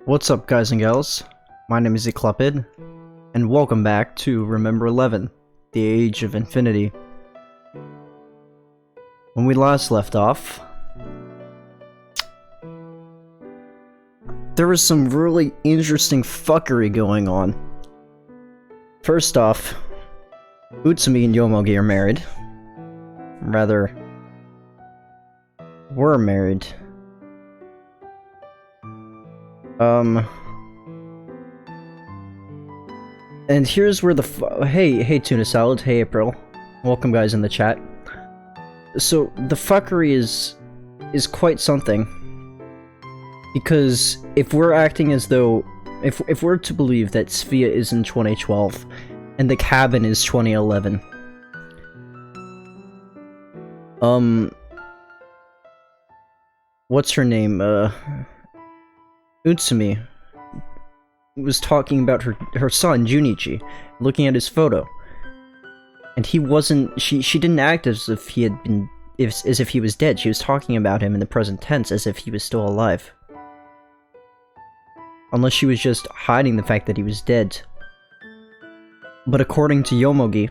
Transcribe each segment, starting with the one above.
What's up, guys and gals? My name is Eclipid, and welcome back to Remember11, the Age of Infinity. When we last left off, there was some really interesting fuckery going on. First off, Utsumi and Yomogi are married. Rather, were married. And here's where the hey Tuna Salad, hey April. Welcome guys in the chat. So, the fuckery is quite something. Because if we're acting as though, if we're to believe that Sphia is in 2012, and the cabin is 2011, what's her name, Utsumi was talking about her son, Junichi, looking at his photo. And he wasn't, she didn't act as if he had been, as if he was dead. She was talking about him in the present tense as if he was still alive. Unless she was just hiding the fact that he was dead. But according to Yomogi,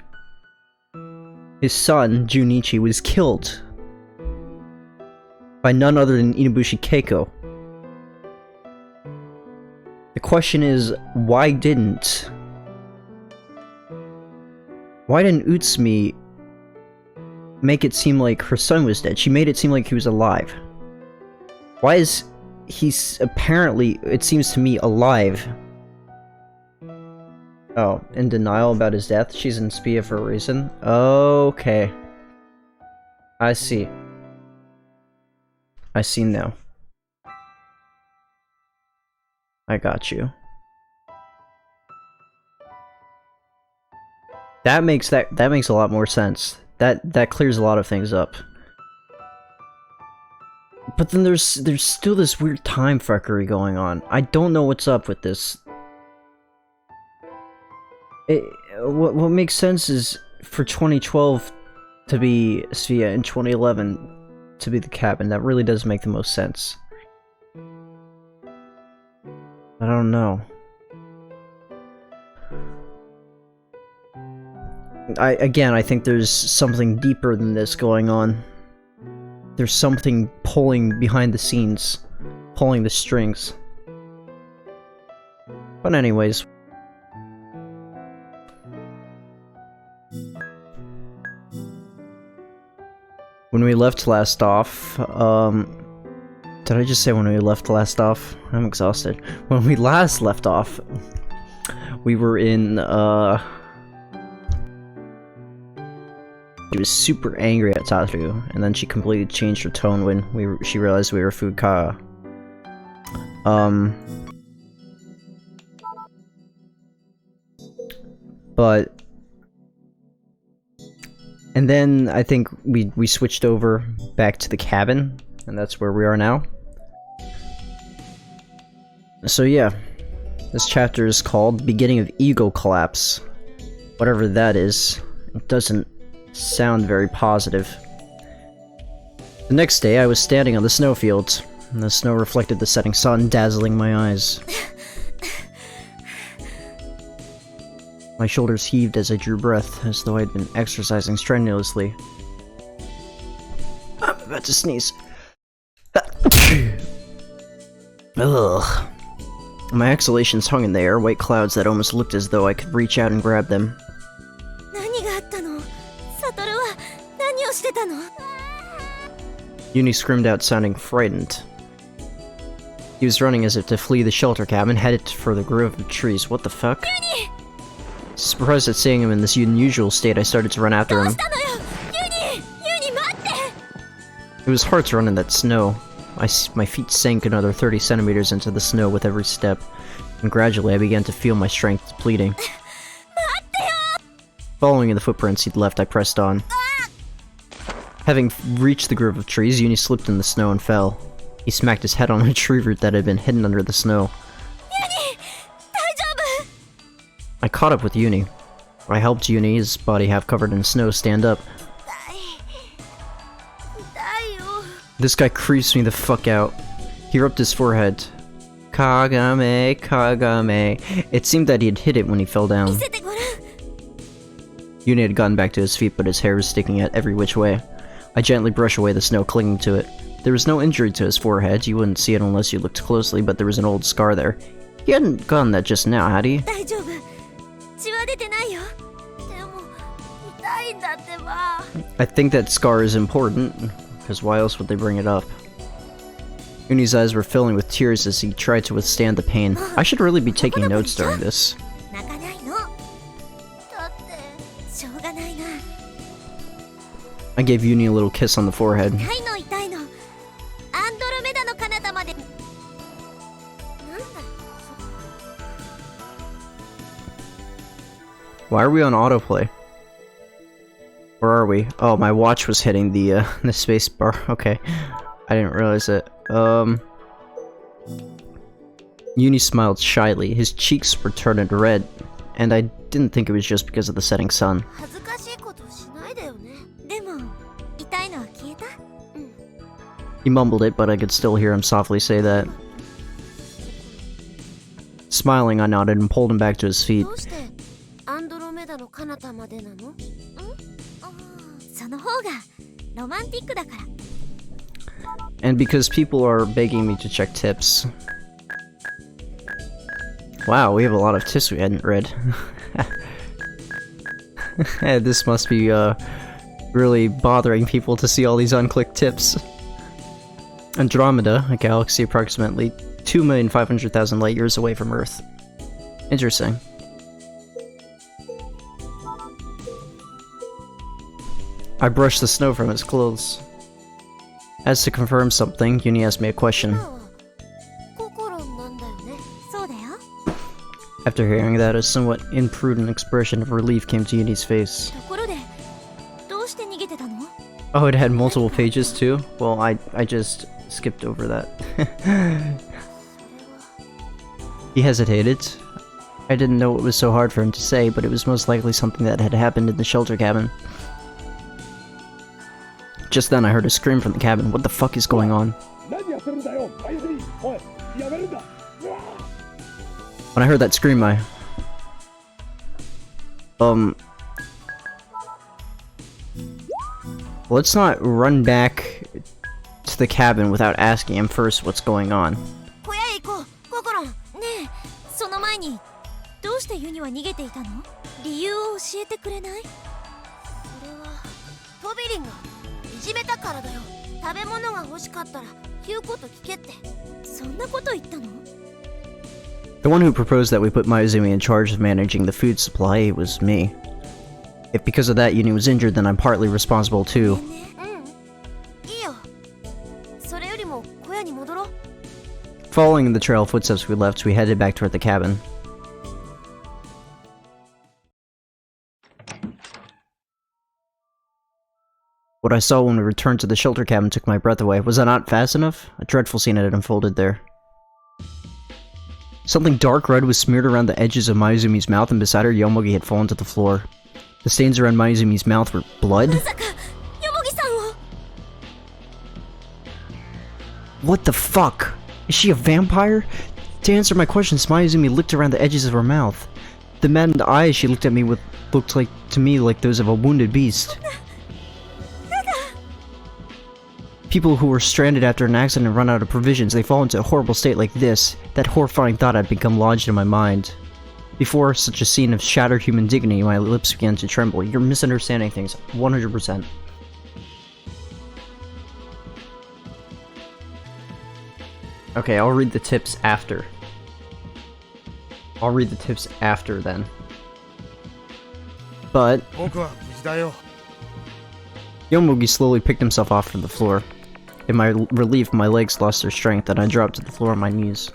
his son, Junichi, was killed by none other than Inabushi Keiko. The question is, why didn't Utsumi make it seem like her son was dead? She made it seem like he was alive. Why is he apparently, it seems to me, alive? Oh, in denial about his death? She's in Sphia for a reason? Okay. I see. I see now. I got you. That makes a lot more sense. That clears a lot of things up. But then there's still this weird time fuckery going on. I don't know what's up with this. What makes sense is for 2012 to be Sphia and 2011 to be the cabin. That really does make the most sense. I don't know. I think there's something deeper than this going on. There's something pulling behind the scenes, pulling the strings. But anyways. When we left last off, did I just say when we left last off? I'm exhausted. When we last left off, we were in, she was super angry at Satoru, and then she completely changed her tone when she realized we were Fukawa. But... And then, I think we switched over back to the cabin, and that's where we are now. So yeah, this chapter is called Beginning of Ego Collapse. Whatever that is, it doesn't sound very positive. The next day, I was standing on the snowfield, and the snow reflected the setting sun, dazzling my eyes. My shoulders heaved as I drew breath, as though I'd been exercising strenuously. I'm about to sneeze. Ugh. My exhalations hung in the air, white clouds that almost looked as though I could reach out and grab them. Uni screamed out, sounding frightened. He was running as if to flee the shelter cabin, headed for the grove of trees. What the fuck? Uni! Surprised at seeing him in this unusual state, I started to run after him. It was hard to run in that snow. My feet sank another 30 centimeters into the snow with every step, and gradually I began to feel my strength depleting. Following in the footprints he'd left, I pressed on. Having reached the grove of trees, Uni slipped in the snow and fell. He smacked his head on a tree root that had been hidden under the snow. I caught up with Uni. I helped Uni, his body half covered in snow, stand up. This guy creeps me the fuck out. He rubbed his forehead, Kagame, Kagame. It seemed that he had hit it when he fell down. Uni had gotten back to his feet, but his hair was sticking out every which way. I gently brushed away the snow clinging to it. There was no injury to his forehead. You wouldn't see it unless you looked closely, but there was an old scar there. He hadn't gotten that just now, had he? I think that scar is important, because why else would they bring it up? Uni's eyes were filling with tears as he tried to withstand the pain. I should really be taking notes during this. I gave Uni a little kiss on the forehead. Why are we on autoplay? Where are we? Oh, my watch was hitting the space bar. Okay. I didn't realize it. Uni smiled shyly. His cheeks were turning red, and I didn't think it was just because of the setting sun. He mumbled it, but I could still hear him softly say that. Smiling, I nodded and pulled him back to his feet. And because people are begging me to check tips. Wow, we have a lot of tips we hadn't read. This must be really bothering people to see all these unclicked tips. Andromeda, a galaxy approximately 2,500,000 light years away from Earth. Interesting. I brushed the snow from his clothes. As to confirm something, Uni asked me a question. After hearing that, a somewhat imprudent expression of relief came to Uni's face. Oh, it had multiple pages too? Well, I just skipped over that. He hesitated. I didn't know what was so hard for him to say, but it was most likely something that had happened in the shelter cabin. Just then I heard a scream from the cabin. What the fuck is going on? When I heard that scream, let's not run back to the cabin without asking him first what's going on. The one who proposed that we put Mayuzumi in charge of managing the food supply was me. If because of that Uni was injured, then I'm partly responsible too. Following the trail of footsteps we left, we headed back toward the cabin. What I saw when we returned to the shelter cabin took my breath away. Was that not fast enough? A dreadful scene had unfolded there. Something dark red was smeared around the edges of Mayuzumi's mouth, and beside her, Yomogi had fallen to the floor. The stains around Mayuzumi's mouth were blood? What the fuck? Is she a vampire? To answer my questions, Mayuzumi looked around the edges of her mouth. The maddened eyes she looked at me with looked to me like those of a wounded beast. People who were stranded after an accident and run out of provisions, they fall into a horrible state like this. That horrifying thought had become lodged in my mind. Before such a scene of shattered human dignity, my lips began to tremble. You're misunderstanding things, 100%. Okay, I'll read the tips after. I'll read the tips after then. But Yomogi slowly picked himself off from the floor. In my relief, my legs lost their strength and I dropped to the floor on my knees.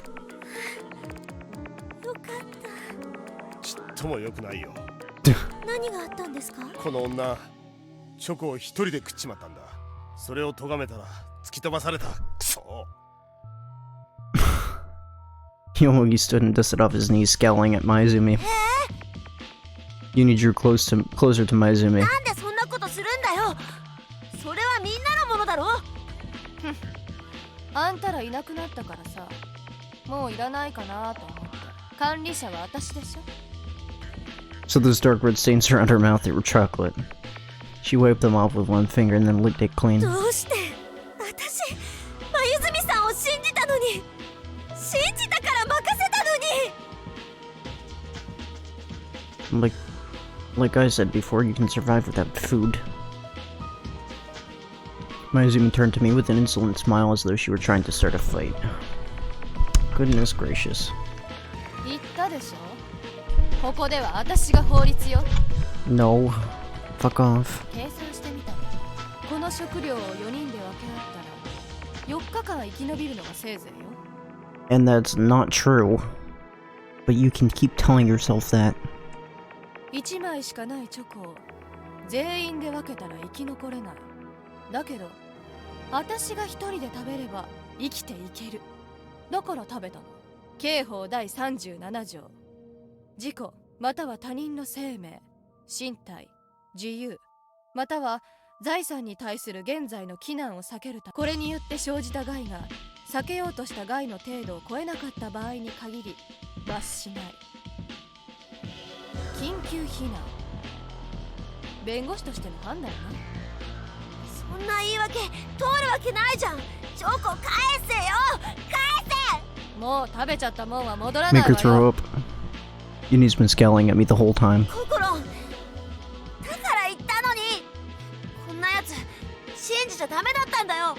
Yomogi stood and dusted off his knees, scowling at Mayuzumi. Uni drew closer to Mayuzumi. So those dark red stains around her mouth, they were chocolate. She wiped them off with one finger and then licked it clean. Like I said before, you can survive without food. Mayuzumi turned to me with an insolent smile as though she were trying to start a fight. Goodness gracious. No. Fuck off. And that's not true. But you can keep telling yourself that. 1枚しかないチョコを全員で分けたら生き残れない。だけど、私が一人で食べれば生きていける。だから食べたの。刑法第37条。自己または他人の生命、身体、自由、または財産に対する現在の危難を避けるため、これによって生じた害が避けようとした害の程度を超えなかった場合に限り罰しない。緊急避難。弁護士としての判断よな。そんな言い訳通るわけないじゃん。チョコ返せよ、返せ。もう食べちゃったもんは戻らないわよ。 Make her throw up. Yuni's been scowling at me the whole time. 心、だから言ったのに。こんなやつ信じちゃダメだったんだよ。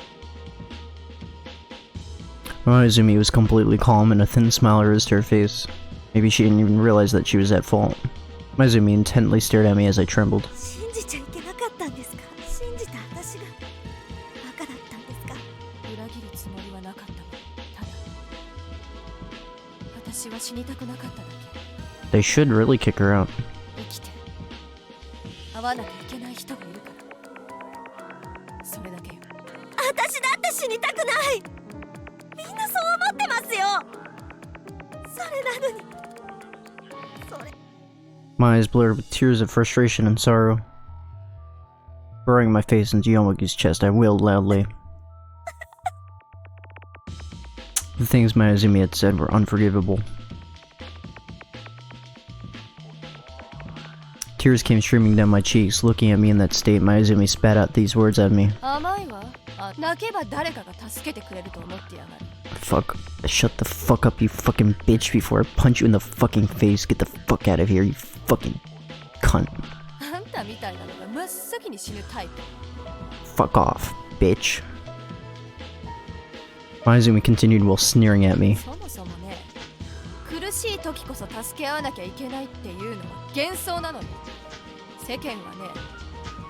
Mayuzumi was completely calm and a thin smile raised to her face. Maybe she didn't even realize that she was at fault. Mayuzumi intently stared at me as I trembled. 信じちゃいけなかったんですか。信じた私がバカだったんですか。裏切るつもりはなかったわ。ただ私は死にたくなかっただけ。 They should really kick her out. 生きて会わなきゃいけない人がいるから。それだけよ。私だって死にたくない。みんなそう思ってますよ。それなのに。それ。 My eyes blurred with tears of frustration and sorrow. Burying my face into Yomogi's chest, I wailed loudly. The things Mayuzumi had said were unforgivable. Tears came streaming down my cheeks. Looking at me in that state, Mayuzumi spat out these words at me. Fuck. Shut the fuck up, you fucking bitch, before I punch you in the fucking face. Get the fuck out of here, you fucking cunt. Fuck off, bitch. Mayuzumi continued while sneering at me. 苦しい時こそ助け合わなきゃいけないっていうのは幻想なのに。世間はね、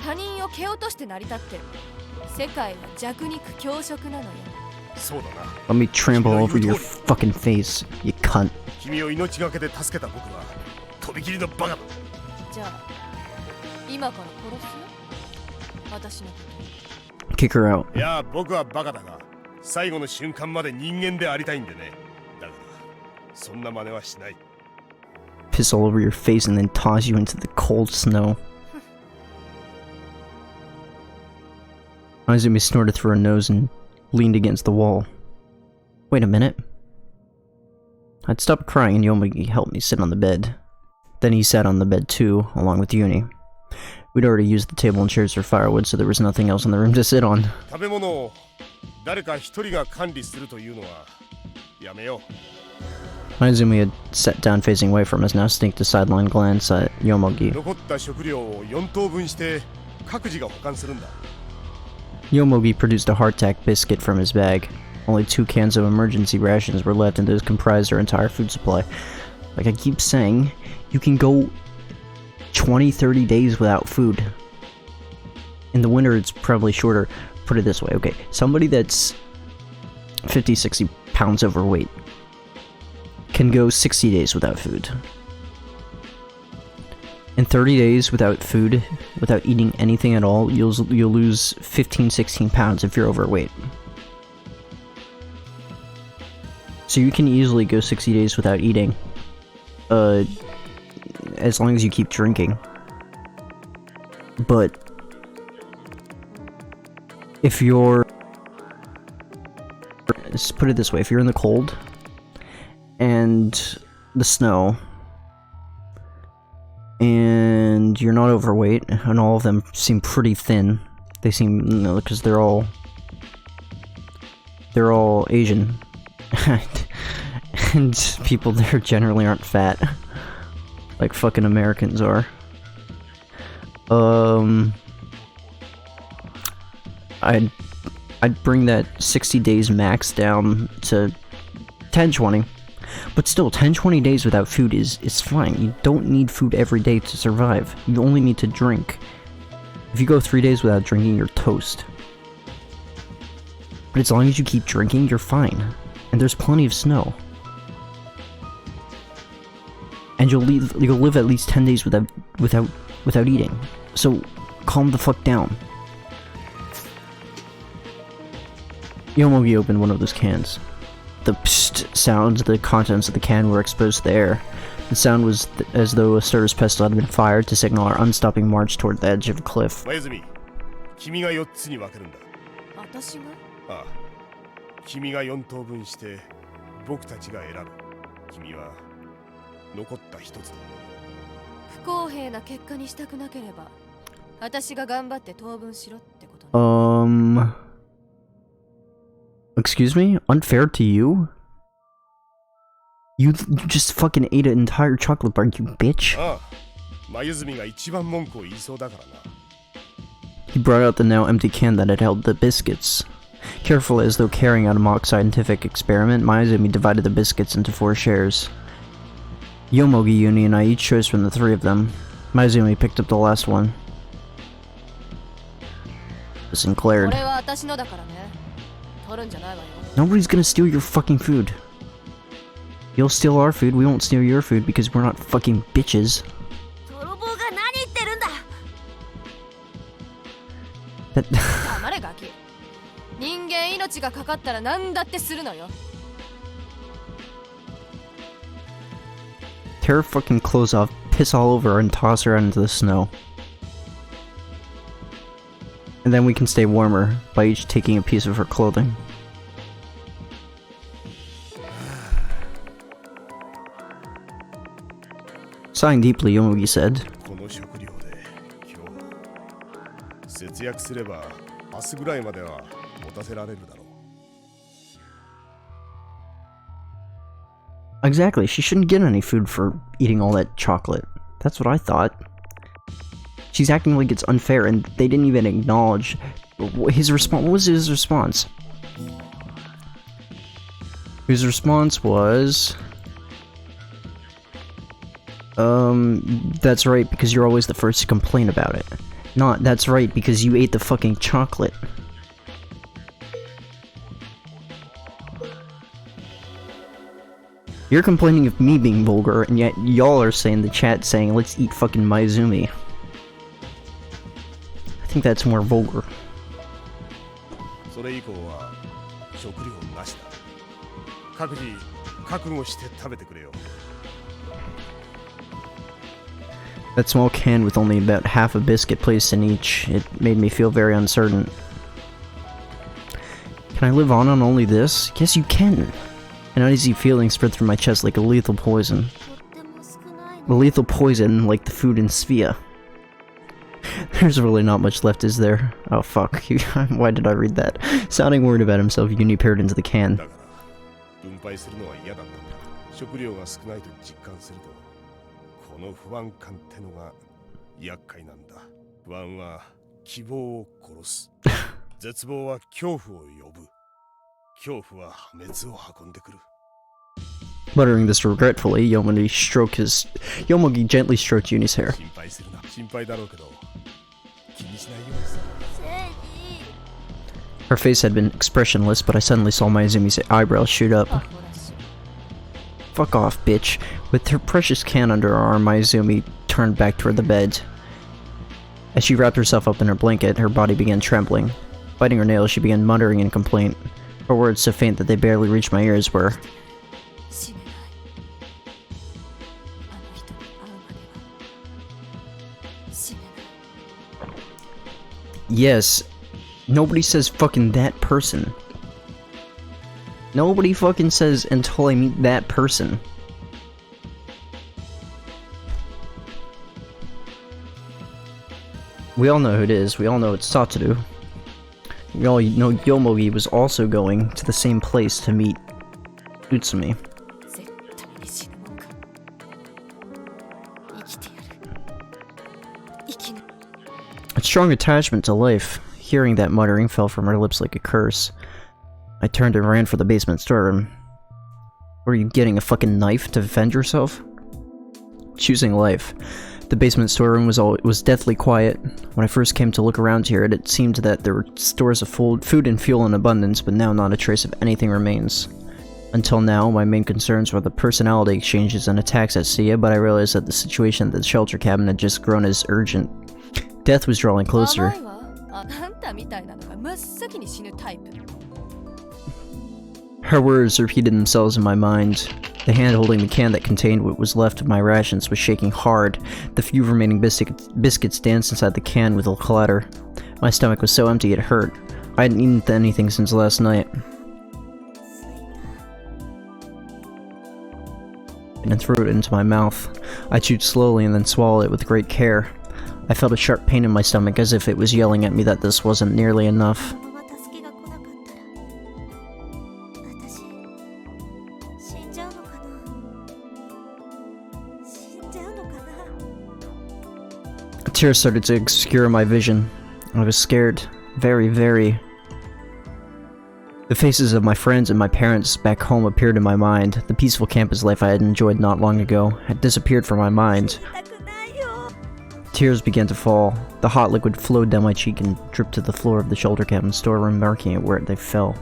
他人を蹴落として成り立ってる。世界は弱肉強食なのよ。そうだな。Let me trample over your fucking face, you cunt. 君を命がけで助けた僕はとびきりのバカだ。じゃあ今から殺す？私のこと。 Kick her out. いや、僕はバカだが、最後の瞬間まで人間でありたいんでね。だからそんな真似はしない。 Piss all over your face and then toss you into the cold snow. Mayuzumi snorted through her nose and leaned against the wall. Wait a minute. I'd stopped crying and Yomogi helped me sit on the bed. Then he sat on the bed too, along with Yuni. We'd already used the table and chairs for firewood, so there was nothing else in the room to sit on. 食べ物を誰か一人が管理するというのはやめよう。 Mayuzumi had sat down facing away from us, now sneaked a sideline glance at Yomogi. 残った食料を4等分して各自が保管するんだ。 Yomogi produced a hardtack biscuit from his bag. Only 2 cans of emergency rations were left, and those comprised our entire food supply. Like I keep saying, you can go 20-30 days without food. In the winter, it's probably shorter. Put it this way, okay, somebody that's 50-60 pounds overweight can go 60 days without food. In 30 days without food, without eating anything at all, you'll lose 15-16 pounds if you're overweight. So you can easily go 60 days without eating, as long as you keep drinking. But if you're, let's put it this way, if you're in the cold and the snow. And you're not overweight, and all of them seem pretty thin. They seem, you know, because they're all Asian. And people there generally aren't fat. Like fucking Americans are. I'd bring that 60 days max down to 10-20. But still, 10-20 days without food is fine. You don't need food every day to survive. You only need to drink. If you go 3 days without drinking, you're toast. But as long as you keep drinking, you're fine. And there's plenty of snow. And you'll live at least 10 days without eating. So calm the fuck down. Yomogi opened one of those cans. The psst sound, the contents of the can were exposed to the air. The sound was as though a service pistol had been fired to signal our unstopping march toward the edge of a cliff. 君が4つに分けるんだ。私が？ああ。君が4等分して僕たちが選ぶ。君は残った1つだ。不公平な結果にしたくなければ、私が頑張って等分しろってことね。Excuse me? Unfair to you? You just fucking ate an entire chocolate bar, you bitch. He brought out the now empty can that had held the biscuits. Carefully, as though carrying out a mock scientific experiment, Mayuzumi divided the biscuits into 4 shares. Yomogi, Uni, and I each chose from the 3 of them. Mayuzumi picked up the last one. Listen, glared. Nobody's gonna steal your fucking food. You'll steal our food, we won't steal your food because we're not fucking bitches. That tear her fucking clothes off, piss all over her, and toss her out into the snow. And then we can stay warmer by each taking a piece of her clothing. Sighing deeply, Yomogi said, exactly, she shouldn't get any food for eating all that chocolate. That's what I thought. She's acting like it's unfair, and they didn't even acknowledge his response. What was his response? His response was, that's right, because you're always the first to complain about it. Not, that's right, because you ate the fucking chocolate. You're complaining of me being vulgar, and yet y'all are saying in the chat saying, let's eat fucking Mayuzumi. I think that's more vulgar. That small can with only about half a biscuit placed in each, it made me feel very uncertain. Can I live on only this? Yes, you can! An uneasy feeling spread through my chest like a lethal poison. A lethal poison like the food in Svea. There's really not much left, is there? Oh fuck, why did I read that? Sounding worried about himself, Uni peered into the can. Muttering this regretfully, Yomogi gently stroked Uni's hair. Her face had been expressionless, but I suddenly saw Mayuzumi's eyebrows shoot up. Fuck off, bitch. With her precious can under her arm, Mayuzumi turned back toward the bed. As she wrapped herself up in her blanket, her body began trembling. Biting her nails, she began muttering in complaint. Her words, so faint that they barely reached my ears, were, yes, nobody says fucking that person. Nobody fucking says until I meet that person. We all know who it is. We all know it's Satoru. We all know Yomogi was also going to the same place to meet Utsumi. 絶対に死ぬもんか。生きてやる。生きぬ。 A strong attachment to life. Hearing that muttering fell from her lips like a curse. I turned and ran for the basement storeroom. Were you getting a fucking knife to defend yourself? Choosing life. The basement storeroom was deathly quiet. When I first came to look around here, it seemed that there were stores of food and fuel in abundance, but now not a trace of anything remains. Until now, my main concerns were the personality exchanges and attacks at Sia, but I realized that the situation at the shelter cabin had just grown as urgent. Death was drawing closer. 甘いわ。あんたみたいなのが真っ先に死ぬタイプ。 Her words repeated themselves in my mind. The hand holding the can that contained what was left of my rations was shaking hard. The few remaining biscuits danced inside the can with a clatter. My stomach was so empty it hurt. I hadn't eaten anything since last night. And then threw it into my mouth. I chewed slowly and then swallowed it with great care. I felt a sharp pain in my stomach as if it was yelling at me that this wasn't nearly enough. このまま助けが来なかったら私死んじゃうのかな死んじゃうのかな Tears started to obscure my vision. I was scared. Very, very. The faces of my friends and my parents back home appeared in my mind. The peaceful campus life I had enjoyed not long ago had disappeared from my mind. 痛くないよ Tears began to fall. The hot liquid flowed down my cheek and dripped to the floor of the shelter cabin storeroom, marking it where they fell.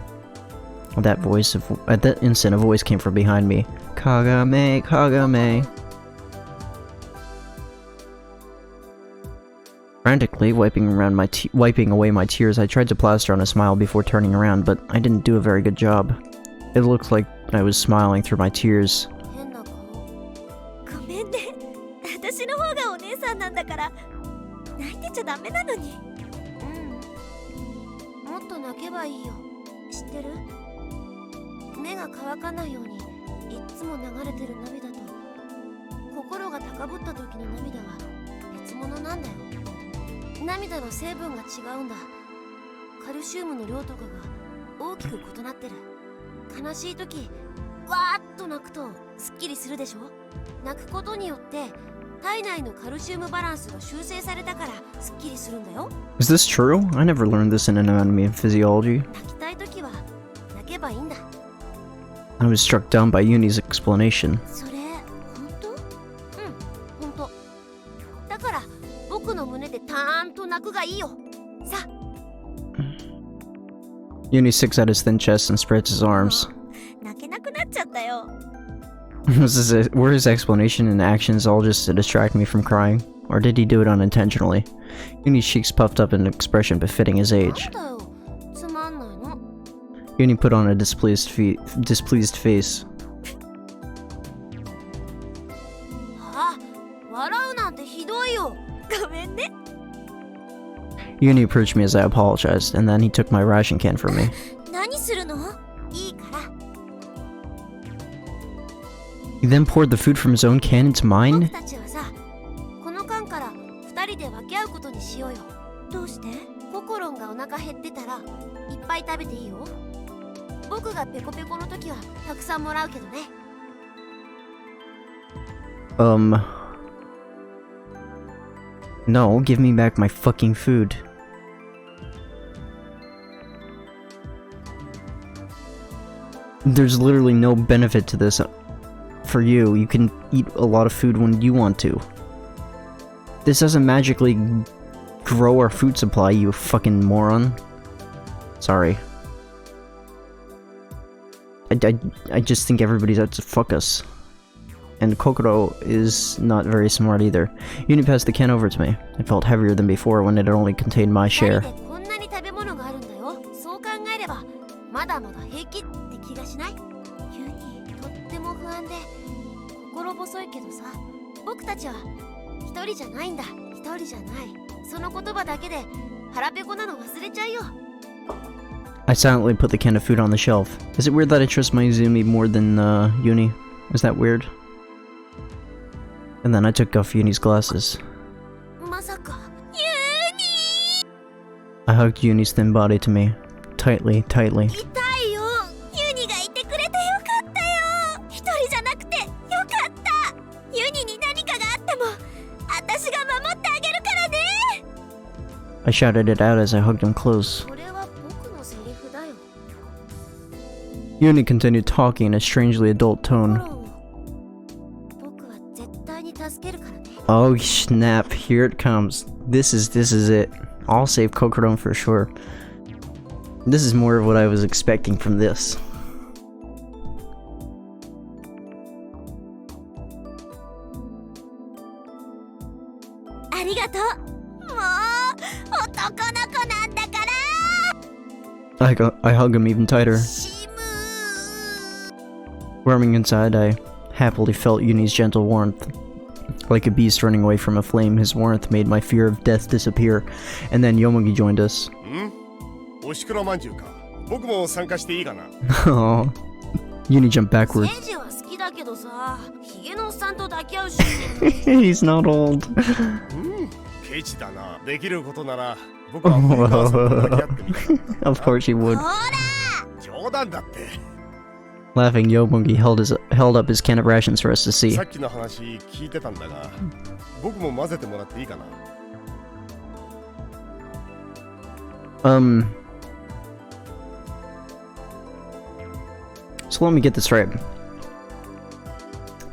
At that instant, a voice came from behind me. Kagame, Kagame. Frantically, wiping away my tears, I tried to plaster on a smile before turning around, but I didn't do a very good job. It looked like I was smiling through my tears. 変な顔ごめんね私の方がお姉さんなんだから泣いてちゃダメなのにもっと泣けばいいよ知ってる目が乾かないようにいっつも流れてる涙と心が高ぶった時の涙は別物なんだよ涙の成分が違うんだカルシウムの量とかが大きく異なってる悲しい時わーっと泣くとすっきりするでしょ泣くことによって体内のカルシウムバランスが修正されたからすっきりするんだよ Is this true? I never learned this in anatomy and physiology. 泣きたい時は泣けばいいんだ I was struck dumb by Uni's explanation. それ本当本当だから僕の胸でたーんと泣くがいいよさ Uni sticks out his thin chest and spreads his arms. 泣けなくなっちゃったよ Were his explanation and actions all just to distract me from crying? Or did he do it unintentionally? Uni's cheeks puffed up in an expression befitting his なん age. だよつまんないの Uni put on a displeased face. あ笑うなんてひどいよごめんね Uni approached me as I apologized, and then he took my ration can from me. 何するのいいから He then poured the food from his own can into 僕 mine? たちはさこの缶から2人で分け合うことにしようよどうしてココロンがお腹減ってたらいっぱい食べていいよ僕がペコペコの時はたくさんもらうけどね No, give me back my fucking food. There's literally no benefit to this for you. You can eat a lot of food when you want to. This doesn't magically grow our food supply, you fucking moron. Sorry. I just think everybody's out to fuck us. And Kokoro is not very smart either. Uni passed the can over to me. It felt heavier than before when it only contained my 2人 share. でこんなに食べ物があるんだよそう考えればまだまだ平気って気がしないユニとっても不安で心細いけどさ僕たちは一人じゃないんだ一人じゃないその言葉だけで腹ペコなの忘れちゃうよ I silently put the can of food on the shelf. Is it weird that I trust Mayuzumi more than Uni? Is that weird? And then I took off Uni's glasses. まさか I hugged Uni's thin body to me. Tightly, tightly. 痛いよ。ユニがいてくれてよかったよ。一人じゃなくてよかった。ユニに何かがあっても私が守ってあげるからね。 I shouted it out as I hugged him close. これは僕のセリフだよ。 Uni continued talking in a strangely adult 心 tone. を僕は絶対に助けるからね。 Oh snap, here it comes. This is it. I'll save Kokoron for sure. This is more of what I was expecting from this. ありがとう。もう男の子なんだから。 I hug him even tighter. シム Warming inside, I happily felt Uni's gentle warmth. Like a beast running away from a flame, his warmth made my fear of death disappear. And then Yomogi joined us. おしくらまんじゅうか。僕も参加していいかな。 Aww. Uni jumped backward. センジは好きだけどさ、ヒゲのおっさんと抱き合うし。 He's not old. ケチだな。できることなら僕は古川さんと抱き合ってみた。 Of course he would. ほら冗談だって。 Laughing, Yomogi held up his can of rations for us to see. さっきの話聞いてたんだが、僕も混ぜてもらっていいかな。 So let me get this right.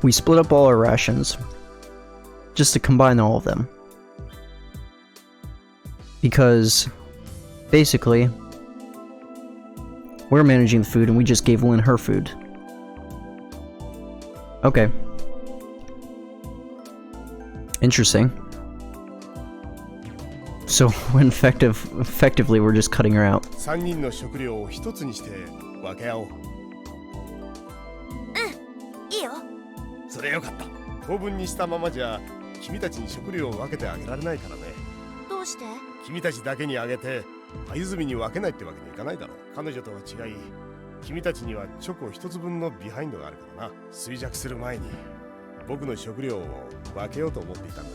We split up all our rations just to combine all of them. Because basically we're managing the food and we just gave Lynn her food. Okay. Interesting. So effectively we're just cutting her out. 3人の食料を一つにして分け合おう。いいよ。それよかった。当分にしたままじゃ君たちに食料を分けてあげられないからね。どうして？君たちだけにあげて鮎墨に分けないってわけにいかないだろう。彼女とは違い、君たちにはチョコ一つ分のビハインドがあるからな。衰弱する前に僕の食料を分けようと思っていたんだ。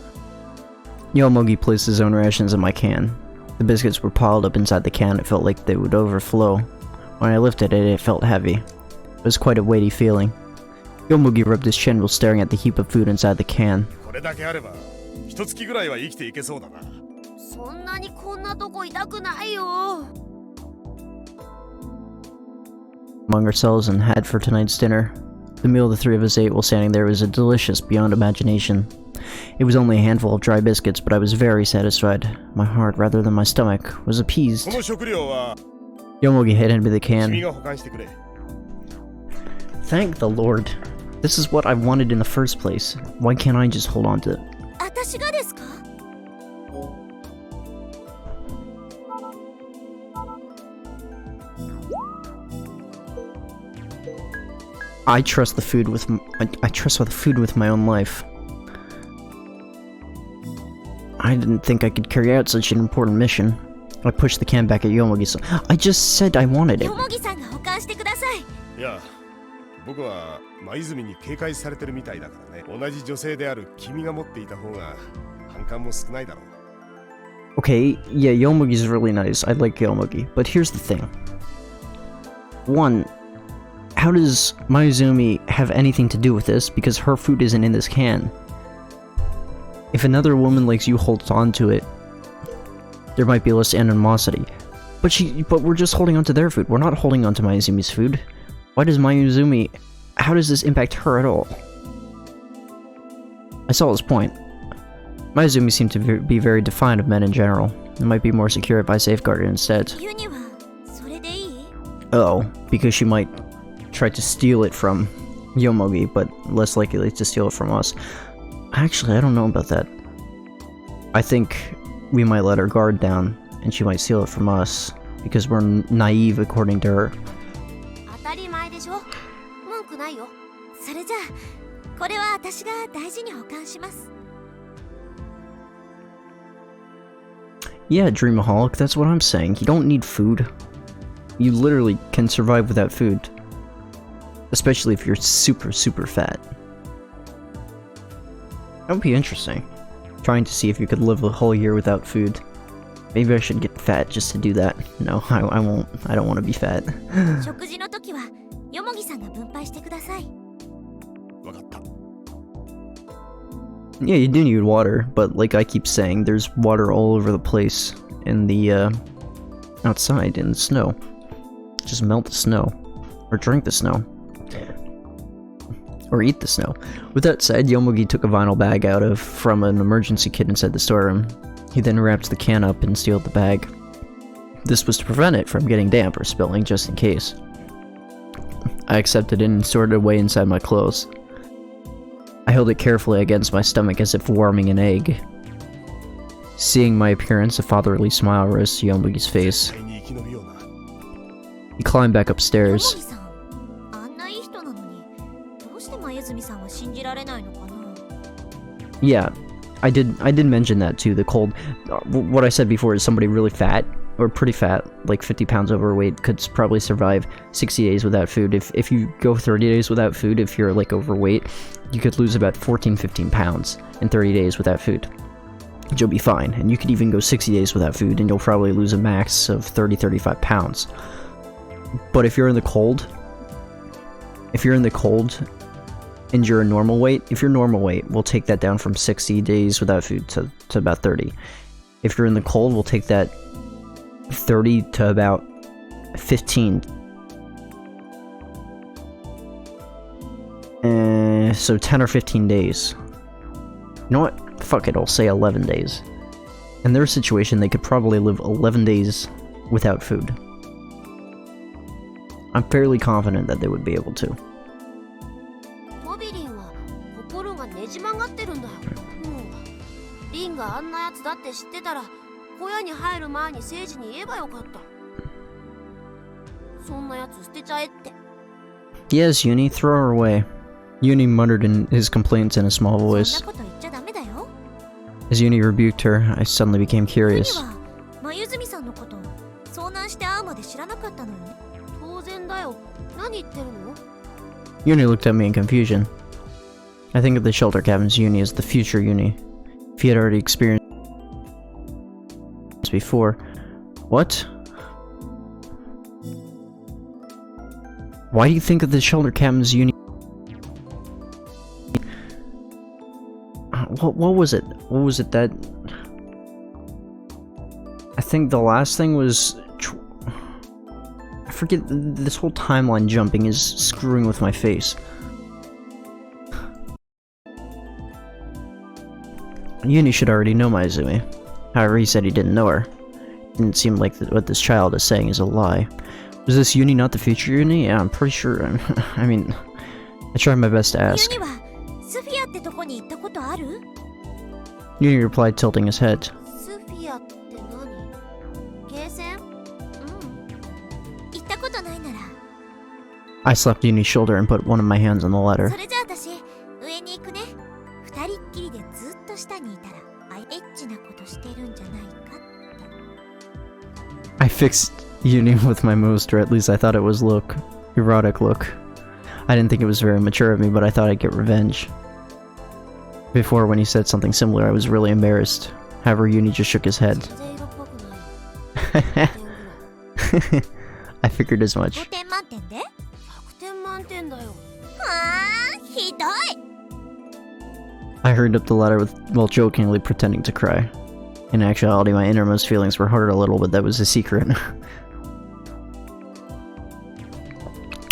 Yomogi placed his own rations in my can. The biscuits were piled up inside the can. It felt like they would overflow. When I lifted it, it felt heavy. It was quite a weighty feeling. Yomogi rubbed his chin while staring at the heap of food inside the can. これだけあれば一月ぐらいは生きていけそうだな。そんなにこんなとこいたくないよ。 Among ourselves and had for tonight's dinner. The meal the three of us ate while standing there was delicious beyond imagination. It was only a handful of dry biscuits, but I was very satisfied. My heart, rather than my stomach, was appeased. この食料は Yomogi handed me the 君 can. が保管してくれ。 Thank the Lord. This is what I wanted in the first place. Why can't I just hold on to it? 私がですか？ I trust the food with I trust the food with my own life. I didn't think I could carry out such an important mission. I pushed the can back at Yomogi. I just said I wanted it. よもぎさんが保管してください。いや、僕は舞泉に警戒されてるみたいだからね。同じ女性である君が持っていた方が反感も少ないだろう。 Okay, yeah, Yomogi's really nice. I like Yomogi. But here's the thing. One, how does Mayuzumi have anything to do with this? Because her food isn't in this can. If another woman like you holds on to it, there might be less animosity. But we're just holding on to their food. We're not holding on to Mayuzumi's food. Why does Mayuzumi... How does this impact her at all? I saw his point. Mayuzumi seemed to be very defiant of men in general. It might be more secure if I safeguard it instead. ユニはそれでいい？ Oh, because she might try to steal it from Yomogi, but less likely to steal it from us. Actually, I don't know about that. I think we might let her guard down, and she might steal it from us, because we're naive according to her. 当たり前でしょ。文句ないよ。それじゃあこれは私が大事に保管します。 Yeah, Dreamaholic, that's what I'm saying. You don't need food. You literally can survive without food. Especially if you're super, super fat. That would be interesting. Trying to see if you could live a whole year without food. Maybe I should get fat just to do that. No, I won't. I don't want to be fat. 食事の時はよもぎさんが分配してください。わかった。 Yeah, you do need water, but like I keep saying, there's water all over the place in the, outside in the snow. Just melt the snow. Or drink the snow. Or eat the snow. With that said, Yomogi took a vinyl bag from an emergency kit inside the storeroom. He then wrapped the can up and sealed the bag. This was to prevent it from getting damp or spilling, just in case. I accepted it and stored it away inside my clothes. I held it carefully against my stomach as if warming an egg. Seeing my appearance, a fatherly smile rose to Yomogi's face. 絶対に生き延びような。 He climbed back よも upstairs. ぎさん、あんないい人なのに、どうして前泉さんは信じられないのかな。 Yeah, I did mention that too. The cold. What I said before is somebody really fat, or pretty fat, like 50 pounds overweight, could probably survive 60 days without food. If you go 30 days without food, if you're like overweight, you could lose about 14-15 pounds in 30 days without food. You'll be fine, and you could even go 60 days without food, and you'll probably lose a max of 30-35 pounds. But if you're in the cold, and you're a normal weight, if you're normal weight, we'll take that down from 60 days without food to about 30. If you're in the cold, we'll take that 30 to about 15. So 10 or 15 days. You know what? Fuck it, I'll say 11 days. In their situation, they could probably live 11 days without food. I'm fairly confident that they would be able to. モビリンは心がねじ曲がってるんだよ。リンがあんなやつだって知ってたら、小屋に入る前に聖司に言えばよかった。そんなやつ捨てちゃえって。Yes, Uni, throw her away. Uni muttered in his complaints in a small そん voice. なこと言っちゃダメだよ。 As Uni rebuked her, I suddenly became ユニ curious. は前泉さんのこと遭難して会うまで知らなかったのよね。当然だよ。何言ってるの？ Uni looked at me in confusion. I think of the shelter cabin's Uni as the future Uni. If he had already experienced before. What? Why do you think of the shelter cabin's Uni? What was it? What was it that... I think the last thing was... I forget, this whole timeline jumping is screwing with my face. Uni should already know Maizumi. However, he said he didn't know her. Didn't seem like what this child is saying is a lie. Was this Uni not the future Uni? Yeah, I'm pretty sure. I mean, I tried my best to ユ ask. ニはスフィアってとこに行ったことある？ Uni replied, tilting his head. スフィアって何？ゲーセン？行ったことないなら。 I slapped Uni's shoulder and put one of my hands on the ladder. それじゃあ私上に行くね。二人っきりでずっと下にいたらエッチなことしてるんじゃないかって。 I fixed Uni with my most, or at least I thought it was erotic look. I didn't think it was very mature of me, but I thought I'd get revenge. Before, when he said something similar, I was really embarrassed. However, Uni just shook his head. 全然色っぽくない。100点ぐらい。 I figured as 5 much. 点満点で？100点満点だよ。はあ、ひどい。 I hurried up the ladder while jokingly pretending to cry. In actuality, my innermost feelings were hurt a little, but that was a secret.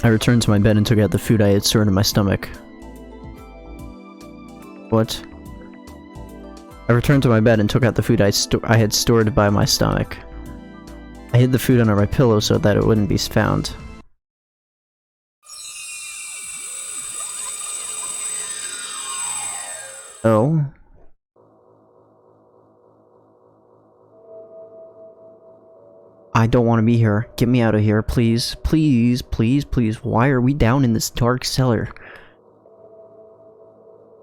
I returned to my bed and took out the food I had stored in my stomach. What? I returned to my bed and took out the food I had stored by my stomach. I hid the food under my pillow so that it wouldn't be found. Oh? I don't want to be here. Get me out of here, please. Please, please, please. Why are we down in this dark cellar?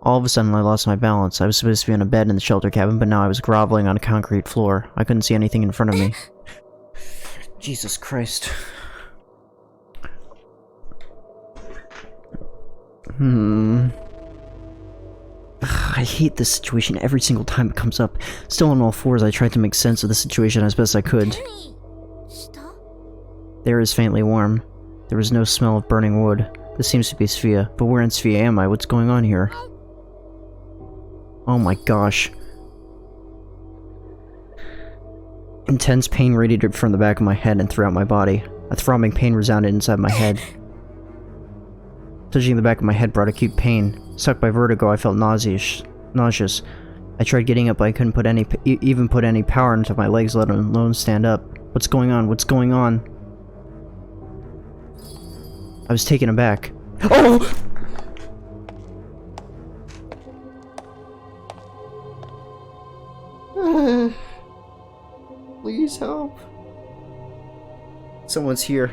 All of a sudden, I lost my balance. I was supposed to be on a bed in the shelter cabin, but now I was groveling on a concrete floor. I couldn't see anything in front of me. Jesus Christ. I hate this situation every single time it comes up. Still on all fours, I tried to make sense of the situation as best I could. The air is faintly warm. There was no smell of burning wood. This seems to be Sphia, but where in Sphia am I? What's going on here? Oh my gosh. Intense pain radiated from the back of my head and throughout my body. A throbbing pain resounded inside my head. Touching the back of my head brought acute pain. Sucked by vertigo, I felt nauseous. I tried getting up, but I couldn't put even put any power into my legs, let alone stand up. What's going on? What's going on? I was taken aback. Oh! Please help. Someone's here.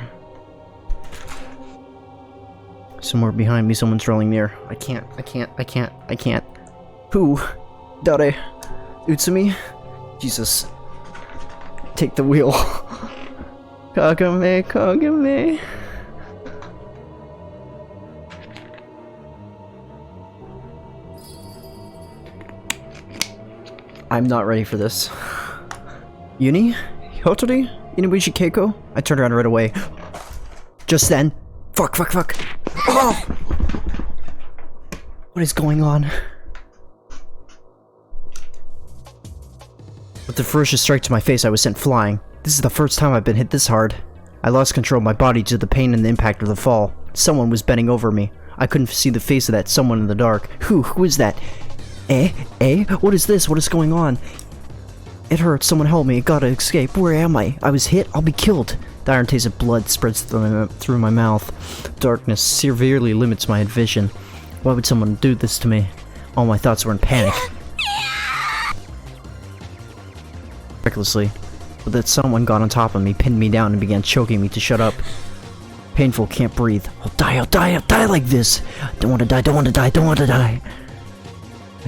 Somewhere behind me, someone's rolling near. I can't. Who? Dare? Utsumi? Jesus. Take the wheel. Kagame. I'm not ready for this. Yuni? Hotori? Inubushi Keiko? I turned around right away. Just then. Fuck. Oh! What is going on? With the ferocious strike to my face, I was sent flying. This is the first time I've been hit this hard. I lost control of my body due to the pain and the impact of the fall. Someone was bending over me. I couldn't see the face of that someone in the dark. Who is that? What is this? What is going on? It hurts. Someone help me. I gotta escape. Where am I? I was hit. I'll be killed. The iron taste of blood spreads through my mouth. Darkness severely limits my vision. Why would someone do this to me? All my thoughts were in panic. Recklessly. But that someone got on top of me, pinned me down, and began choking me to shut up. Painful, can't breathe. I'll die like this. Don't want to die. I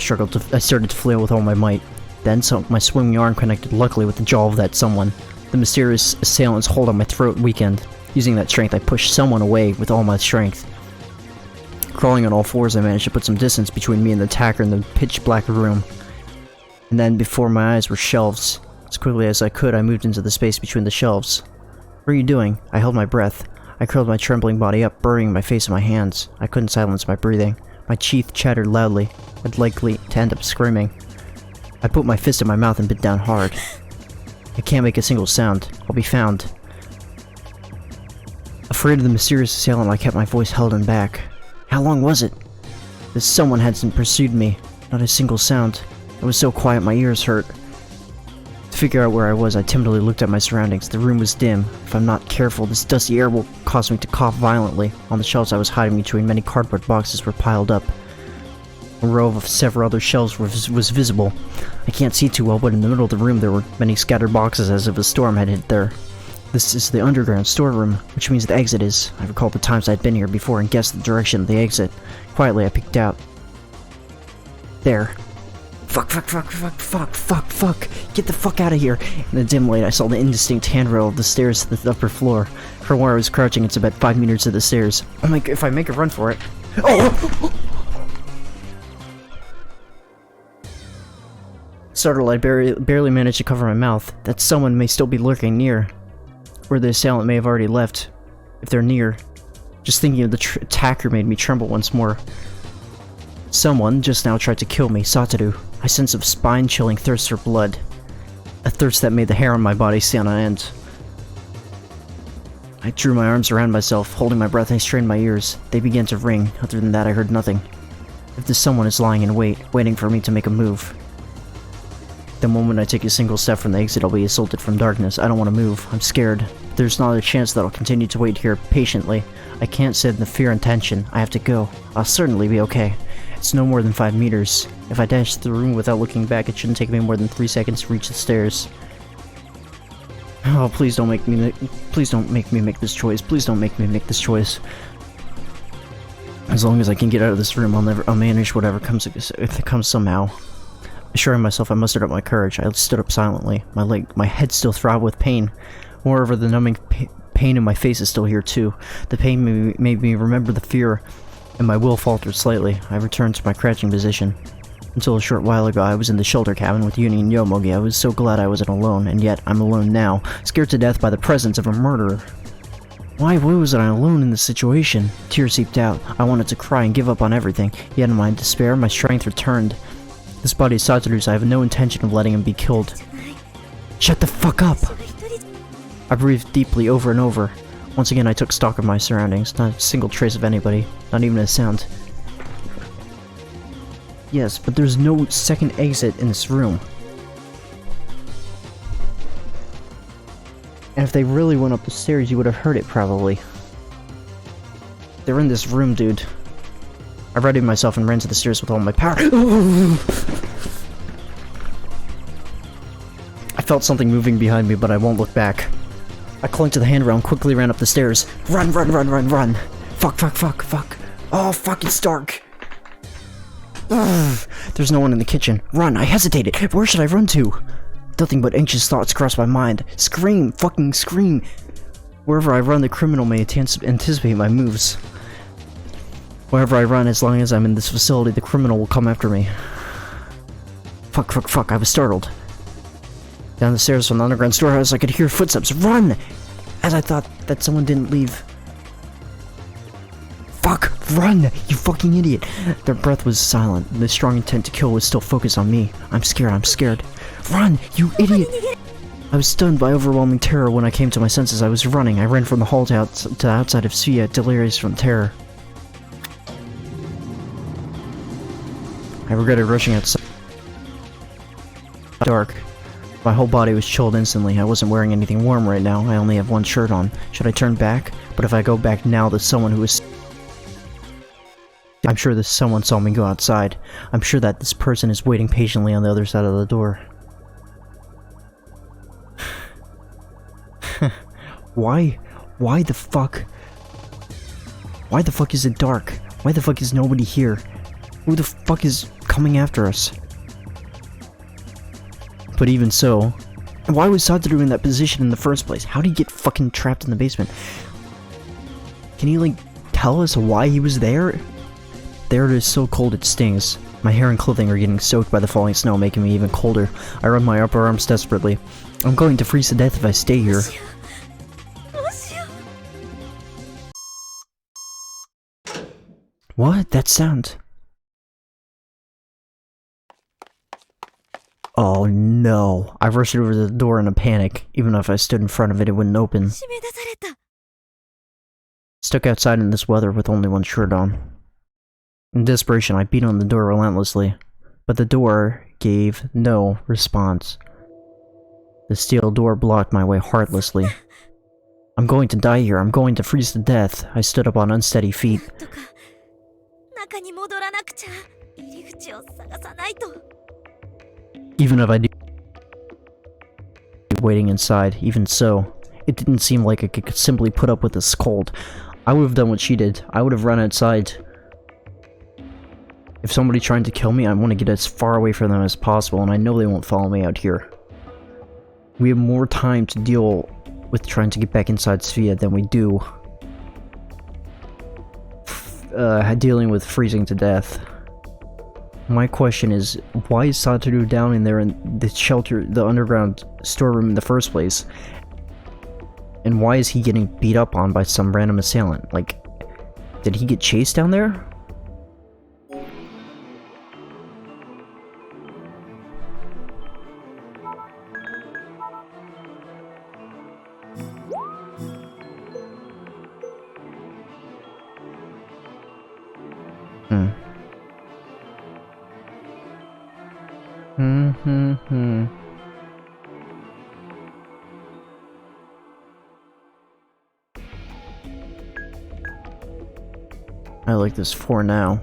started to flail with all my might. Then my swinging arm connected luckily with the jaw of that someone. The mysterious assailant's hold on my throat weakened. Using that strength, I pushed someone away with all my strength. Crawling on all fours, I managed to put some distance between me and the attacker in the pitch-black room. And then, before my eyes were shelves. As quickly as I could, I moved into the space between the shelves. What are you doing? I held my breath. I curled my trembling body up, burying my face in my hands. I couldn't silence my breathing. My teeth chattered loudly. I'd likely to end up screaming. I put my fist in my mouth and bit down hard. I can't make a single sound. I'll be found. Afraid of the mysterious assailant, I kept my voice held in back. How long was it? This someone hadn't pursued me. Not a single sound. It was so quiet my ears hurt. To figure out where I was, I timidly looked at my surroundings. The room was dim. If I'm not careful, this dusty air will cause me to cough violently. On the shelves I was hiding between many cardboard boxes were piled up. A row of several other shelves was visible. I can't see too well, but in the middle of the room there were many scattered boxes as if a storm had hit there. This is the underground storeroom, which means the exit is. I recalled the times I'd been here before and guessed the direction of the exit. Quietly I peeked out. There. Fuck. Get the fuck out of here. In the dim light, I saw the indistinct handrail of the stairs to the upper floor. From where I was crouching, it's about 5 meters to the stairs. Oh my god, if I make a run for it. Oh! Startled, I barely managed to cover my mouth. That someone may still be lurking near. Or the assailant may have already left. If they're near. Just thinking of the attacker made me tremble once more. Someone just now tried to kill me, Satoru. I sense a spine-chilling thirst for blood. A thirst that made the hair on my body stand on end. I drew my arms around myself, holding my breath, and I strained my ears. They began to ring. Other than that, I heard nothing. If this someone is lying in wait, waiting for me to make a move. The moment I take a single step from the exit, I'll be assaulted from darkness. I don't want to move. I'm scared. There's not a chance that I'll continue to wait here patiently. I can't sit in the fear and tension. I have to go. I'll certainly be okay. It's no more than 5 meters. If I dash through the room without looking back, it shouldn't take me more than 3 seconds to reach the stairs. Oh, please don't make me make this choice. Please don't make me make this choice. As long as I can get out of this room, I'll manage whatever comes if it comes somehow. Assuring myself I mustered up my courage, I stood up silently. My head still throbbed with pain. Moreover, the numbing pain in my face is still here too. The pain made me remember the fear and my will faltered slightly. I returned to my crouching position. Until a short while ago, I was in the shelter cabin with Uni and Yomogi. I was so glad I wasn't alone, and yet I'm alone now, scared to death by the presence of a murderer. Why wasn't I alone in this situation? Tears seeped out. I wanted to cry and give up on everything, yet in my despair, my strength returned. This body is Satoru's. I have no intention of letting him be killed. Shut the fuck up! I breathed deeply over and over. Once again, I took stock of my surroundings. Not a single trace of anybody. Not even a sound. Yes, but there's no second exit in this room. And if they really went up the stairs, you would have heard it, probably. They're in this room, dude. I readied myself and ran to the stairs with all my power. I felt something moving behind me, but I won't look back. I clung to the handrail and quickly ran up the stairs. Run, run, run, run, run! Fuck, fuck, fuck, fuck. Oh, fuck, it's dark. There's no one in the kitchen. Run, I hesitated. Where should I run to? Nothing but anxious thoughts crossed my mind. Scream, fucking scream. Wherever I run, the criminal may anticipate my moves. Wherever I run, as long as I'm in this facility, the criminal will come after me. Fuck, fuck, fuck, I was startled. Down the stairs from the underground storehouse, I could hear footsteps. Run! As I thought that someone didn't leave. Fuck! Run! You fucking idiot! Their breath was silent. The strong intent to kill was still focused on me. I'm scared, I'm scared. Run! You idiot! I was stunned by overwhelming terror when I came to my senses. I was running. I ran from the hall to the outside of Svea, delirious from terror. I regretted rushing outside. Dark. My whole body was chilled instantly. I wasn't wearing anything warm right now. I only have one shirt on. Should I turn back? But if I go back now, there's someone who is... I'm sure this someone saw me go outside. I'm sure that this person is waiting patiently on the other side of the door. Why? Why the fuck? Why the fuck is it dark? Why the fuck is nobody here? Who the fuck is coming after us? But even so, why was Satoru in that position in the first place? How did he get fucking trapped in the basement? Can he, like, tell us why he was there? There it is, so cold it stings. My hair and clothing are getting soaked by the falling snow, making me even colder. I rub my upper arms desperately. I'm going to freeze to death if I stay here. What? That sound? Oh no. I rushed over to the door in a panic. Even if I stood in front of it, it wouldn't open. Stuck outside in this weather with only one shirt on. In desperation, I beat on the door relentlessly. But the door gave no response. The steel door blocked my way heartlessly. I'm going to die here. I'm going to freeze to death. I stood up on unsteady feet. Even if I do waiting inside, even so, it didn't seem like I could simply put up with this cold. I would have done what she did. I would have run outside. If somebody trying to kill me, I want to get as far away from them as possible, and I know they won't follow me out here. We have more time to deal with trying to get back inside Svea than we do dealing with freezing to death. My question is, why is Satoru down in there in the shelter, the underground storeroom in the first place? And why is he getting beat up on by some random assailant? Like, did he get chased down there? I like this for now.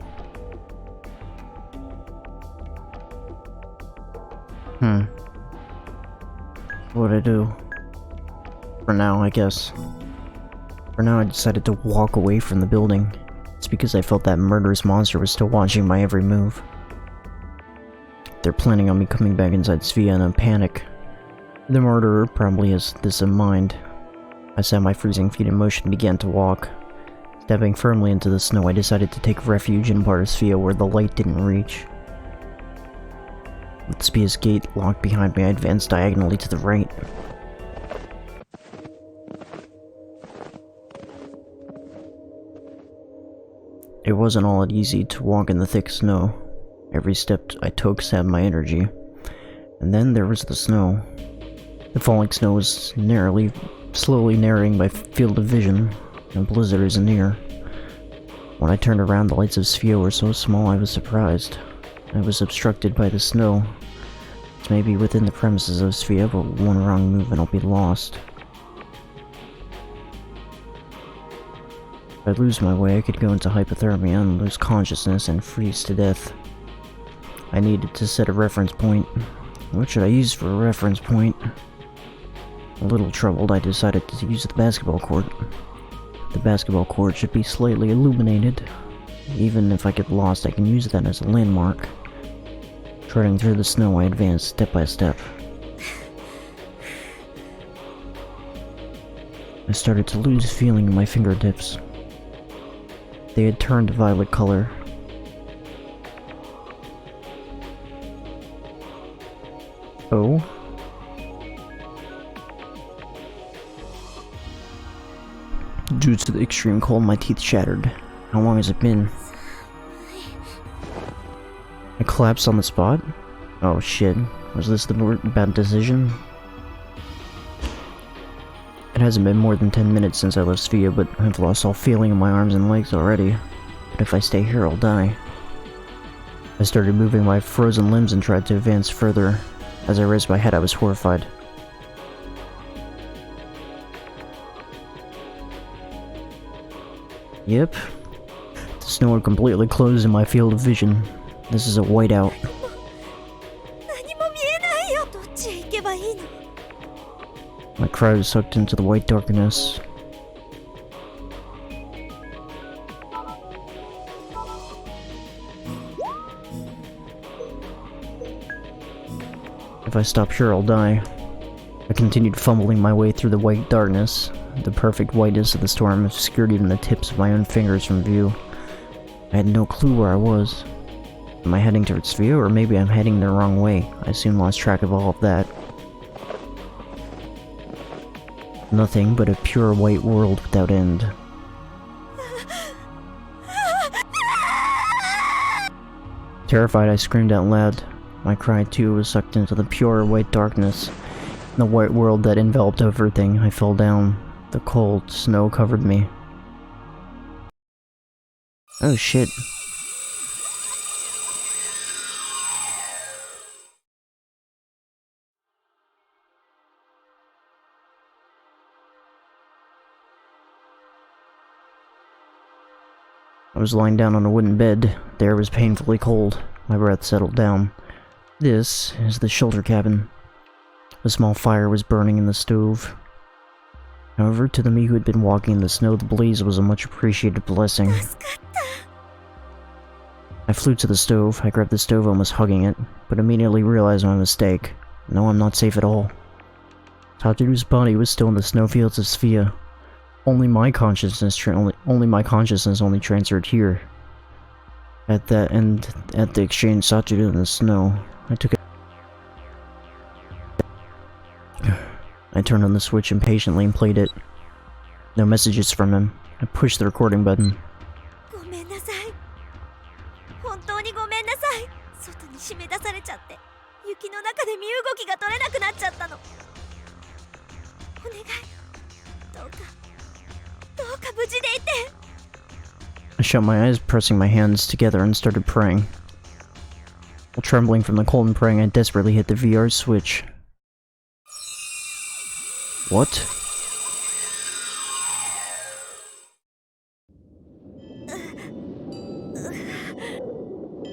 What'd I do? For now, I guess. For now, I decided to walk away from the building. It's because I felt that murderous monster was still watching my every move. They're planning on me coming back inside Svea in a panic. The murderer probably has this in mind. I set my freezing feet in motion and began to walk. Stepping firmly into the snow, I decided to take refuge in Bartisphia where the light didn't reach. With Spia's gate locked behind me, I advanced diagonally to the right. It wasn't all that easy to walk in the thick snow. Every step I took sapped my energy. And then there was the snow. The falling snow was slowly narrowing my field of vision. A blizzard is near. When I turned around, the lights of Sphia were so small I was surprised. I was obstructed by the snow. It's maybe within the premises of Sphia, but one wrong move and I'll be lost. If I lose my way, I could go into hypothermia and lose consciousness and freeze to death. I needed to set a reference point. What should I use for a reference point? A little troubled, I decided to use the basketball court. The basketball court should be slightly illuminated. Even if I get lost, I can use that as a landmark. Treading through the snow, I advanced step by step. I started to lose feeling in my fingertips. They had turned a violet color. Oh? Due to the extreme cold, my teeth shattered. How long has it been? I collapsed on the spot? Oh shit. Was this the bad decision? It hasn't been more than 10 minutes since I left Sphia, but I've lost all feeling in my arms and legs already. But if I stay here, I'll die. I started moving my frozen limbs and tried to advance further. As I raised my head, I was horrified. Yep. The snow had completely closed in my field of vision. This is a whiteout. My cry was sucked into the white darkness. If I stop here, I'll die. I continued fumbling my way through the white darkness. The perfect whiteness of the storm obscured even the tips of my own fingers from view. I had no clue where I was. Am I heading towards Sphia, or maybe I'm heading the wrong way? I soon lost track of all of that. Nothing but a pure white world without end. Terrified, I screamed out loud. My cry too was sucked into the pure white darkness. In the white world that enveloped everything, I fell down. The cold snow covered me. Oh shit. I was lying down on a wooden bed. The air was painfully cold. My breath settled down. This is the shelter cabin. A small fire was burning in the stove. However, to the me who had been walking in the snow, the blaze was a much appreciated blessing. I flew to the stove. I grabbed the stove, almost hugging it, but immediately realized my mistake. No, I'm not safe at all. Taturu's body was still in the snowfields of Sphia. Only my consciousness only transferred here. At the exchange Satoru in the snow, I turned on the switch impatiently and played it. No messages from him. I pushed the recording button. I shut my eyes, pressing my hands together, and started praying. While trembling from the cold and praying, I desperately hit the VR switch. What?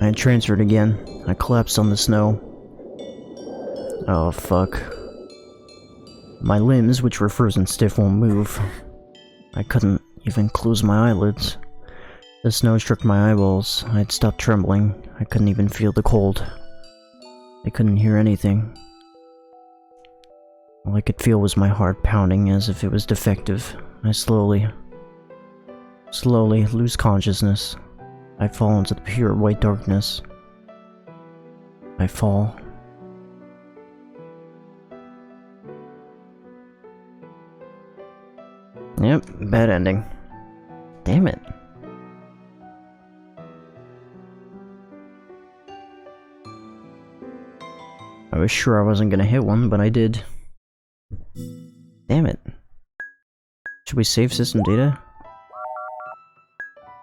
I had transferred again. I collapsed on the snow. Oh, fuck. My limbs, which were frozen stiff, won't move. I couldn't even close my eyelids. The snow struck my eyeballs. I had stopped trembling. I couldn't even feel the cold. I couldn't hear anything. All I could feel was my heart pounding as if it was defective. I slowly Slowly lose consciousness. I fall into the pure white darkness. I fall. Yep, bad ending. Damn it. I was sure I wasn't gonna hit one, but I did. Damn it. Should we save system data?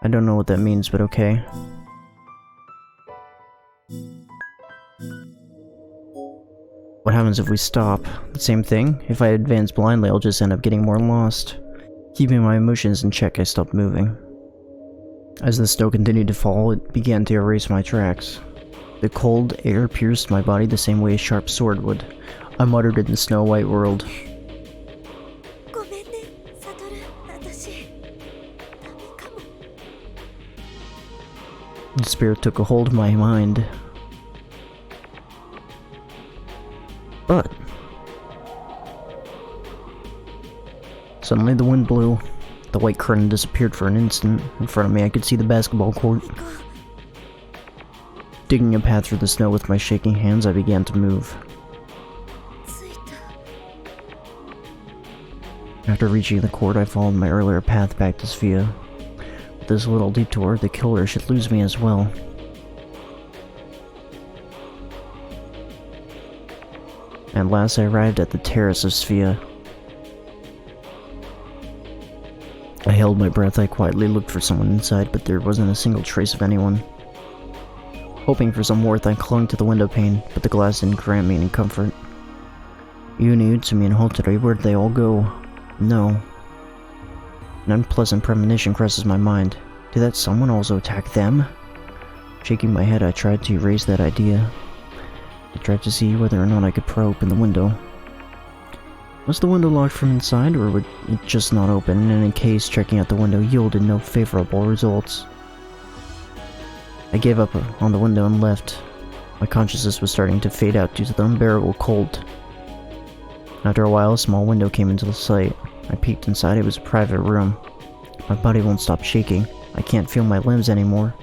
I don't know what that means, but okay. What happens if we stop? The same thing? If I advance blindly, I'll just end up getting more lost. Keeping my emotions in check, I stopped moving. As the snow continued to fall, it began to erase my tracks. The cold air pierced my body the same way a sharp sword would. I muttered in the snow-white world. ごめんね、サトル。私ダメかも。 Despair took a hold of my mind. But suddenly the wind blew. The white curtain disappeared for an instant. In front of me I could see the basketball court. Digging a path through the snow with my shaking hands, I began to move. 着いた。 After reaching the court, I followed my earlier path back to Sofia. With this little detour, the killer should lose me as well. At last I arrived at the terrace of Sofia. I held my breath. I quietly looked for someone inside, but there wasn't a single trace of anyone. Hoping for some warmth, I clung to the window pane, but the glass didn't grant me any comfort. Yuni, Utsumi, and Hotere, where'd they all go? No. An unpleasant premonition crosses my mind. Did that someone also attack them? Shaking my head, I tried to erase that idea. I tried to see whether or not I could pry open the window. Was the window locked from inside, or would it just not open, and in case checking out the window yielded no favorable results? I gave up on the window and left. My consciousness was starting to fade out due to the unbearable cold. After a while, a small window came into sight. I peeked inside. It was a private room. My body won't stop shaking. I can't feel my limbs anymore.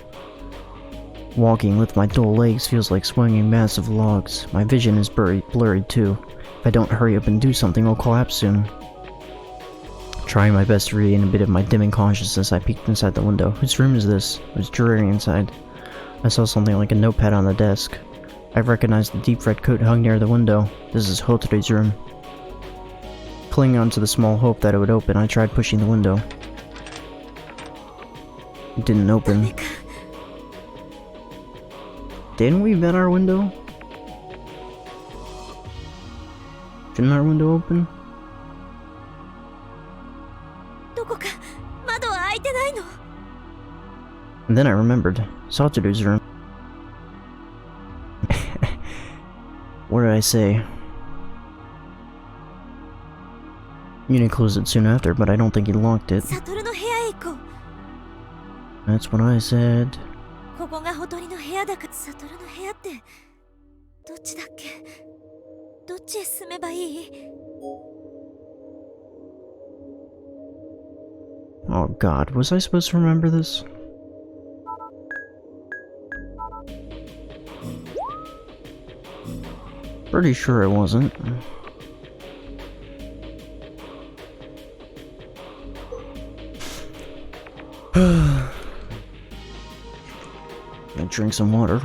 Walking with my dull legs feels like swinging massive logs. My vision is blurry too. If I don't hurry up and do something, I'll collapse soon. Trying my best to regain a bit of my dimming consciousness, I peeked inside the window. Whose room is this? It was dreary inside. I saw something like a notepad on the desk. I recognized the deep red coat hung near the window. This is Hotere's room. Clinging onto the small hope that it would open, I tried pushing the window. It didn't open. Didn't we vet our window? Didn't our window open? どこか窓は開いてないの。 And then I remembered. Satoru's room. What did I say? Yuni closed it soon after, but I don't think he locked it. サトルの部屋へ行こう。 That's what I said. ここがほとりの部屋だから。サトルの部屋ってどっちだっけ？どっちへ進めばいい？ Oh god, was I supposed to remember this? Pretty sure I wasn't. I drink some water.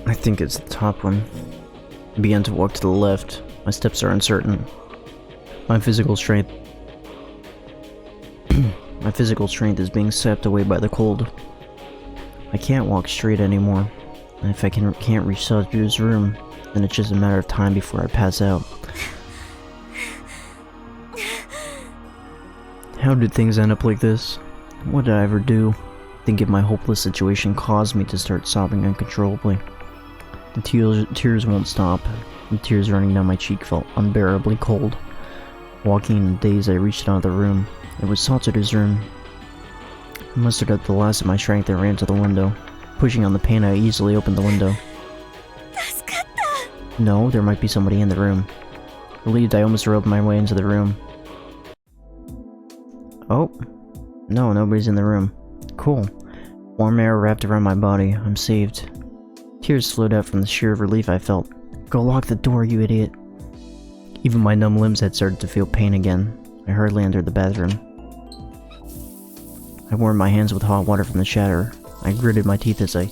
I think it's the top one. I began to walk to the left. My steps are uncertain. My physical strength is being sapped away by the cold. I can't walk straight anymore. And if I can't reach Satoru's room, then it's just a matter of time before I pass out. How did things end up like this? What did I ever do? Thinking my hopeless situation caused me to start sobbing uncontrollably. The tears won't stop. The tears running down my cheek felt unbearably cold. Walking in a daze, I reached out of the room. It was Salter's room. I mustered up the last of my strength and ran to the window. Pushing on the pane, I easily opened the window. No, there might be somebody in the room. Relieved, I almost rolled my way into the room. Oh. No, nobody's in the room. Cool. Warm air wrapped around my body. I'm saved. Tears flowed out from the sheer relief I felt. Go lock the door, you idiot. Even my numb limbs had started to feel pain again. I hurriedly entered the bathroom. I warmed my hands with hot water from the shower. I gritted my teeth as I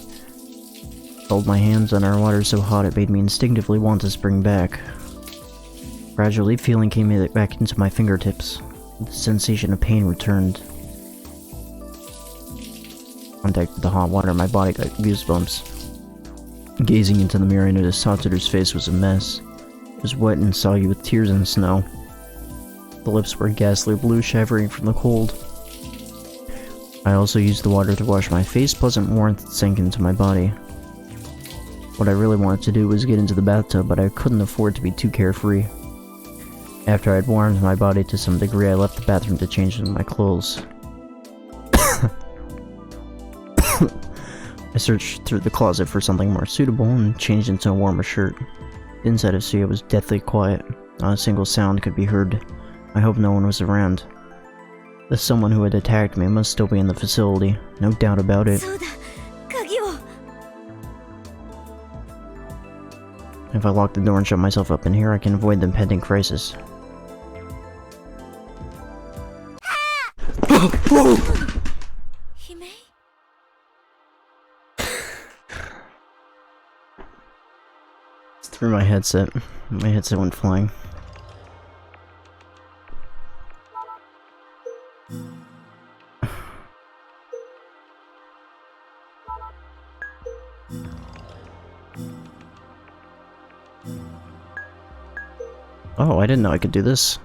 held my hands on our water so hot it made me instinctively want to spring back. Gradually, feeling came back into my fingertips. The sensation of pain returned. Contact with the hot water, my body got goosebumps. Gazing into the mirror, I noticed Satsuru's face was a mess. It was wet and soggy with tears and snow. The lips were ghastly blue, shivering from the cold. I also used the water to wash my face. Pleasant warmth sank into my body. What I really wanted to do was get into the bathtub, but I couldn't afford to be too carefree. After I had warmed my body to some degree, I left the bathroom to change into my clothes. I searched through the closet for something more suitable and changed into a warmer shirt. Inside of Suya was deathly quiet. Not a single sound could be heard. I hope no one was around. The someone who had attacked me must still be in the facility, no doubt about it. If I lock the door and shut myself up in here, I can avoid the impending crisis. Through my headset. My headset went flying. Oh, I didn't know I could do this.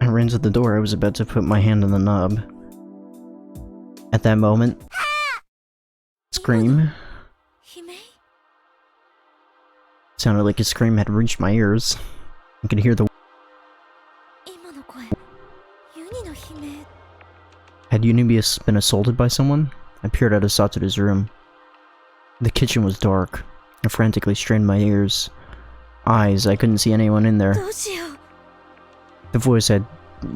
I ran to the door. I was about to put my hand on the knob. At that moment, scream. Sounded like a scream had reached my ears. I could hear the. Had Unibius been assaulted by someone? I peered out of Satsuru's room. The kitchen was dark. I frantically strained my ears. Eyes, I couldn't see anyone in there. The voice I'd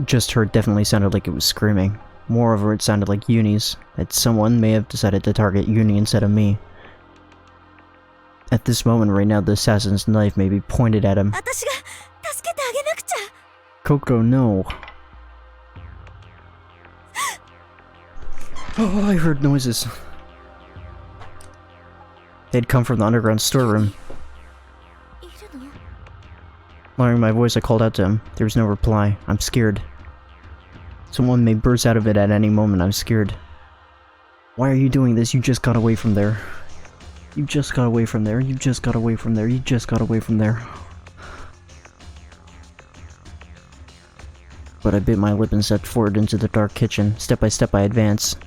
just heard definitely sounded like it was screaming. Moreover, it sounded like Uni's, that someone may have decided to target Uni instead of me. At this moment right now, the assassin's knife may be pointed at him. Kokoro, no. Oh, I heard noises. They'd come from the underground storeroom. Lowering my voice, I called out to him. There was no reply. I'm scared. Someone may burst out of it at any moment. I'm scared. Why are you doing this? You just got away from there. You just got away from there. You just got away from there. You just got away from there. But I bit my lip and stepped forward into the dark kitchen. Step by step, I advanced.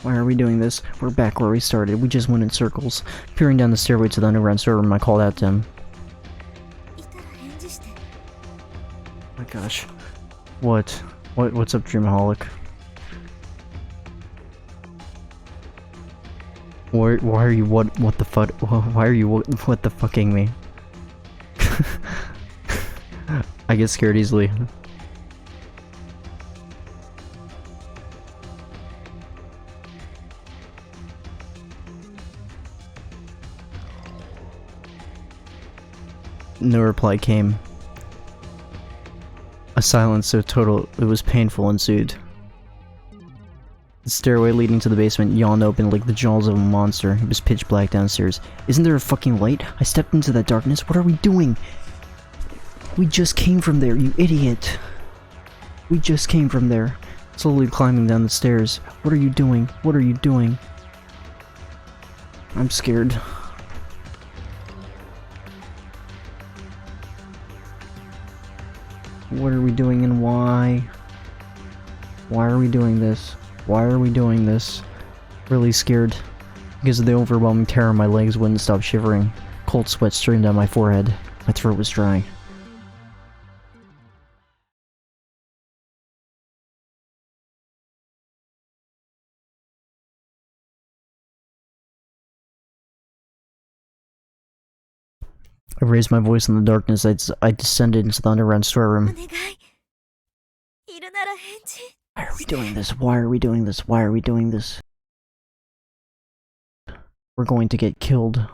Why are we doing this? We're back where we started. We just went in circles. Peering down the stairway to the underground storeroom, I called out to him. Oh my gosh. What's up, Dreamaholic? Why are you what the fuck? Why are you what the fucking me? I get scared easily. No reply came. A silence so total it was painful ensued. The stairway leading to the basement yawned open like the jaws of a monster. It was pitch black downstairs. Isn't there a fucking light? I stepped into that darkness. What are we doing? We just came from there, you idiot. We just came from there. Slowly climbing down the stairs. What are you doing? What are you doing? I'm scared. What are we doing and why? Why are we doing this? Why are we doing this? Really scared. Because of the overwhelming terror, my legs wouldn't stop shivering. Cold sweat streamed down my forehead. My throat was dry. I raised my voice in the darkness. I descended into the underground storeroom. お願いいるなら返事 Why are we doing this? Why are we doing this? Why are we doing this? We're going to get killed.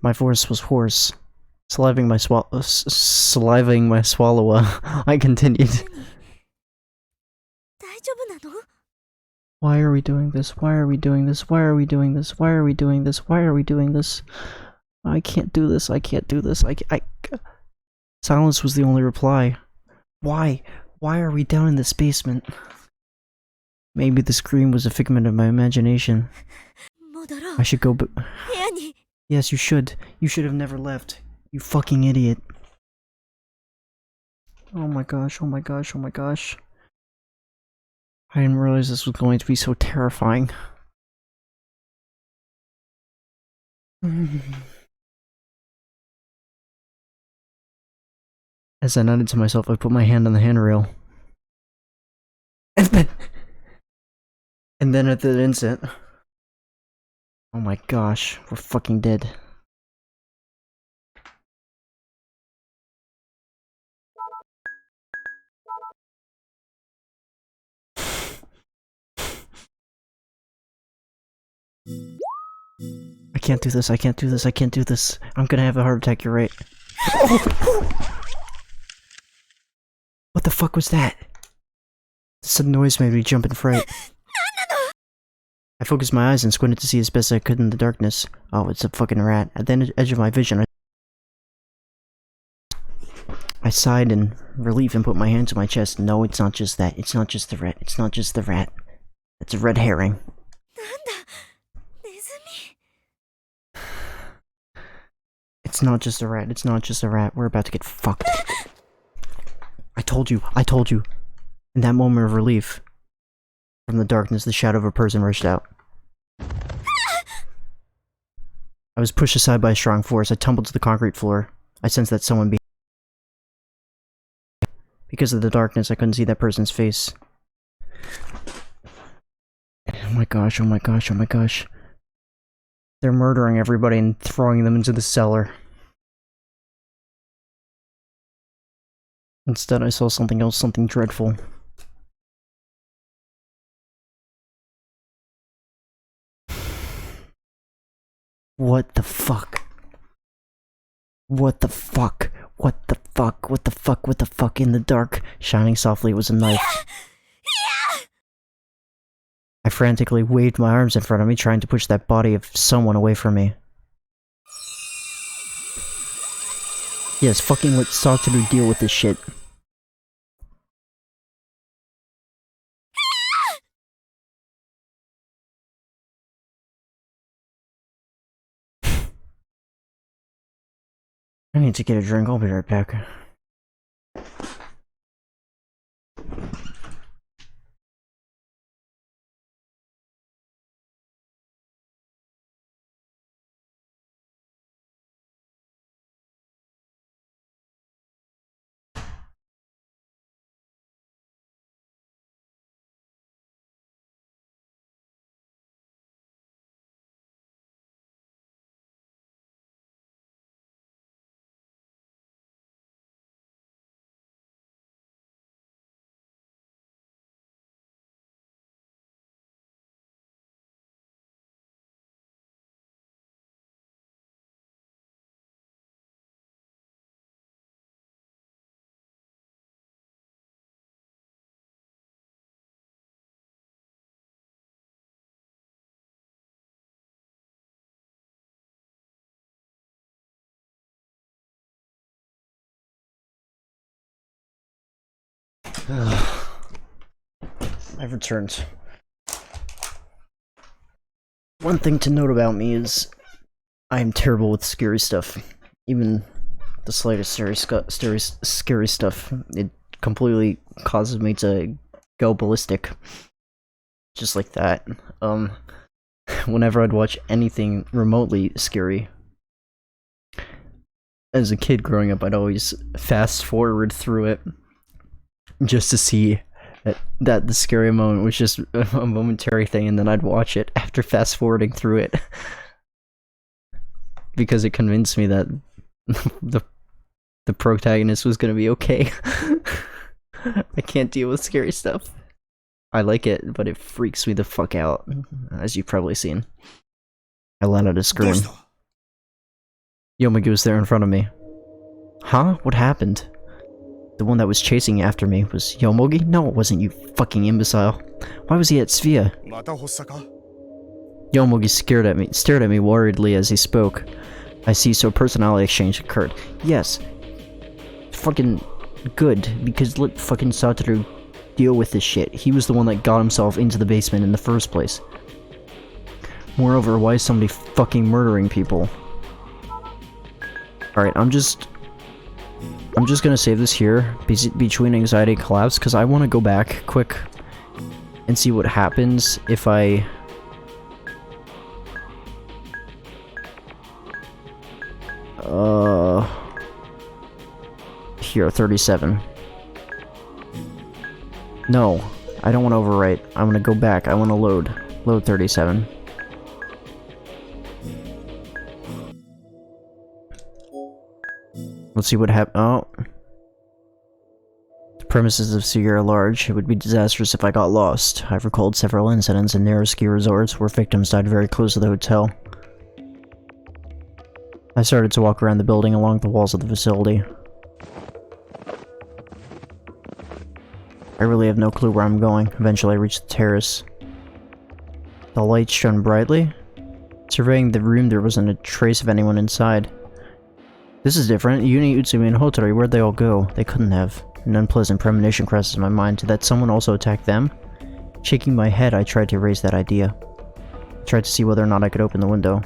My voice was hoarse. Saliving my swallow. I continued. 大丈夫なの Why are we doing this? Why are we doing this? Why are we doing this? Why are we doing this? Why are we doing this? I can't do this. I can't do this. Silence was the only reply. Why? Why are we down in this basement? Maybe the scream was a figment of my imagination. 戻ろう I should go, but 部屋に yes, you should. You should have never left. You fucking idiot. Oh my gosh, oh my gosh, oh my gosh. I didn't realize this was going to be so terrifying. As I nodded to myself, I put my hand on the handrail. And then at that instant... Oh my gosh, we're fucking dead. I can't do this, I can't do this, I can't do this. I'm gonna have a heart attack, you're right. What the fuck was that? The sudden noise made me jump in fright. I focused my eyes and squinted to see as best I could in the darkness. Oh, it's a fucking rat. At the edge of my vision, I sighed in relief and put my hand to my chest. No, it's not just that. It's not just the rat. It's not just the rat. It's a red herring. なんだネズミ It's not just a rat. It's not just a rat. We're about to get fucked. I told you. I told you. In that moment of relief, from the darkness, the shadow of a person rushed out. I was pushed aside by a strong force. I tumbled to the concrete floor. I sensed that someone behind. Because of the darkness, I couldn't see that person's face. Oh my gosh, oh my gosh, oh my gosh. They're murdering everybody and throwing them into the cellar. Instead, I saw something else, something dreadful. What the fuck? What the fuck? What the fuck? What the fuck? What the fuck? In the dark, shining softly, was a knife. I frantically waved my arms in front of me, trying to push that body of someone away from me. Yes, fucking let's talk to deal with this shit. I need to get a drink, I'll be right back. I've returned. One thing to note about me is I am terrible with scary stuff. Even the slightest scary stuff, it completely causes me to go ballistic. Just like that. Whenever I'd watch anything remotely scary, as a kid growing up, I'd always fast forward through it just to see that the scary moment was just a momentary thing, and then I'd watch it after fast forwarding through it because it convinced me that the protagonist was gonna be okay. I can't deal with scary stuff. I like it, but it freaks me the fuck out, as you've probably seen. I let out a scream. Yomogi was there in front of me. Huh? What happened? The one that was chasing after me was Yomogi? No, it wasn't, you fucking imbecile. Why was he at Svea? Yomogi stared at me worriedly as he spoke. I see, so personality exchange occurred. Yes. Fucking good, because let fucking Satoru deal with this shit. He was the one that got himself into the basement in the first place. Moreover, why is somebody fucking murdering people? Alright, I'm just gonna save this here between anxiety and collapse, because I want to go back quick and see what happens if I here, 37. No, I don't want to overwrite. I want to go back. I want to load 37. Let's see what happened. Oh. The premises of Sea are large. It would be disastrous if I got lost. I've recalled several incidents in narrow ski resorts where victims died very close to the hotel. I started to walk around the building along the walls of the facility. I really have no clue where I'm going. Eventually I reached the terrace. The lights shone brightly. Surveying the room, there wasn't a trace of anyone inside. This is different. Yuni, Utsumi, and Hotori, where'd they all go? They couldn't have. An unpleasant premonition crosses my mind that someone also attacked them. Shaking my head, I tried to erase that idea. I tried to see whether or not I could open the window.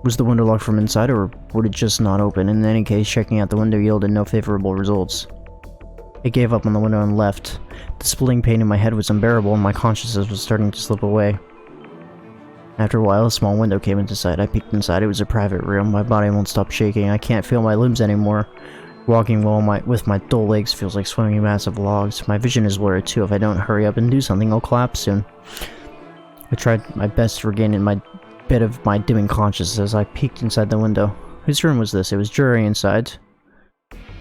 Was the window locked from inside, or would it just not open? In any case, checking out the window yielded no favorable results. I gave up on the window and left. The splitting pain in my head was unbearable, and my consciousness was starting to slip away. After a while, a small window came into sight. I peeked inside. It was a private room. My body won't stop shaking. I can't feel my limbs anymore. Walking with my dull legs feels like swimming in massive logs. My vision is blurry too. If I don't hurry up and do something, I'll collapse soon. I tried my best to regain my bit of my dimming consciousness as I peeked inside the window. Whose room was this? It was dreary inside.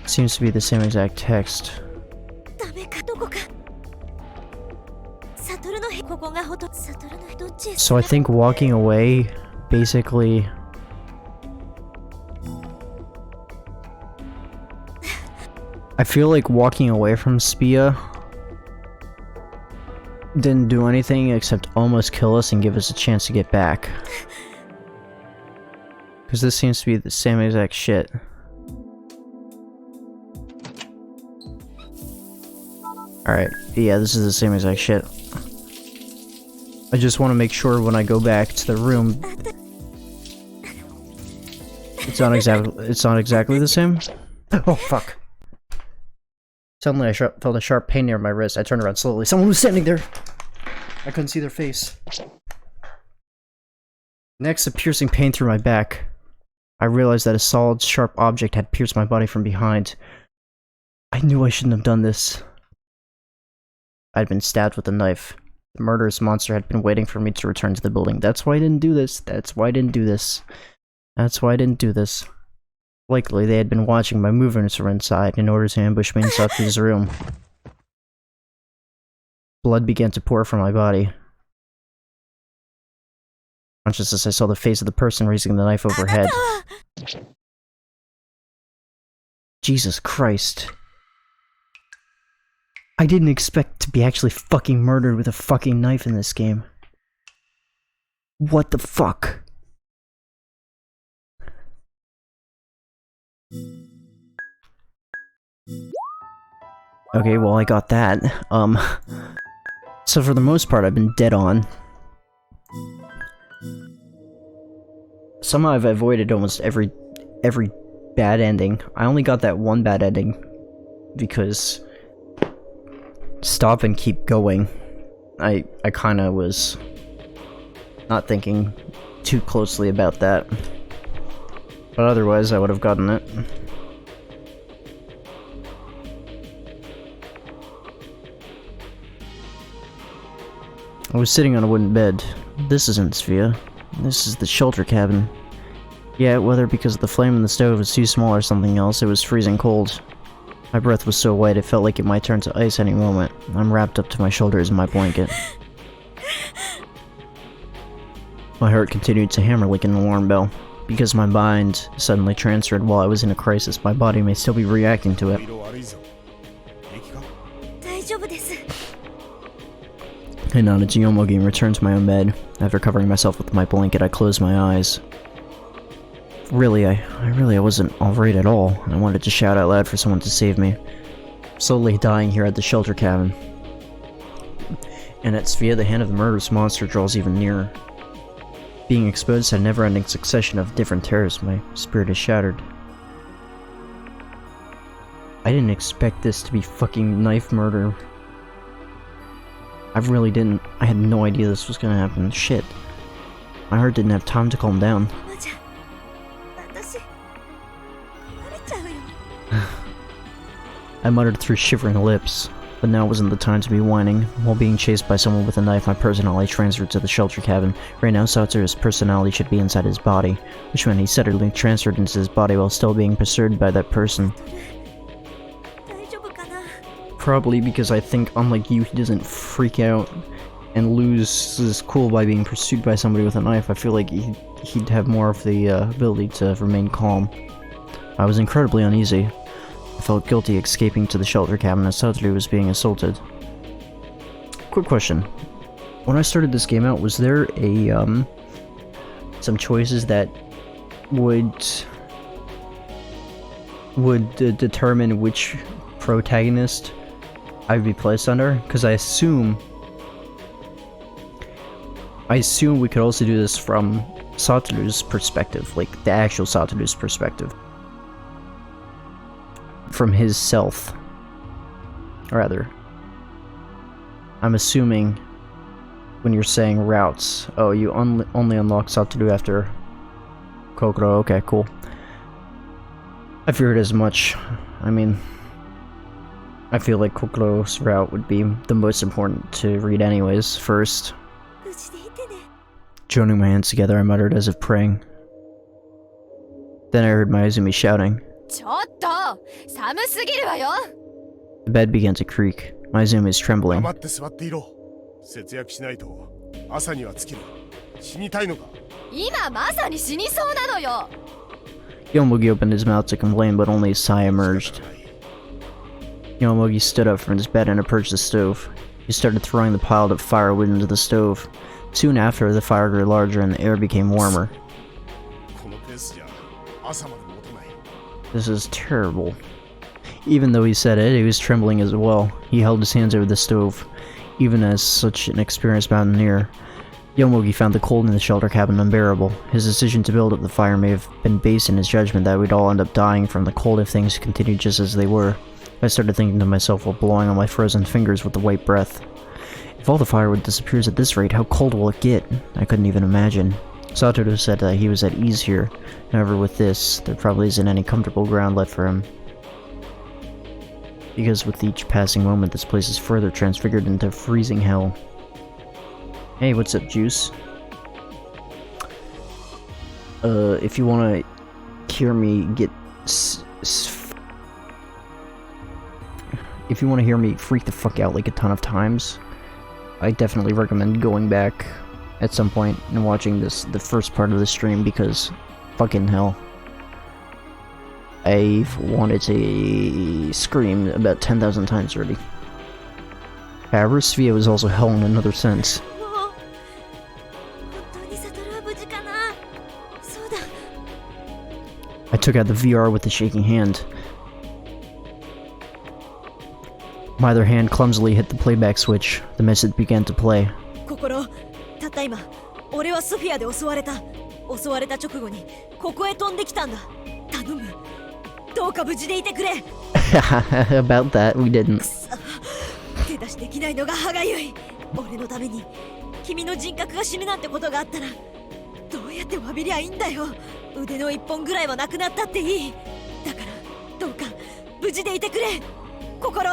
Seems to be the same exact text. So I think walking away, basically... I feel like walking away from Spia didn't do anything except almost kill us and give us a chance to get back. Because this seems to be the same exact shit. Alright, yeah, this is the same exact shit. I just want to make sure when I go back to the room it's not exactly the same. Oh fuck. Suddenly I felt a sharp pain near my wrist. I turned around slowly. Someone was standing there. I couldn't see their face. Next, a piercing pain through my back. I realized that a solid, sharp object had pierced my body from behind. I knew I shouldn't have done this. I'd been stabbed with a knife. The murderous monster had been waiting for me to return to the building. That's why I didn't do this. That's why I didn't do this. That's why I didn't do this. Likely, they had been watching my movements from inside in order to ambush me inside this room. Blood began to pour from my body. Consciousness, I saw the face of the person raising the knife overhead. Jesus Christ. I didn't expect to be actually fucking murdered with a fucking knife in this game. What the fuck? Okay, well, I got that. So for the most part, I've been dead on. Somehow I've avoided almost every bad ending. I only got that one bad ending because stop and keep going. I kinda was not thinking too closely about that. But otherwise, I would have gotten it. I was sitting on a wooden bed. This isn't Svea. This is the shelter cabin. Yeah, whether because the flame in the stove was too small or something else, it was freezing cold. My breath was so white it felt like it might turn to ice any moment. I'm wrapped up to my shoulders in my blanket. My heart continued to hammer like an alarm bell. Because my mind suddenly transferred while I was in a crisis, my body may still be reacting to it. 大丈夫です。 I nodded to Yomogi and returned to my own bed. After covering myself with my blanket, I closed my eyes. Really, I wasn't alright at all. I wanted to shout out loud for someone to save me. Slowly dying here at the shelter cabin. And at Svea, the hand of the murderous monster draws even nearer. Being exposed to a never-ending succession of different terrors, my spirit is shattered. I didn't expect this to be fucking knife murder. I really didn't. I had no idea this was gonna happen. Shit. My heart didn't have time to calm down. じゃ私壊れちゃうよ。 I muttered through shivering lips. But now wasn't the time to be whining. While being chased by someone with a knife, my personality transferred to the shelter cabin. Right now, Satoru's personality should be inside his body, which meant he suddenly transferred into his body while still being pursued by that person. 大丈夫かな。 Probably because I think, unlike you, he doesn't freak out and lose his cool by being pursued by somebody with a knife. I feel like he'd have more of the ability to remain calm. I was incredibly uneasy. I felt guilty escaping to the shelter cabin as Satoru was being assaulted. Quick question. When I started this game out, was there some choices that would determine which protagonist I would be placed under? Because I assume we could also do this from Satoru's perspective, like the actual Satoru's perspective. From his self. Rather. I'm assuming when you're saying routes, oh, you only unlock Satoru after Kokoro. Okay, cool. I feared as much. I mean, I feel like Kokoro's route would be the most important to read anyways, first. 無事でいてね。 Joining my hands together, I muttered as if praying. Then I heard Mayuzumi shouting. ちょっと寒すぎるわよ。 The bed began to creak. Mayuzumi is trembling. 黙って座っていろ。節約しないと朝には尽きる。死にたいのか。今まさに死にそうなのよ。 Yomogi opened his mouth to complain, but only a sigh emerged. Yomogi stood up from his bed and approached the stove. He started throwing the piled up firewood into the stove. Soon after, the fire grew larger and the air became warmer. このペースじゃ朝まで持たない。 This is terrible. Even though he said it, he was trembling as well. He held his hands over the stove. Even as such an experienced mountaineer, Yomogi found the cold in the shelter cabin unbearable. His decision to build up the fire may have been based in his judgment that we'd all end up dying from the cold if things continued just as they were. I started thinking to myself while blowing on my frozen fingers with the white breath. If all the firewood disappears at this rate, how cold will it get? I couldn't even imagine. Satoru said that he was at ease here. However, with this, there probably isn't any comfortable ground left for him. Because with each passing moment, this place is further transfigured into freezing hell. Hey, what's up, Juice? If you wanna hear me get if you wanna hear me freak the fuck out like a ton of times, I definitely recommend going back at some point and watching the first part of the stream, because fucking hell. I've wanted to scream about 10,000 times already. However, Svea was also hell in another sense. もう本当にサトルは無事かな。そうだ。 I took out the VR with a shaking hand. My other hand clumsily hit the playback switch. The message began to play. 心、たった今、俺はスフィアで襲われた。襲われた直後にここへ飛んできたんだ。頼む。どうか無事でいてくれ。About that, we didn't. 手出しできないのが歯がゆい。俺のために君の人格が死ぬなんてことがあったらどうやって詫びりゃいいんだよ。腕の一本ぐらいはなくなったっていい。だからどうか無事でいてくれ。心。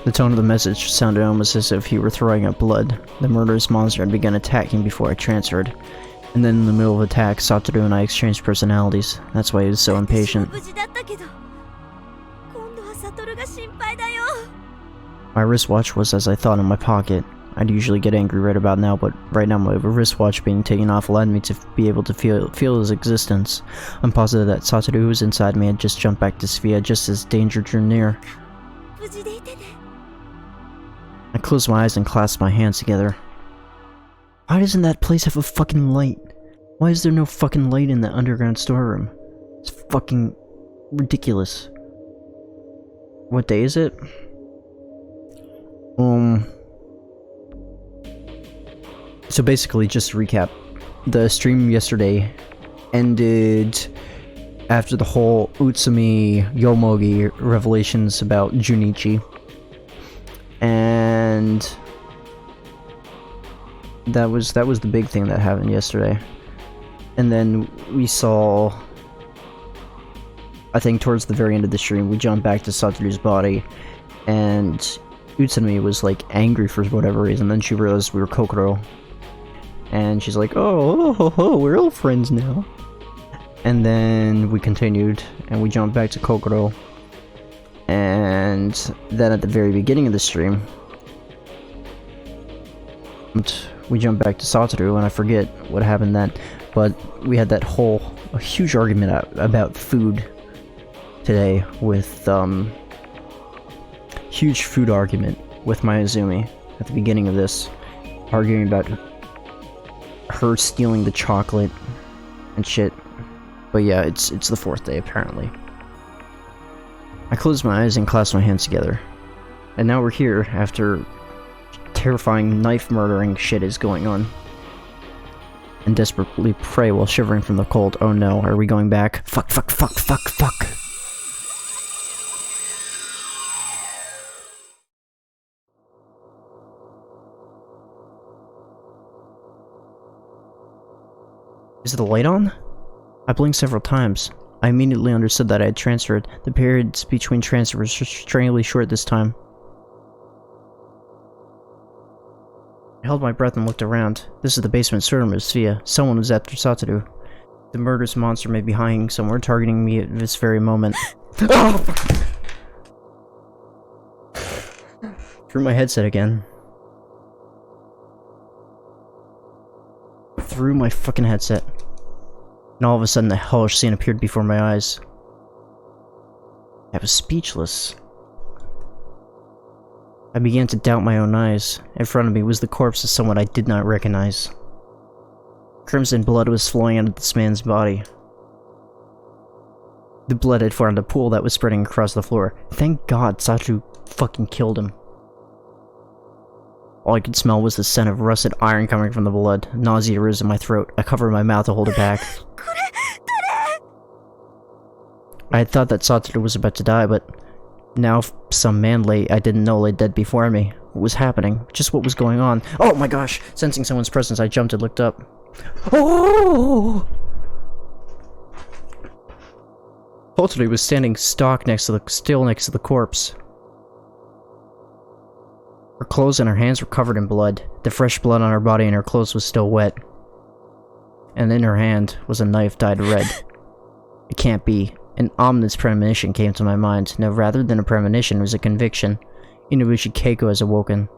The tone of the message sounded almost as if he were throwing up blood. The murderous monster had begun attacking before I transferred. And then in the middle of attack, Satoru and I exchanged personalities. That's why he was so impatient. My wristwatch was as I thought in my pocket. I'd usually get angry right about now, but right now my wristwatch being taken off allowed me to be able to feel his existence. I'm positive that Satoru who was inside me had just jumped back to Sophia just as danger drew near. I closed my eyes and clasped my hands together. Why doesn't that place have a fucking light? Why is there no fucking light in the underground storeroom? It's fucking ridiculous. What day is it? So basically, just to recap, the stream yesterday ended after the whole Utsumi Yomogi revelations about Junichi. And that was the big thing that happened yesterday. And then we saw, I think towards the very end of the stream, we jumped back to Satoru's body, and Utsumi was like angry for whatever reason. Then she realized we were Kokoro, and she's like, oh, we're all friends now. And then we continued, and we jumped back to Kokoro. And then at the very beginning of the stream, we jumped back to Satoru, and I forget what happened then, but we had that a huge argument about food today with, huge food argument with Mayuzumi at the beginning of this, arguing about her stealing the chocolate and shit. But yeah, it's the fourth day apparently. I closed my eyes and clasped my hands together. And now we're here after terrifying knife murdering shit is going on. And desperately pray while shivering from the cold. Oh no, are we going back? Fuck. Is the light on? I blinked several times. I immediately understood that I had transferred. The periods between transfers were strangely short this time. I held my breath and looked around. This is the basement storeroom of Sophia. Someone was after Satoru. The murderous monster may be hiding somewhere, targeting me at this very moment. Threw my headset again. Threw my fucking headset. And all of a sudden, the hellish scene appeared before my eyes. I was speechless. I began to doubt my own eyes. In front of me was the corpse of someone I did not recognize. Crimson blood was flowing out of this man's body. The blood had formed a pool that was spreading across the floor. Thank God Satoru fucking killed him. All I could smell was the scent of rusted iron coming from the blood. Nausea rose in my throat. I covered my mouth to hold it back. I had thought that Satoru was about to die, but now some man I didn't know lay dead before me. What was happening? Just what was going on? Oh my gosh! Sensing someone's presence, I jumped and looked up. Oh! Satoru was standing still next to the corpse. Her clothes and her hands were covered in blood. The fresh blood on her body and her clothes was still wet. And in her hand was a knife dyed red. It can't be. An ominous premonition came to my mind. No, rather than a premonition, it was a conviction. Inubushi Keiko has awoken.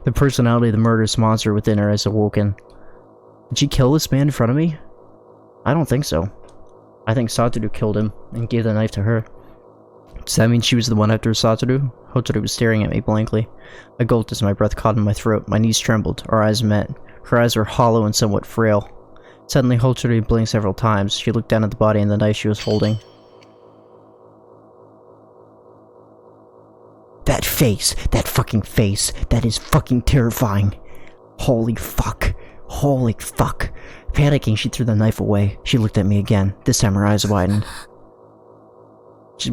The personality of the murderous monster within her has awoken. Did she kill this man in front of me? I don't think so. I think Satoru killed him and gave the knife to her. Does that mean she was the one after Satoru? Hotaru was staring at me blankly. I gulped as my breath caught in my throat. My knees trembled. Our eyes met. Her eyes were hollow and somewhat frail. Suddenly, Hotaru blinked several times. She looked down at the body and the knife she was holding. face! That fucking face! That is fucking terrifying! Holy fuck. Holy fuck. Panicking, she threw the knife away. She looked at me again. This time her eyes widened.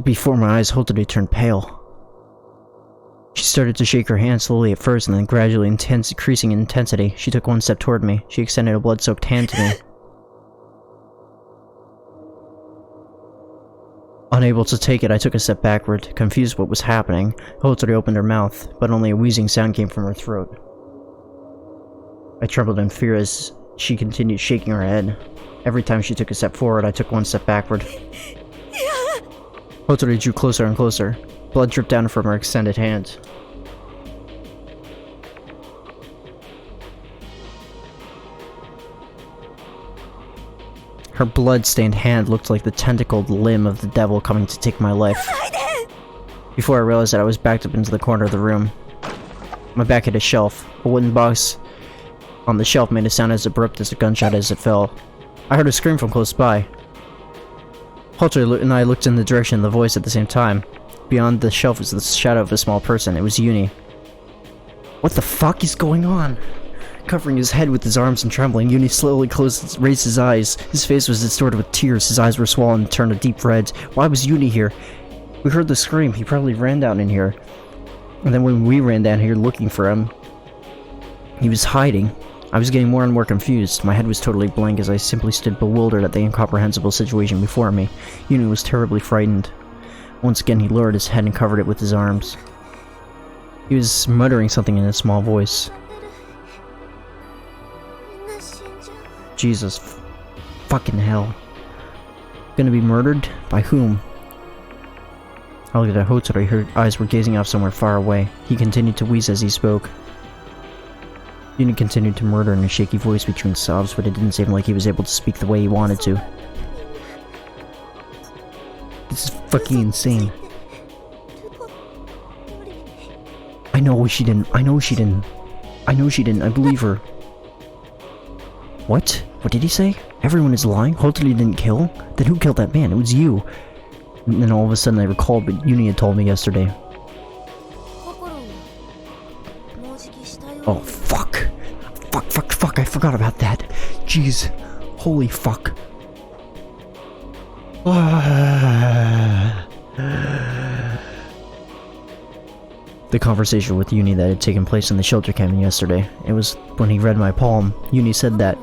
Before my eyes, Hotaru turned pale. She started to shake her hand slowly at first and then gradually increasing in intensity. She took one step toward me. She extended a blood-soaked hand to me. Unable to take it, I took a step backward, confused what was happening. Hotaru opened her mouth, but only a wheezing sound came from her throat. I trembled in fear as she continued shaking her head. Every time she took a step forward, I took one step backward. Hotaru drew closer and closer. Blood dripped down from her extended hand. Her blood-stained hand looked like the tentacled limb of the devil coming to take my life. Before I realized that I was backed up into the corner of the room. My back hit a shelf. A wooden box on the shelf made a sound as abrupt as a gunshot as it fell. I heard a scream from close by. Hotaru and I looked in the direction of the voice at the same time. Beyond the shelf was the shadow of a small person. It was Uni. What the fuck is going on? Covering his head with his arms and trembling, Uni slowly raised his eyes. His face was distorted with tears. His eyes were swollen and turned a deep red. Why was Uni here? We heard the scream. He probably ran down in here. And then when we ran down here looking for him, he was hiding. I was getting more and more confused. My head was totally blank as I simply stood bewildered at the incomprehensible situation before me. Uni was terribly frightened. Once again, he lowered his head and covered it with his arms. He was muttering something in a small voice. Jesus fucking hell. Gonna be murdered? By whom? I looked at Hotaru. Her eyes were gazing off somewhere far away. He continued to wheeze as he spoke. Uni continued to murder in a shaky voice between sobs, but it didn't seem like he was able to speak the way he wanted to. This is fucking insane. I know she didn't. I know she didn't. I know she didn't. I believe her. What? What did he say? Everyone is lying? Hotaru didn't kill? Then who killed that man? It was you. And then all of a sudden I recalled what Uni had told me yesterday. Oh, fuck. Fuck, I forgot about that. Jeez. Holy fuck. The conversation with Uni that had taken place in the shelter cabin yesterday. It was when he read my palm. Uni said that.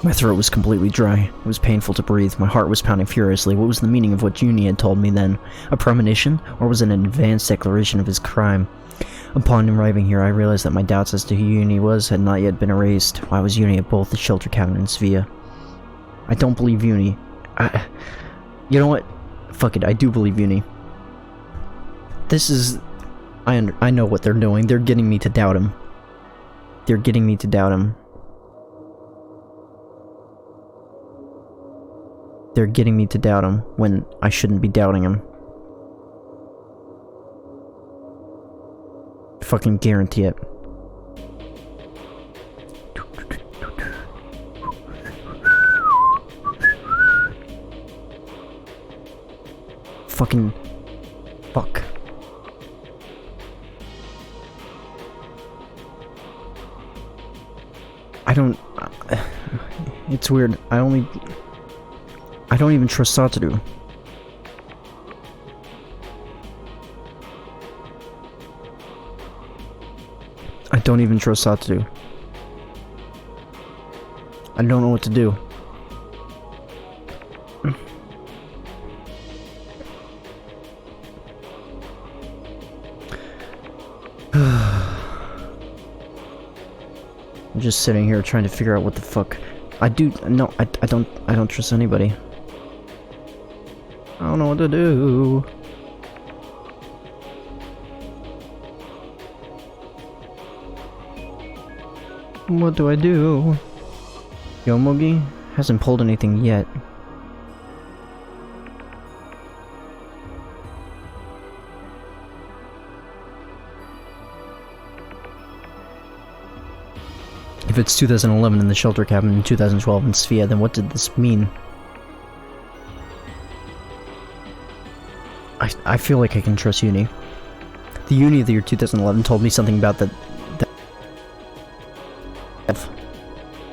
My throat was completely dry. It was painful to breathe. My heart was pounding furiously. What was the meaning of what Uni had told me then? A premonition? Or was it an advanced declaration of his crime? Upon arriving here, I realized that my doubts as to who Uni was had not yet been erased. Why was Uni at both the shelter cabin and Svea? I don't believe Uni. You know what? Fuck it, I do believe Uni. This is... I know what they're doing. They're getting me to doubt him. They're getting me to doubt him. They're getting me to doubt him when I shouldn't be doubting him. Fucking guarantee it. Fucking... fuck. I don't... it's weird. I don't even trust Satoru. I don't even trust Satoru. I don't know what to do. I'm just sitting here trying to figure out what the fuck. I don't trust anybody. I don't know what to do. What do I do? Yomogi hasn't pulled anything yet. If it's 2011 in the shelter cabin and 2012 in Svea, then what did this mean? I feel like I can trust Uni. The Uni of the year 2011 told me something about that.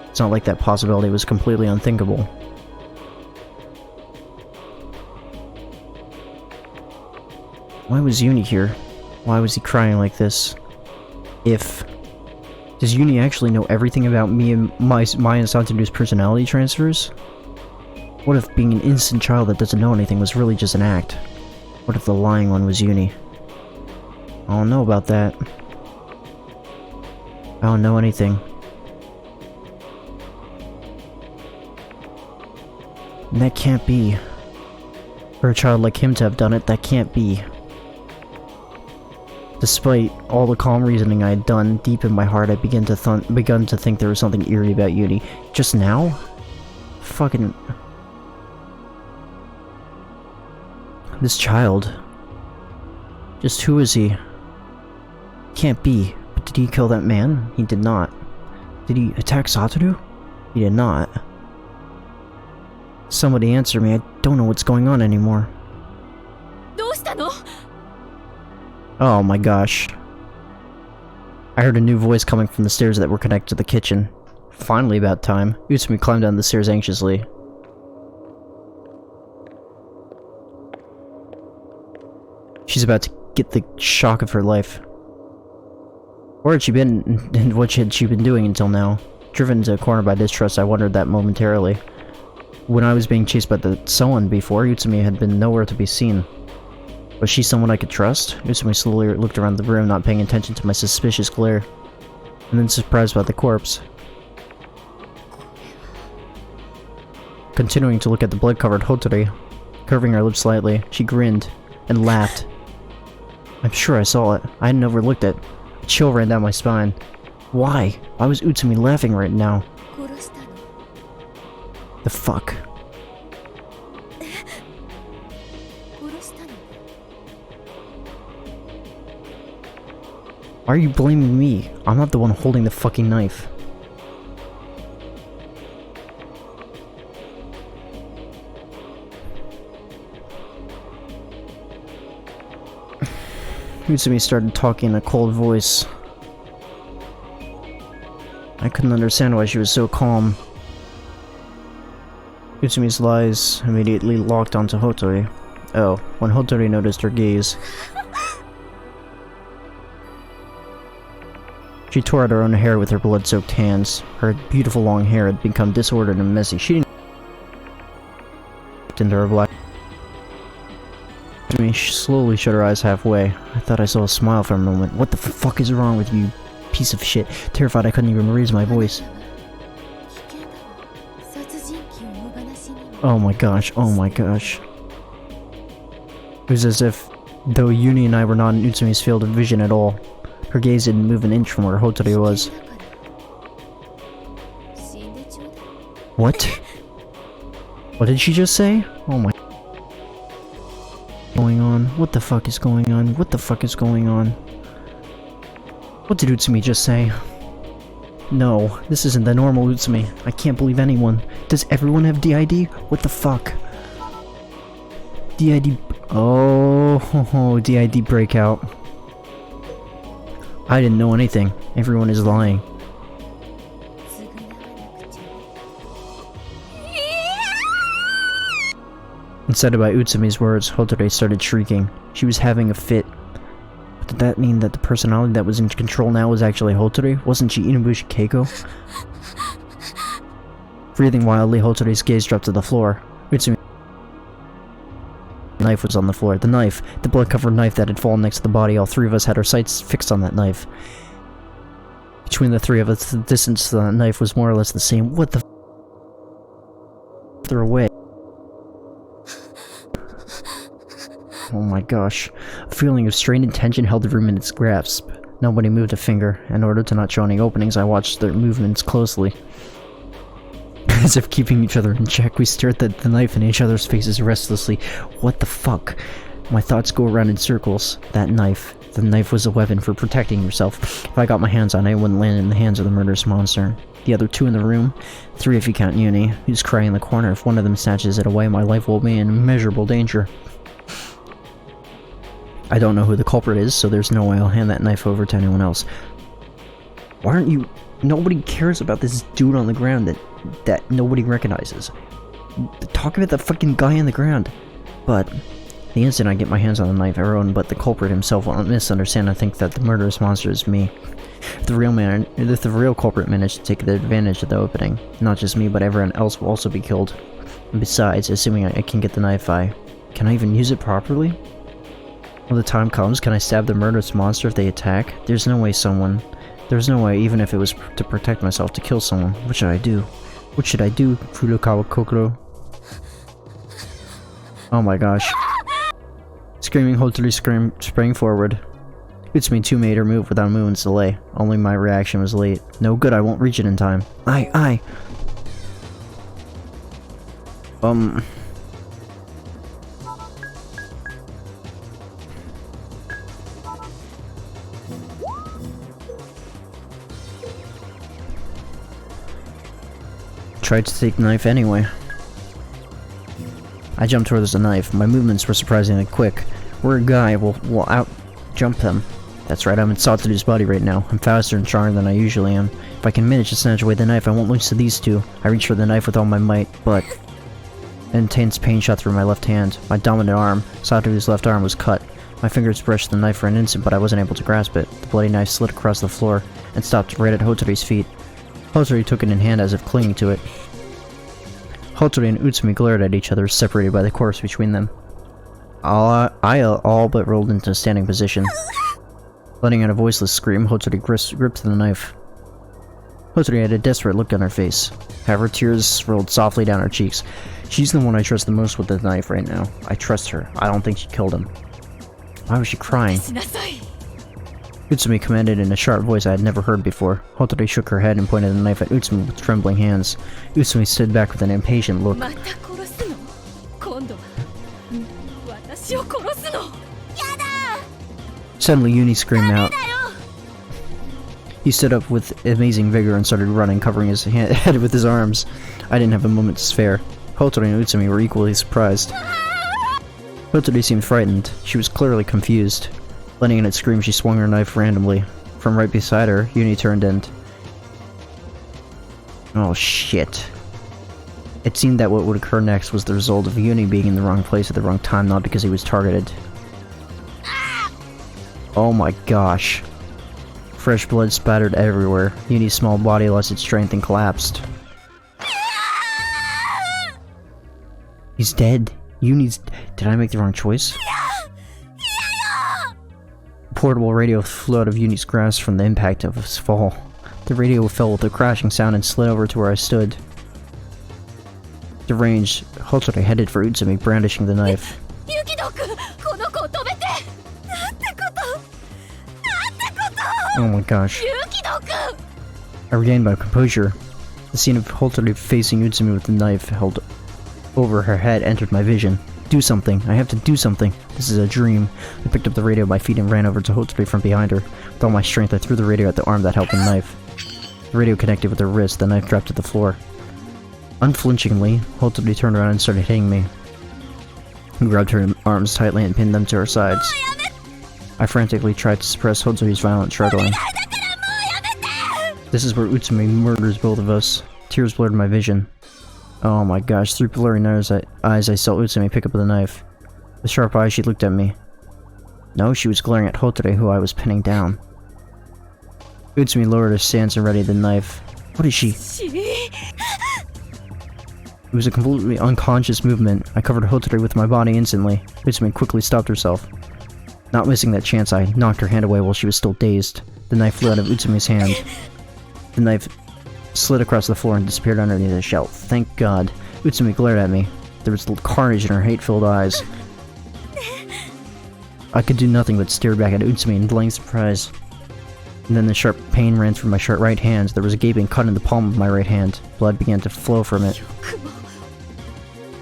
It's not like that possibility was completely unthinkable. Why was Uni here? Why was he crying like this? Does Uni actually know everything about me and my and Santanu's personality transfers? What if being an innocent child that doesn't know anything was really just an act? What if the lying one was Uni? I don't know about that. I don't know anything. And that can't be. For a child like him to have done it, that can't be. Despite all the calm reasoning I had done, deep in my heart I begun to think there was something eerie about Uni. Just now? Fucking... This child. Just who is he? Can't be. But did he kill that man? He did not. Did he attack Satoru? He did not. Somebody answer me, I don't know what's going on anymore. どうしたの? Oh my gosh. I heard a new voice coming from the stairs that were connected to the kitchen. Finally about time. Utsumi climbed down the stairs anxiously. She's about to get the shock of her life. Where had she been, and what had she been doing until now? Driven to a corner by distrust, I wondered that momentarily. When I was being chased by someone before, Utsumi had been nowhere to be seen. Was she someone I could trust? Utsumi slowly looked around the room, not paying attention to my suspicious glare, and then surprised by the corpse. Continuing to look at the blood-covered Hotori, curving her lips slightly, she grinned and laughed. I'm sure I saw it. I hadn't overlooked it. A chill ran down my spine. Why? Why was Utsumi laughing right now? The fuck? Why are you blaming me? I'm not the one holding the fucking knife. Utsumi started talking in a cold voice. I couldn't understand why she was so calm. Utsumi's lies immediately locked onto Hotori. Oh, when Hotori noticed her gaze, she tore at her own hair with her blood-soaked hands. Her beautiful long hair had become disordered and messy. She didn't into her black. Utsumi slowly shut her eyes halfway. I thought I saw a smile for a moment. What the fuck is wrong with you, piece of shit? Terrified I couldn't even raise my voice. Oh my gosh, oh my gosh. It was as if, though Uni and I were not in Utsumi's field of vision at all, her gaze didn't move an inch from where Hotori was. What? What did she just say? Oh my... going on? What the fuck is going on? What the fuck is going on? What did Utsumi just say? No, this isn't the normal Utsumi. I can't believe anyone. Does everyone have DID? What the fuck? DID... Oh, DID breakout. I didn't know anything. Everyone is lying. Incited by Utsumi's words, Hotori started shrieking. She was having a fit. But did that mean that the personality that was in control now was actually Hotori? Wasn't she Inubushi Keiko? Breathing wildly, Hotori's gaze dropped to the floor. Utsumi... The knife was on the floor. The knife. The blood-covered knife that had fallen next to the body. All three of us had our sights fixed on that knife. Between the three of us, the distance to that knife was more or less the same. What the f***? They're away. Oh my gosh. A feeling of strain and tension held the room in its grasp. Nobody moved a finger. In order to not show any openings, I watched their movements closely. As if keeping each other in check, we stared at the knife in each other's faces restlessly. What the fuck? My thoughts go around in circles. That knife. The knife was a weapon for protecting yourself. If I got my hands on it, it wouldn't land in the hands of the murderous monster. The other two in the room, three if you count Uni, who's crying in the corner. If one of them snatches it away, my life will be in immeasurable danger. I don't know who the culprit is, so there's no way I'll hand that knife over to anyone else. Why aren't you... Nobody cares about this dude on the ground that nobody recognizes. Talk about the fucking guy on the ground. But the instant I get my hands on the knife, everyone but the culprit himself will misunderstand and think that the murderous monster is me. If the real culprit managed to take advantage of the opening, not just me but everyone else will also be killed. And besides, assuming I can get the knife, can I even use it properly? When the time comes, can I stab the murderous monster if they attack? There's no way, even if it was to protect myself, to kill someone. What should I do? What should I do, Furukawa Kokoro? Oh my gosh. Screaming, Hotori sprang forward. Utsumi too made her move without a moment's delay. Only my reaction was late. No good, I won't reach it in time. I. Tried to take the knife anyway. I jumped towards the knife. My movements were surprisingly quick. We're a guy, we'll out-jump them. That's right, I'm in Satoru's body right now. I'm faster and stronger than I usually am. If I can manage to snatch away the knife, I won't lose to these two. I reached for the knife with all my might, but... An intense pain shot through my left hand. My dominant arm, Satoru's left arm, was cut. My fingers brushed the knife for an instant, but I wasn't able to grasp it. The bloody knife slid across the floor and stopped right at Hotori's feet. Hotori took it in hand as if clinging to it. Hotori and Utsumi glared at each other, separated by the corpse between them. I all but rolled into a standing position. Letting out a voiceless scream, Hotori gripped the knife. Hotori had a desperate look on her face. However, tears rolled softly down her cheeks. She's the one I trust the most with the knife right now. I trust her. I don't think she killed him. Why was she crying? Utsumi commanded in a sharp voice I had never heard before. Hotori shook her head and pointed the knife at Utsumi with trembling hands. Utsumi stood back with an impatient look. Suddenly, Uni screamed out. He stood up with amazing vigor and started running, covering his head with his arms. I didn't have a moment to spare. Hotori and Utsumi were equally surprised. Hotori seemed frightened. She was clearly confused. Letting out a scream, she swung her knife randomly. From right beside her, Uni turned and... Oh shit. It seemed that what would occur next was the result of Uni being in the wrong place at the wrong time, not because he was targeted. Oh my gosh. Fresh blood spattered everywhere. Uni's small body lost its strength and collapsed. He's dead. Uni's... Did I make the wrong choice? A portable radio flew out of Uni's grasp from the impact of his fall. The radio fell with a crashing sound and slid over to where I stood. Deranged, Hotori headed for Utsumi, brandishing the knife. Oh my gosh. I regained my composure. The scene of Hotori facing Utsumi with the knife held over her head entered my vision. Do something. I have to do something. This is a dream. I picked up the radio by feet and ran over to Hotori from behind her. With all my strength, I threw the radio at the arm that held the knife. The radio connected with her wrist, the knife dropped to the floor. Unflinchingly, Hotori turned around and started hitting me. I grabbed her arms tightly and pinned them to her sides. I frantically tried to suppress Hotori's violent struggling. This is where Utsumi murders both of us. Tears blurred my vision. Oh my gosh, through blurry eyes I saw Utsumi pick up the knife. With sharp eyes she looked at me. No, she was glaring at Hotori, who I was pinning down. Utsumi lowered her stance and readied the knife. What is she? It was a completely unconscious movement. I covered Hotori with my body instantly. Utsumi quickly stopped herself. Not missing that chance, I knocked her hand away while she was still dazed. The knife flew out of Utsumi's hand. The knife slid across the floor and disappeared underneath a shelf. Thank God. Utsumi glared at me. There was carnage in her hate-filled eyes. I could do nothing but stare back at Utsumi in blank surprise. And then the sharp pain ran through my right hand. There was a gaping cut in the palm of my right hand. Blood began to flow from it.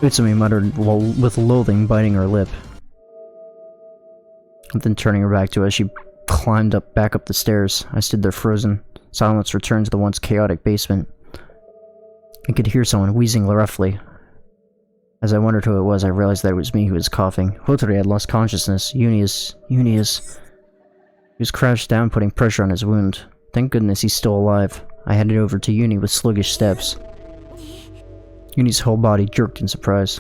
Utsumi muttered with loathing, biting her lip. And then turning her back to us, she climbed back up the stairs. I stood there frozen. Silence returned to the once chaotic basement. I could hear someone wheezing roughly. As I wondered who it was, I realized that it was me who was coughing. Hotori had lost consciousness. Uni is... He was crouched down, putting pressure on his wound. Thank goodness he's still alive. I headed over to Uni with sluggish steps. Uni's whole body jerked in surprise.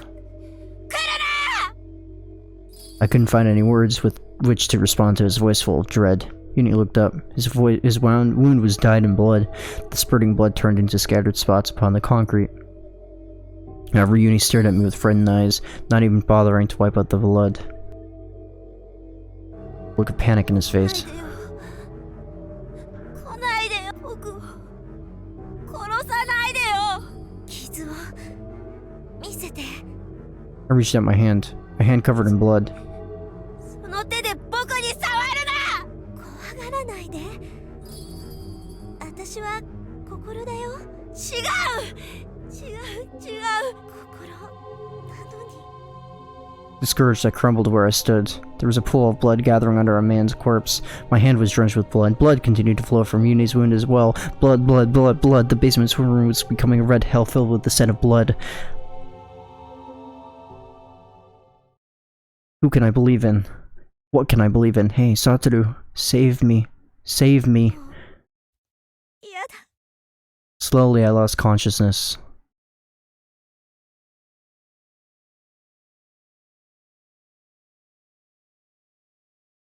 I couldn't find any words with which to respond to his voice full of dread. Uni looked up. His wound was dyed in blood. The spurting blood turned into scattered spots upon the concrete. However, Uni stared at me with frightened eyes, not even bothering to wipe out the blood. Look of panic in his face. I reached out my hand covered in blood. Discouraged, I crumbled where I stood. There was a pool of blood gathering under a man's corpse. My hand was drenched with blood. Blood continued to flow from Uni's wound as well. Blood, blood, blood, blood. The basement room was becoming a red hell filled with the scent of blood. Who can I believe in? What can I believe in? Hey, Satoru, save me. Save me. Slowly, I lost consciousness.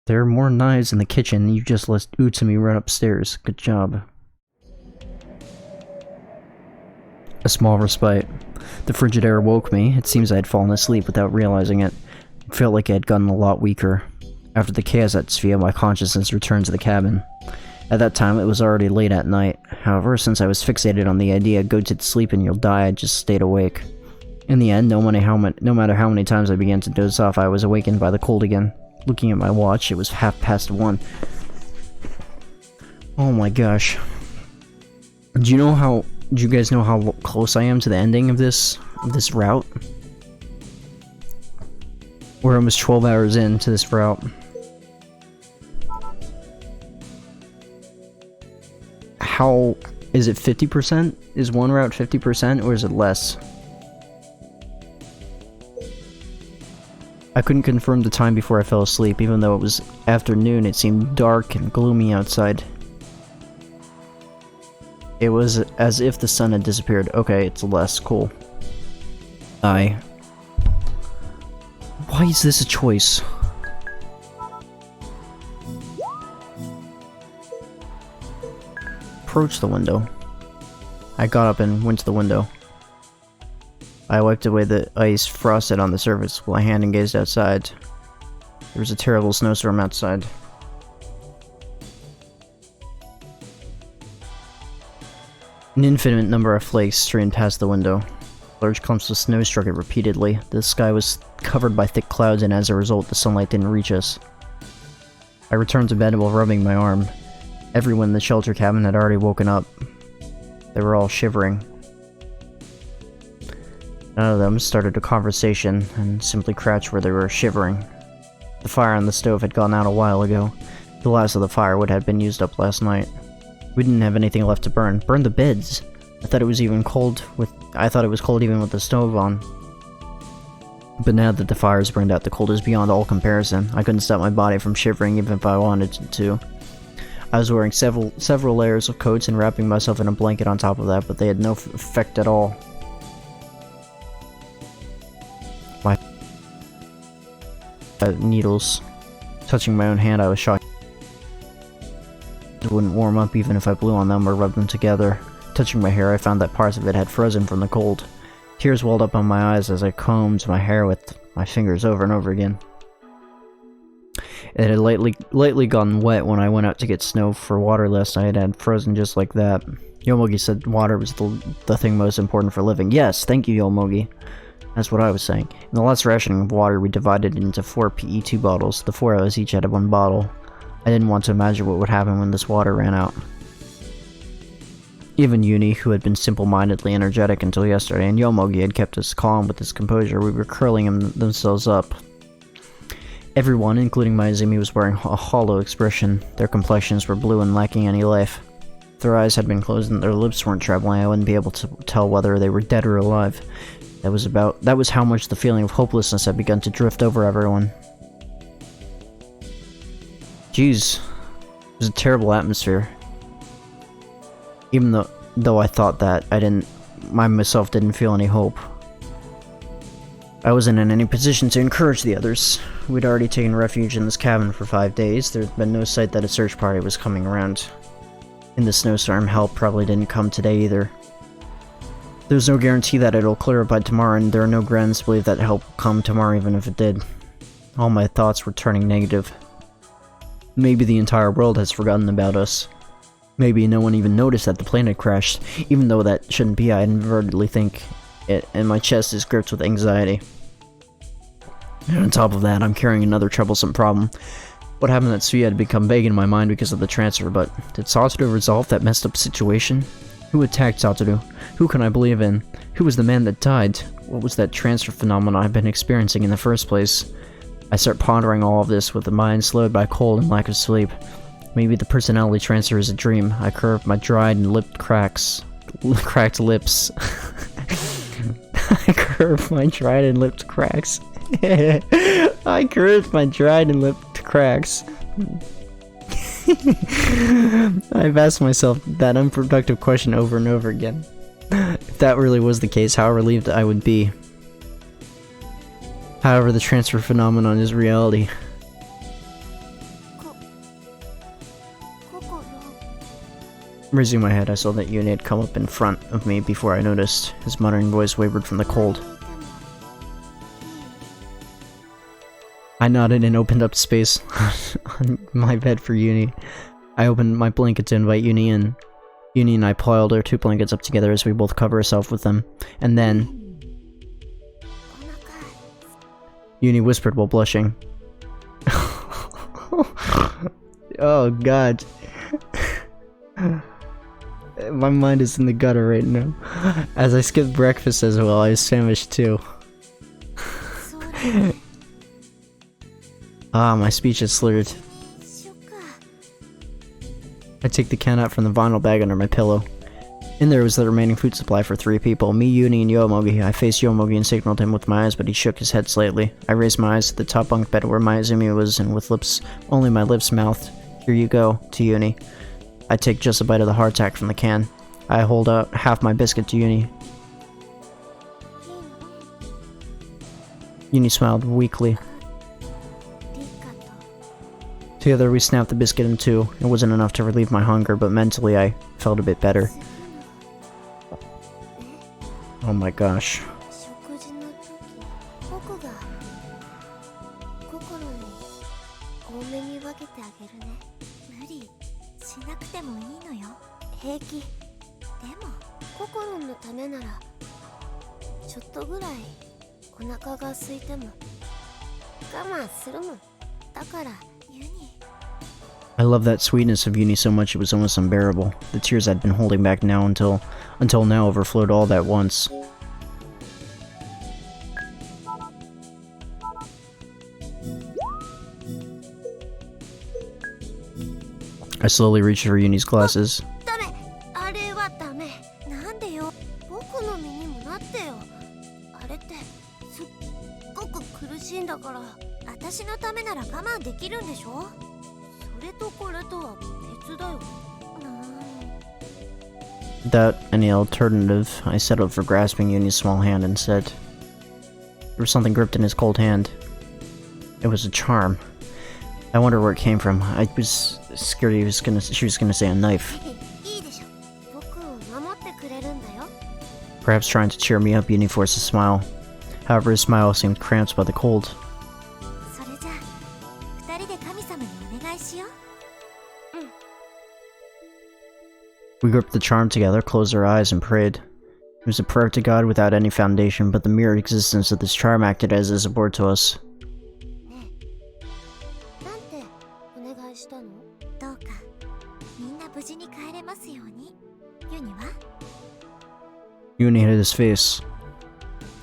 There are more knives in the kitchen, and you just let Utsumi run upstairs. Good job. A small respite. The frigid air woke me. It seems I had fallen asleep without realizing it. It felt like I had gotten a lot weaker. After the chaos at Sphia, my consciousness returned to the cabin. At that time, it was already late at night. However, since I was fixated on the idea, go to sleep and you'll die, I just stayed awake. In the end, no matter how many times I began to doze off, I was awakened by the cold again. Looking at my watch, it was 1:30. Oh my gosh. Do you guys know how close I am to the ending of this route? We're almost 12 hours into this route. How is it 50%? Is one route 50% or is it less? I couldn't confirm the time before I fell asleep. Even though it was afternoon, it seemed dark and gloomy outside. It was as if the sun had disappeared. Okay, it's less. Cool. Why is this a choice? Approach the window. I got up and went to the window. I wiped away the ice frosted on the surface with my hand and gazed outside. There was a terrible snowstorm outside. An infinite number of flakes streamed past the window. Large clumps of snow struck it repeatedly. The sky was covered by thick clouds, and as a result, the sunlight didn't reach us. I returned to bed while rubbing my arm. Everyone in the shelter cabin had already woken up. They were all shivering. None of them started a conversation, and simply crouched where they were shivering. The fire on the stove had gone out a while ago. The last of the firewood had been used up last night. We didn't have anything left to burn. Burn the beds! I thought it was cold even with the stove on. But now that the fire's burned out, the cold is beyond all comparison. I couldn't stop my body from shivering even if I wanted to. I was wearing several layers of coats and wrapping myself in a blanket on top of that, but they had no effect at all. My needles. Touching my own hand, I was shocked. It wouldn't warm up even if I blew on them or rubbed them together. Touching my hair, I found that parts of it had frozen from the cold. Tears welled up on my eyes as I combed my hair with my fingers over and over again. It had lightly gotten wet when I went out to get snow for water last night. It had frozen just like that. Yomogi said water was the thing most important for living. Yes, thank you, Yomogi. That's what I was saying. In the last rationing of water, we divided it into 4 PE2 bottles. The 4 of us each had 1 bottle. I didn't want to imagine what would happen when this water ran out. Even Uni, who had been simple-mindedly energetic until yesterday, and Yomogi had kept us calm with his composure, we were curling themselves up. Everyone, including Maizumi, was wearing a hollow expression. Their complexions were blue and lacking any life. If their eyes had been closed and their lips weren't trembling, I wouldn't be able to tell whether they were dead or alive. That was how much the feeling of hopelessness had begun to drift over everyone. Jeez. It was a terrible atmosphere. Even though I thought that, I myself didn't feel any hope. I wasn't in any position to encourage the others. We'd already taken refuge in this cabin for 5 days. There'd been no sight that a search party was coming around. In the snowstorm, help probably didn't come today either. There's no guarantee that it'll clear up by tomorrow, and there are no grounds to believe that help will come tomorrow even if it did. All my thoughts were turning negative. Maybe the entire world has forgotten about us. Maybe no one even noticed that the plane had crashed, even though that shouldn't be. I inadvertently think it, and my chest is gripped with anxiety. And on top of that, I'm carrying another troublesome problem. What happened that Suya had become vague in my mind because of the transfer, but did Satoru resolve that messed up situation? Who attacked Satoru? Who can I believe in? Who was the man that died? What was that transfer phenomenon I've been experiencing in the first place? I start pondering all of this with a mind slowed by cold and lack of sleep. Maybe the personality transfer is a dream. I curved my dried and cracked lips. I curved my dried and lipped cracks. I curved my dried and lipped cracks. I've asked myself that unproductive question over and over again. If that really was the case, how relieved I would be. However, the transfer phenomenon is reality. Raising my head, I saw that Yuni had come up in front of me before I noticed. His muttering voice wavered from the cold. I nodded and opened up space on my bed for Yuni. I opened my blanket to invite Yuni in. Yuni and I piled our 2 blankets up together as we both cover ourselves with them. And then... Yuni whispered while blushing. Oh god. My mind is in the gutter right now. As I skipped breakfast as well, I was famished too. My speech is slurred. I take the can out from the vinyl bag under my pillow. In there was the remaining food supply for 3 people, me, Yuni, and Yomogi. I faced Yomogi and signaled him with my eyes, but he shook his head slightly. I raised my eyes to the top bunk bed where Mayuzumi was, and with only my lips mouthed, "Here you go," to Yuni. I take just a bite of the hardtack from the can. I hold out half my biscuit to Yuni. Yuni smiled weakly. Together we snapped the biscuit in 2. It wasn't enough to relieve my hunger, but mentally I felt a bit better. Oh my gosh. I love that sweetness of Yuni so much it was almost unbearable. The tears I'd been holding back now until now overflowed all at once. I slowly reached for Yuni's glasses. Without any alternative, I settled for grasping Yuni's small hand and said, there was something gripped in his cold hand. It was a charm. I wonder where it came from. I was scared she was gonna say a knife. Perhaps trying to cheer me up, Yuni forced a smile. However, his smile seemed cramped by the cold. We gripped the charm together, closed our eyes, and prayed. It was a prayer to God without any foundation, but the mere existence of this charm acted as a support to us. Yuni hid his face.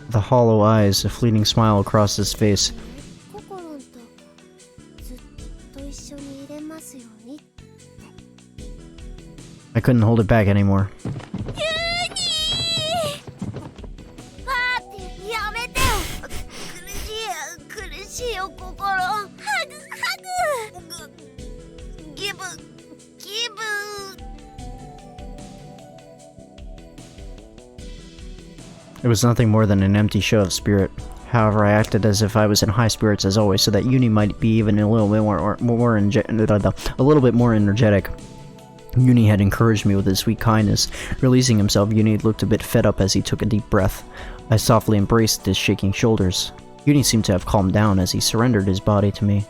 The hollow eyes, a fleeting smile across his face. I couldn't hold it back anymore. 気分。It was nothing more than an empty show of spirit. However, I acted as if I was in high spirits as always, so that Uni might be even a little bit more energetic. Uni had encouraged me with his sweet kindness. Releasing himself, Uni looked a bit fed up as he took a deep breath. I softly embraced his shaking shoulders. Uni seemed to have calmed down as he surrendered his body to me.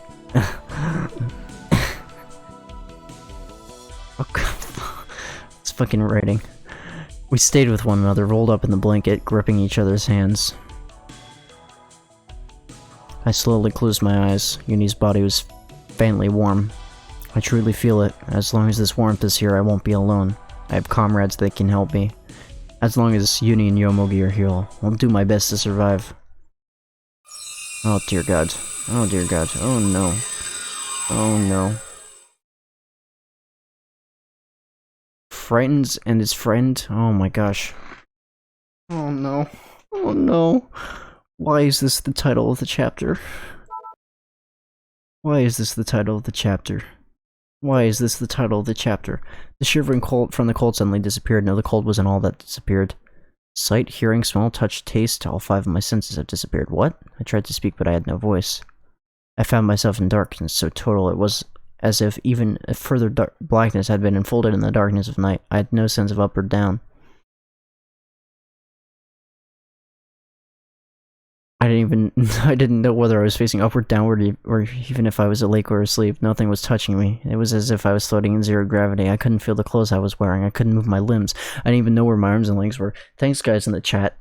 It's fucking writing. We stayed with one another, rolled up in the blanket, gripping each other's hands. I slowly closed my eyes. Uni's body was faintly warm. I truly feel it. As long as this warmth is here, I won't be alone. I have comrades that can help me. As long as Uni and Yomogi are here, I'll do my best to survive. Oh dear god. Oh dear god. Oh no. Oh no. Frightens and his friend? Oh my gosh. Oh no. Oh no. Why is this the title of the chapter? Why is this the title of the chapter? Why is this the title of the chapter? The shivering cold from the cold suddenly disappeared. No, the cold wasn't all that disappeared. Sight, hearing, smell, touch, taste, all 5 of my senses have disappeared. What? I tried to speak, but I had no voice. I found myself in darkness so total it was as if even a further blackness had been enfolded in the darkness of night. I had no sense of up or down. I didn't know whether I was facing upward, downward, or even if I was awake or asleep. Nothing was touching me. It was as if I was floating in zero gravity. I couldn't feel the clothes I was wearing. I couldn't move my limbs. I didn't even know where my arms and legs were. Thanks, guys, in the chat.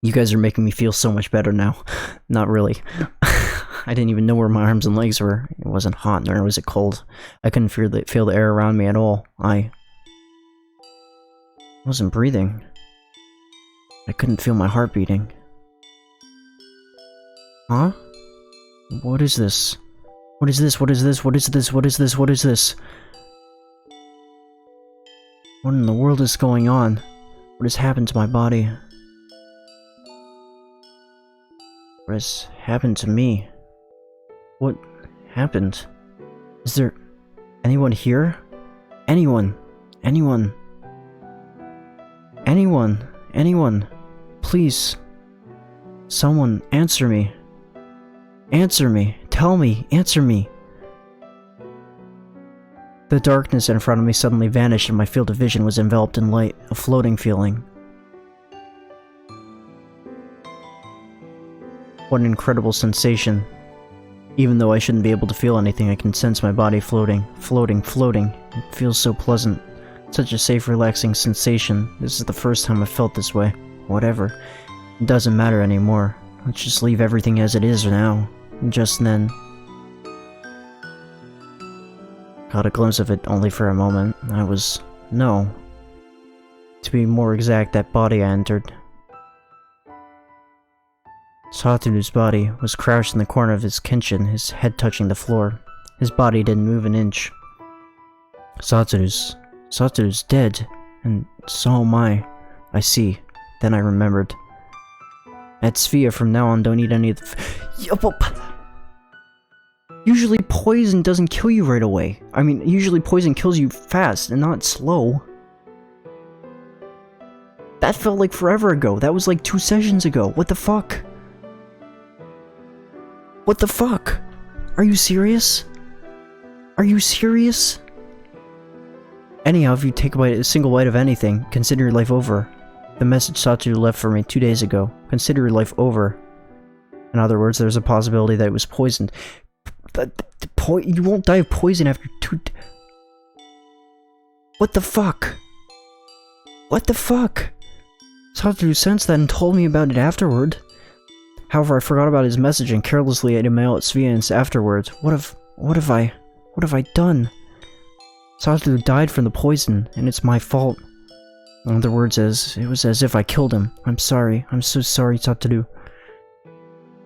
You guys are making me feel so much better now. Not really. I didn't even know where my arms and legs were. It wasn't hot, nor was it cold. I couldn't feel the air around me at all. I wasn't breathing. I couldn't feel my heart beating. Huh? What is this? What is this? What is this? What is this? What is this? What is this? What in the world is going on? What has happened to my body? What has happened to me? What happened? Is there anyone here? Anyone? Anyone? Anyone? Anyone? Please. Someone answer me. Answer me. Tell me. Answer me. The darkness in front of me suddenly vanished and my field of vision was enveloped in light, a floating feeling. What an incredible sensation. Even though I shouldn't be able to feel anything, I can sense my body floating, floating, floating. It feels so pleasant. Such a safe, relaxing sensation. This is the first time I've felt this way. Whatever. It doesn't matter anymore. Let's just leave everything as it is now. And just then... Caught a glimpse of it only for a moment. No. To be more exact, that body I entered. Satoru's body was crouched in the corner of his kenshin, his head touching the floor. His body didn't move an inch. Satoru's dead, and so am I. I see. Then I remembered. At Svea, from now on, don't eat any of the usually poison doesn't kill you right away. I mean, usually poison kills you fast and not slow. That felt like forever ago. That was like 2 sessions ago. What the fuck? What the fuck? Are you serious? Are you serious? Anyhow, if you take a single bite of anything, consider your life over. The message Satoru left for me 2 days ago. Consider your life over. In other words, there's a possibility that it was poisoned. But you won't die of poison after 2... What the fuck? What the fuck? Satoru sensed that and told me about it afterward. However, I forgot about his message and carelessly ate a mail at Svia's afterwards. What have I done? Satoru died from the poison, and it's my fault. In other words, it was as if I killed him. I'm sorry. I'm so sorry, Satoru.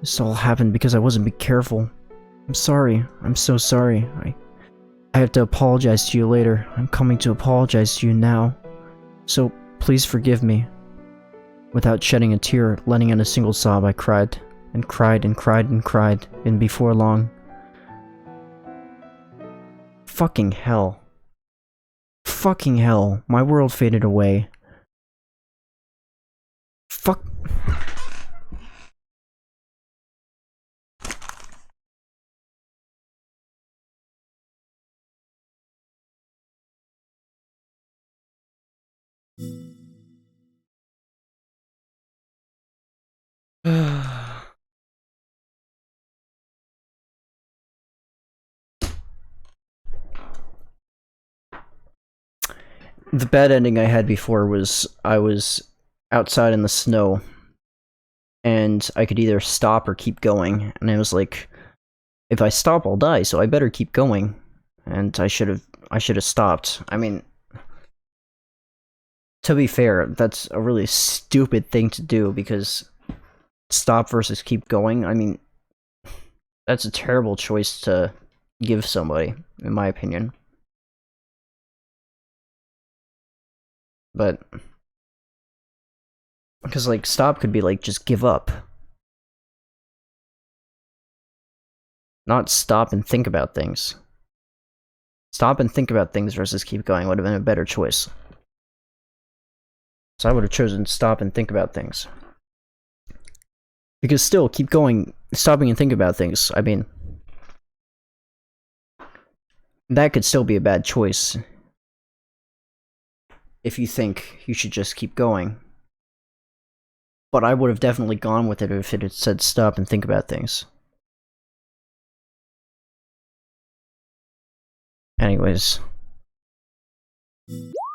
This all happened because I wasn't being careful. I'm sorry. I'm so sorry. I have to apologize to you later. I'm coming to apologize to you now. So, please forgive me. Without shedding a tear, letting out a single sob, I cried. And cried and cried and cried. And before long... Fucking hell. Fucking hell. My world faded away. Fuck. The bad ending I had before was I was outside in the snow and I could either stop or keep going, and I was like, if I stop I'll die, so I better keep going. And I should have stopped. I mean, to be fair, that's a really stupid thing to do, because stop versus keep going, I mean, that's a terrible choice to give somebody, in my opinion. But because, like, stop could be like, just give up. Not stop and think about things. Stop and think about things versus keep going would have been a better choice. So I would have chosen stop and think about things. Because still, keep going, stopping and think about things, I mean, that could still be a bad choice. If you think you should just keep going. But I would have definitely gone with it if it had said stop and think about things. Anyways.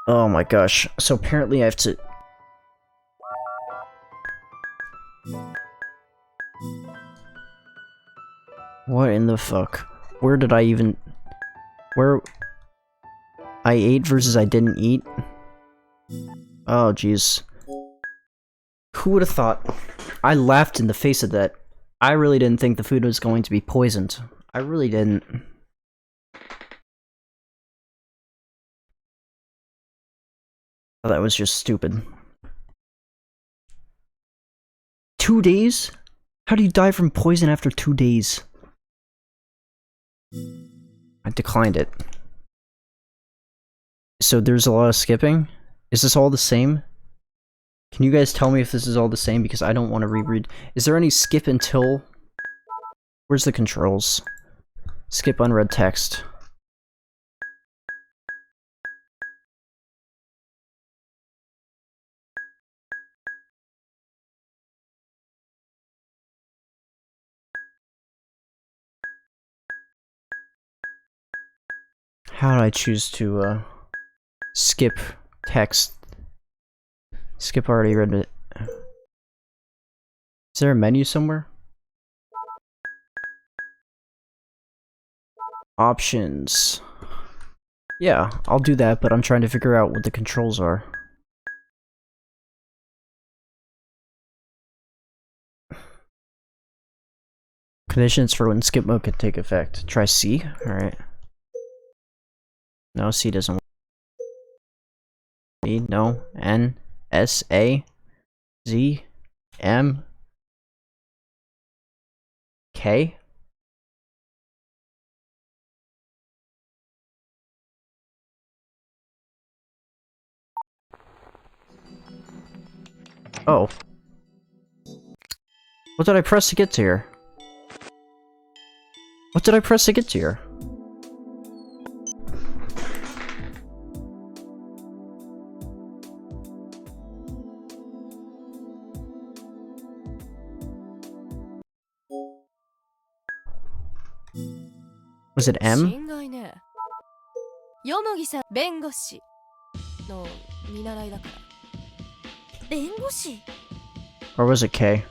Oh my gosh. So apparently I have to... What in the fuck? Where did I even... Where... I ate versus I didn't eat? Oh jeez. Who would have thought? I laughed in the face of that. I really didn't think the food was going to be poisoned. I really didn't. Oh, that was just stupid. 2 days? How do you die from poison after 2 days? I declined it. So there's a lot of skipping? Is this all the same? Can you guys tell me if this is all the same, because I don't want to reread. Is there any skip until... Where's the controls? Skip unread text. How do I choose to, skip text? Skip already read it. Is there a menu somewhere? Options. Yeah, I'll do that, but I'm trying to figure out what the controls are. Conditions for when skip mode can take effect. Try C? Alright. No, C doesn't work. E, no. N, S, A, Z, M, K? Oh. What did I press to get to here? What did I press to get to here? Was it M? 心外ね。よもぎさん弁護士の見習いだから。弁護士 Or was it K?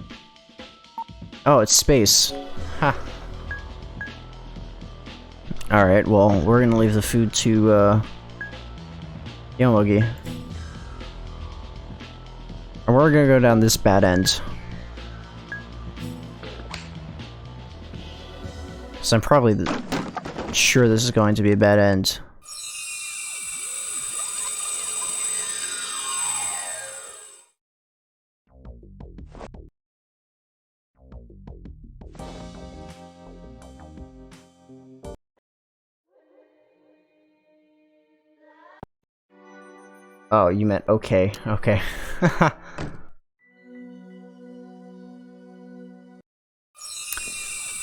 Oh, it's space. Ha. Alright, well, we're gonna leave the food to, Yomogi. And we're gonna go down this bad end. So I'm probably sure this is going to be a bad end. Oh, you meant okay. Okay.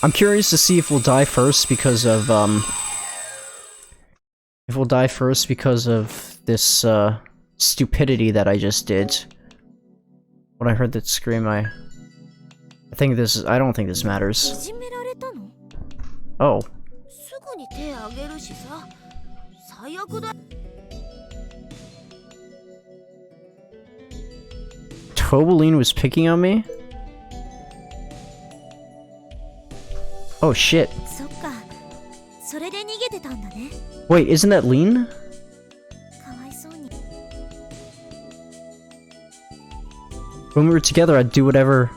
I'm curious to see if we'll die first because of, if we'll die first because of this, stupidity that I just did. When I heard that scream, I think this is- I don't think this matters. いじめられたの？ Oh. すぐに手あげるしさ。最悪だ。 Tobaline was picking on me? Oh shit. そっか。それで逃げてたんだね。 Wait, isn't that Lean? かわいそうに。 When we were together, I'd do whatever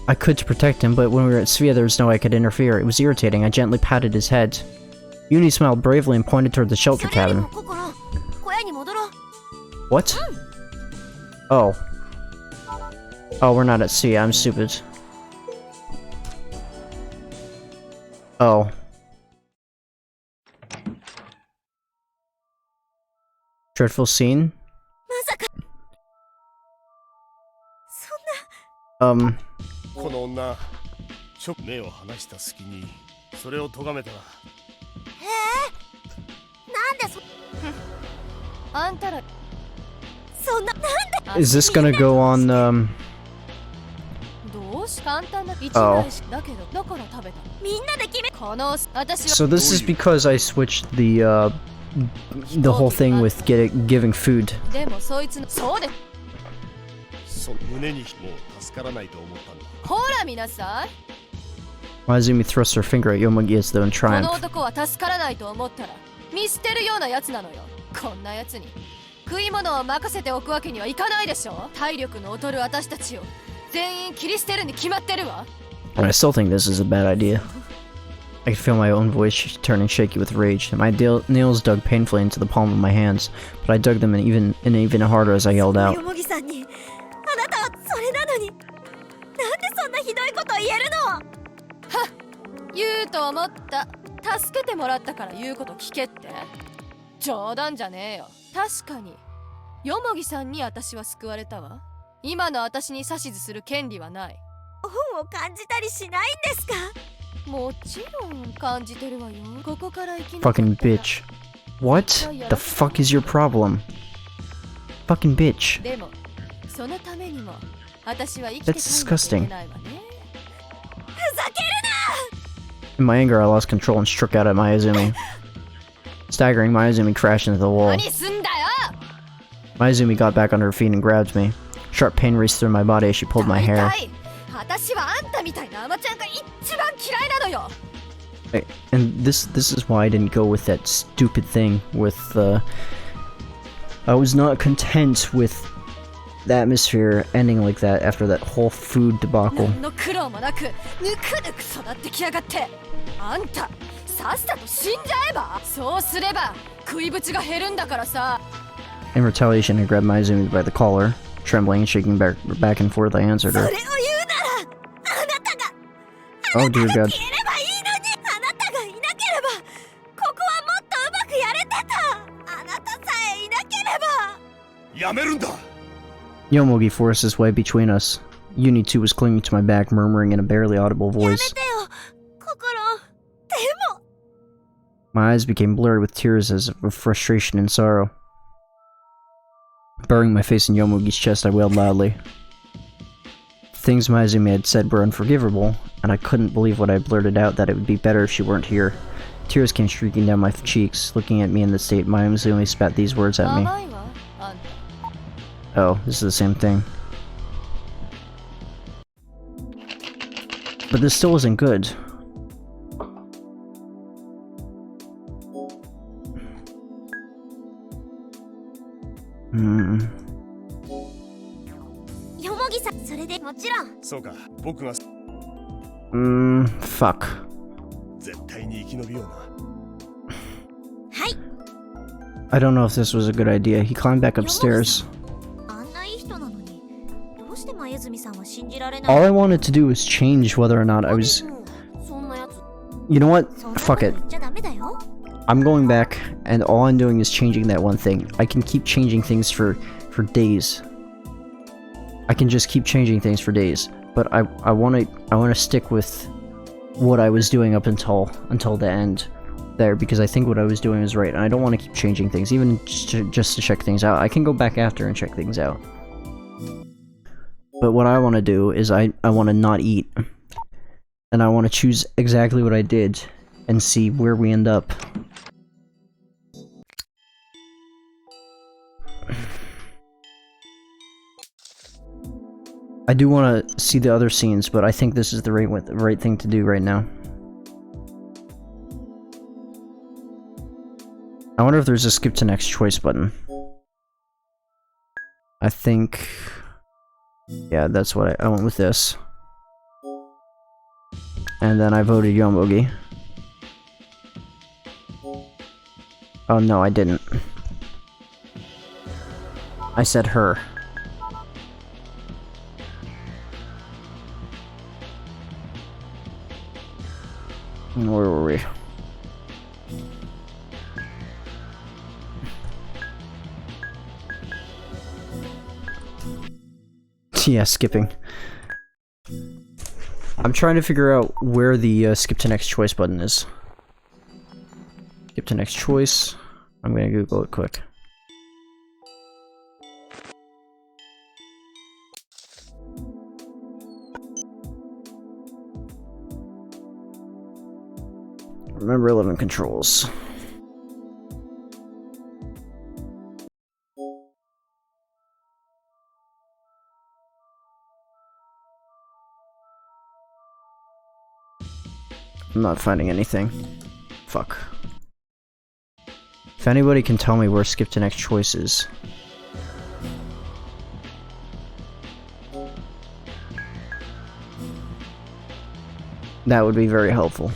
I could to protect him, but when we were at Svea, there was no way I could interfere. It was irritating. I gently patted his head. Uni smiled bravely and pointed toward the shelter それより cabin. も心、小屋に戻ろう。 What? Oh. Oh, we're not at sea. I'm stupid. Oh. Dreadful scene? まさか。そんな。この女ちょ目を離した隙にそれを咎めたらなんでそ。あんたらそんな。なんで。 Is this gonna go on, どうし簡単な一枚しだけどだから食べたみんなで決め。この私は So this is because I switched the whole thing with giving food. でもそいつのそうでそ胸にもう助からないと思ったんだ。ほら見なさい Maizumi thrusts her finger at Yomugi as though in この triumph. 男は助からないと思ったら見捨てるようなやつなのよこんなやつに食い物を任せておくわけにはいかないでしょ体力の劣る私たちを全員切り捨てるに決まってるわ And I still think this is a bad idea. I could feel my own voice turning shaky with rage, and my nails dug painfully into the palm of my hands, but I dug them in even harder as I yelled out. よもぎさんに、あなたはそれなのに、なんでそんなひどいこと言えるの？言うと思った助けてもらったから言うこと聞けって冗談じゃねえよ確かによもぎさんに私は救われたわ今の私に指図する権利はない恩を感じたりしないんですか？もちろん感じてるわよここから生き残った Fucking bitch. What the fuck is your problem? Fucking bitch. でもそのためにも私は生き That's て帰らなきゃいけないわねふざける In my anger, I lost control and struck out at Mayuzumi. Staggering, Mayuzumi crashed into the wall. 何すんだよ Mayuzumi got back on her feet and grabbed me. Sharp pain raced through my body as she pulled my hair. 大体私はあんたみたいなアマちゃんが一番嫌いなのよ And this is why I didn't go with that stupid thing with I was not content with the atmosphere ending like that after that whole food debacle. 何の苦労もなくぬくぬく育ってきやがってあんたさっさと死んじゃえばそうすれば食いぶちが減るんだからさ In retaliation, I grabbed Mayuzumi by the collar. Trembling and shaking back and forth, I answered そ her. れを言うなら、あなたが Oh dear God. 消えればいいのに、あなたがいなければ、ここはもっとうまくやれてた。あなたさえいなければ。やめるんだ Yomogi forced his way between us. Uni too was clinging to my back, murmuring in a barely audible やめ voice. てよ、心。でも、 My eyes became blurry with tears as of frustration and sorrow. Burying my face in Yomogi's chest, I wailed loudly. The things Mayuzumi had said were unforgivable, and I couldn't believe what I blurted out that it would be better if she weren't here. Tears came streaking down my cheeks. Looking at me in the state, Mayuzumi spat these words at me. 甘いわあんた Oh, this is the same thing. But this still isn't good. Hmm. よもぎさん、それでもちろん。そうか僕が Fuck. 絶対に生き延びような はい。 I don't know if this was a good idea. He climbed back upstairs. あんないい人なのに、どうして前泉さんは信じられない All I wanted to do was change whether or not I was... そんなやつ。 You know what? そんなこと Fuck 言 it. っちゃダメだよ。I'm going back, and all I'm doing is changing that one thing. I can keep changing things for days. I can just keep changing things for days. But I wanna stick with what I was doing up until the end there, because I think what I was doing was right, and I don't want to keep changing things, even just to check things out. I can go back after and check things out. But what I want to do is I want to not eat. And I want to choose exactly what I did and see where we end up. I do want to see the other scenes, but I think this is the right thing to do right now. I wonder if there's a skip to next choice button. I think... yeah, that's what I went with this. And then I voted Yomogi. Oh no, I didn't. I said her. And where were we? Yeah, skipping. I'm trying to figure out where the skip to next choice button is. Skip to next choice. I'm gonna Google it quick. Remember11 controls. I'm not finding anything. Fuck. If anybody can tell me where skip to next choice is. That would be very helpful.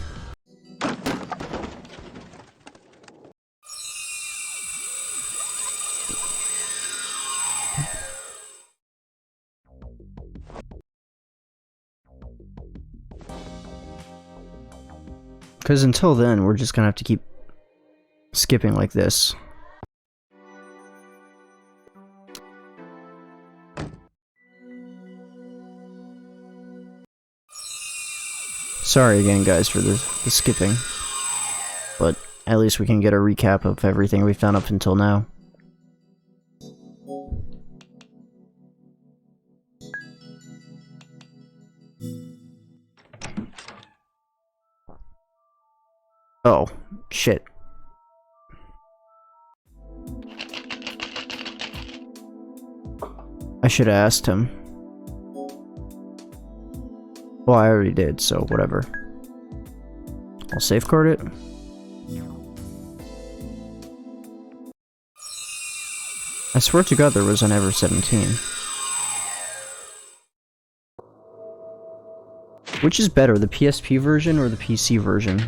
Because until then, we're just gonna have to keep skipping like this. Sorry again, guys, for the skipping. But at least we can get a recap of everything we've done up until now. Oh, shit. I should have asked him. Well, I already did, so whatever. I'll safeguard it. I swear to God there was an Ever 17. Which is better, the PSP version or the PC version?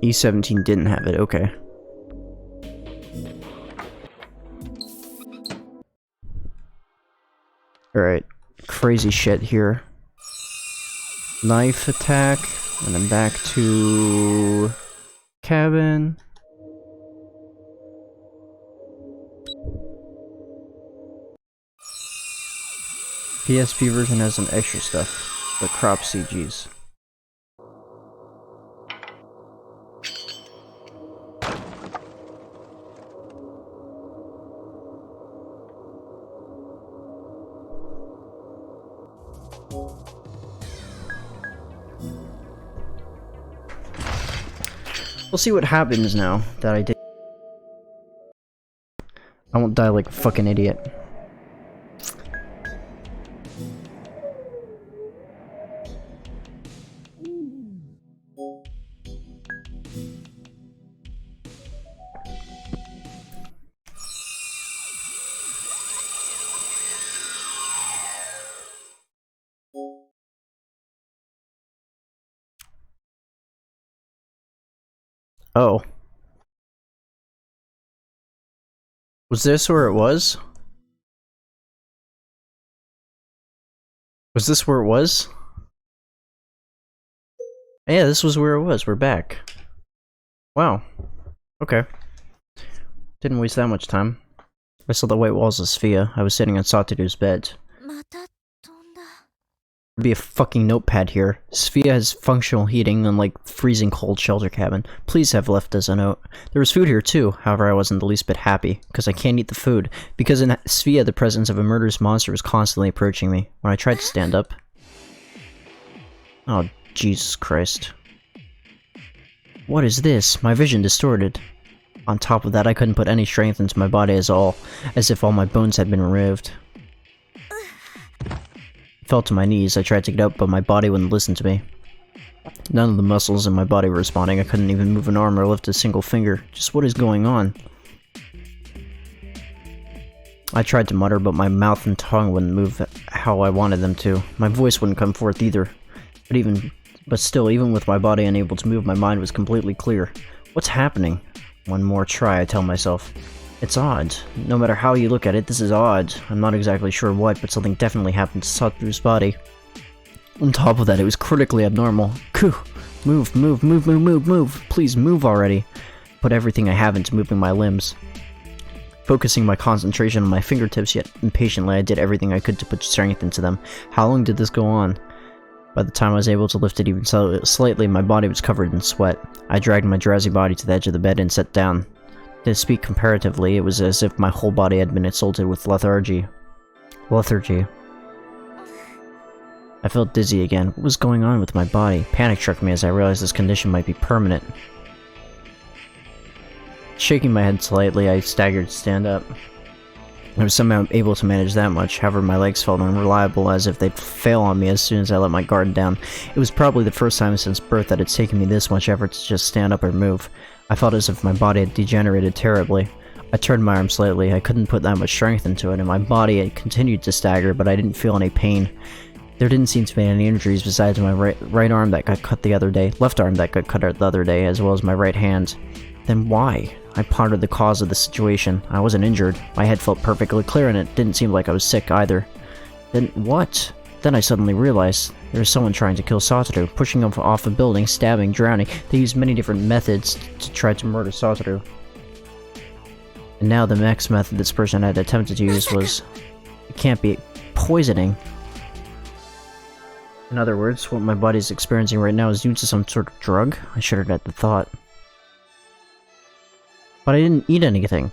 E17 didn't have it, okay. Alright, crazy shit here. Knife attack, and then back to... cabin. PSP version has some extra stuff, the crop CGs. We'll see what happens now that I did. I won't die like a fucking idiot. Oh. Was this where it was? Was this where it was? Yeah, this was where it was. We're back. Wow. Okay. Didn't waste that much time. I saw the white walls of Sphia. I was sitting on Satoru's bed. また飛んだ。 There'd be a fucking notepad here. Sphia has functional heating, unlike freezing cold shelter cabin. Please have left us a note. There was food here too, however I wasn't the least bit happy, because I can't eat the food. Because in Sphia the presence of a murderous monster was constantly approaching me. When I tried to stand up... Oh, Jesus Christ. What is this? My vision distorted. On top of that, I couldn't put any strength into my body as if all my bones had been removed. I fell to my knees. I tried to get up, but my body wouldn't listen to me. None of the muscles in my body were responding. I couldn't even move an arm or lift a single finger. Just what is going on? I tried to mutter, but my mouth and tongue wouldn't move how I wanted them to. My voice wouldn't come forth either. But still, even with my body unable to move, my mind was completely clear. What's happening? One more try, I tell myself. It's odd. No matter how you look at it, this is odd. I'm not exactly sure what, but something definitely happened to Satoru's body. On top of that, it was critically abnormal. Phew! Move, move, move, move, move, move! Please move already! Put everything I have into moving my limbs. Focusing my concentration on my fingertips, yet impatiently I did everything I could to put strength into them. How long did this go on? By the time I was able to lift it even slightly, my body was covered in sweat. I dragged my drowsy body to the edge of the bed and sat down. To speak comparatively, it was as if my whole body had been assaulted with lethargy. I felt dizzy again. What was going on with my body? Panic struck me as I realized this condition might be permanent. Shaking my head slightly, I staggered to stand up. I was somehow able to manage that much, however my legs felt unreliable, as if they'd fail on me as soon as I let my guard down. It was probably the first time since birth that it's taken me this much effort to just stand up or move. I felt as if my body had degenerated terribly. I turned my arm slightly. I couldn't put that much strength into it, and my body had continued to stagger, but I didn't feel any pain. There didn't seem to be any injuries besides my right arm that got cut the other day, left arm that got cut the other day, as well as my right hand. Then why? I pondered the cause of the situation. I wasn't injured. My head felt perfectly clear and it didn't seem like I was sick either. Then what? Then I suddenly realized there was someone trying to kill Satoru, pushing him off a building, stabbing, drowning. They used many different methods to try to murder Satoru. And now the next method this person had attempted to use was... It can't be poisoning. In other words, what my body's experiencing right now is due to some sort of drug? I shuddered at the thought. But I didn't eat anything.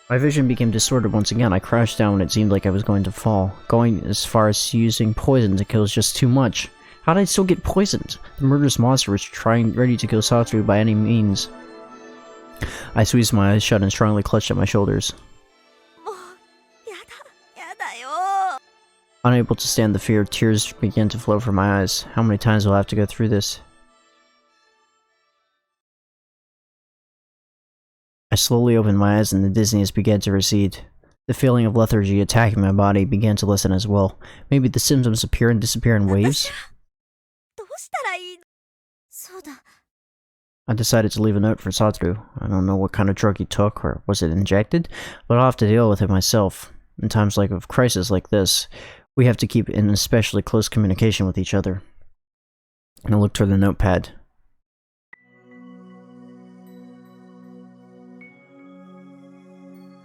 My vision became distorted once again. I crashed down when it seemed like I was going to fall. Going as far as using poison to kill is just too much. How did I still get poisoned? The murderous monster was ready to kill Satoru by any means. I squeezed my eyes shut and strongly clutched at my shoulders. もうやだよ。 Unable to stand the fear, tears began to flow from my eyes. How many times will I have to go through this? I slowly opened my eyes and the dizziness began to recede. The feeling of lethargy attacking my body began to lessen as well. Maybe the symptoms appear and disappear in waves? どうしたらいいの？そうだ。 I decided to leave a note for Satoru. I don't know what kind of drug he took, or was it injected, but I'll have to deal with it myself. In times of crisis like this, we have to keep in especially close communication with each other. And I looked for the notepad.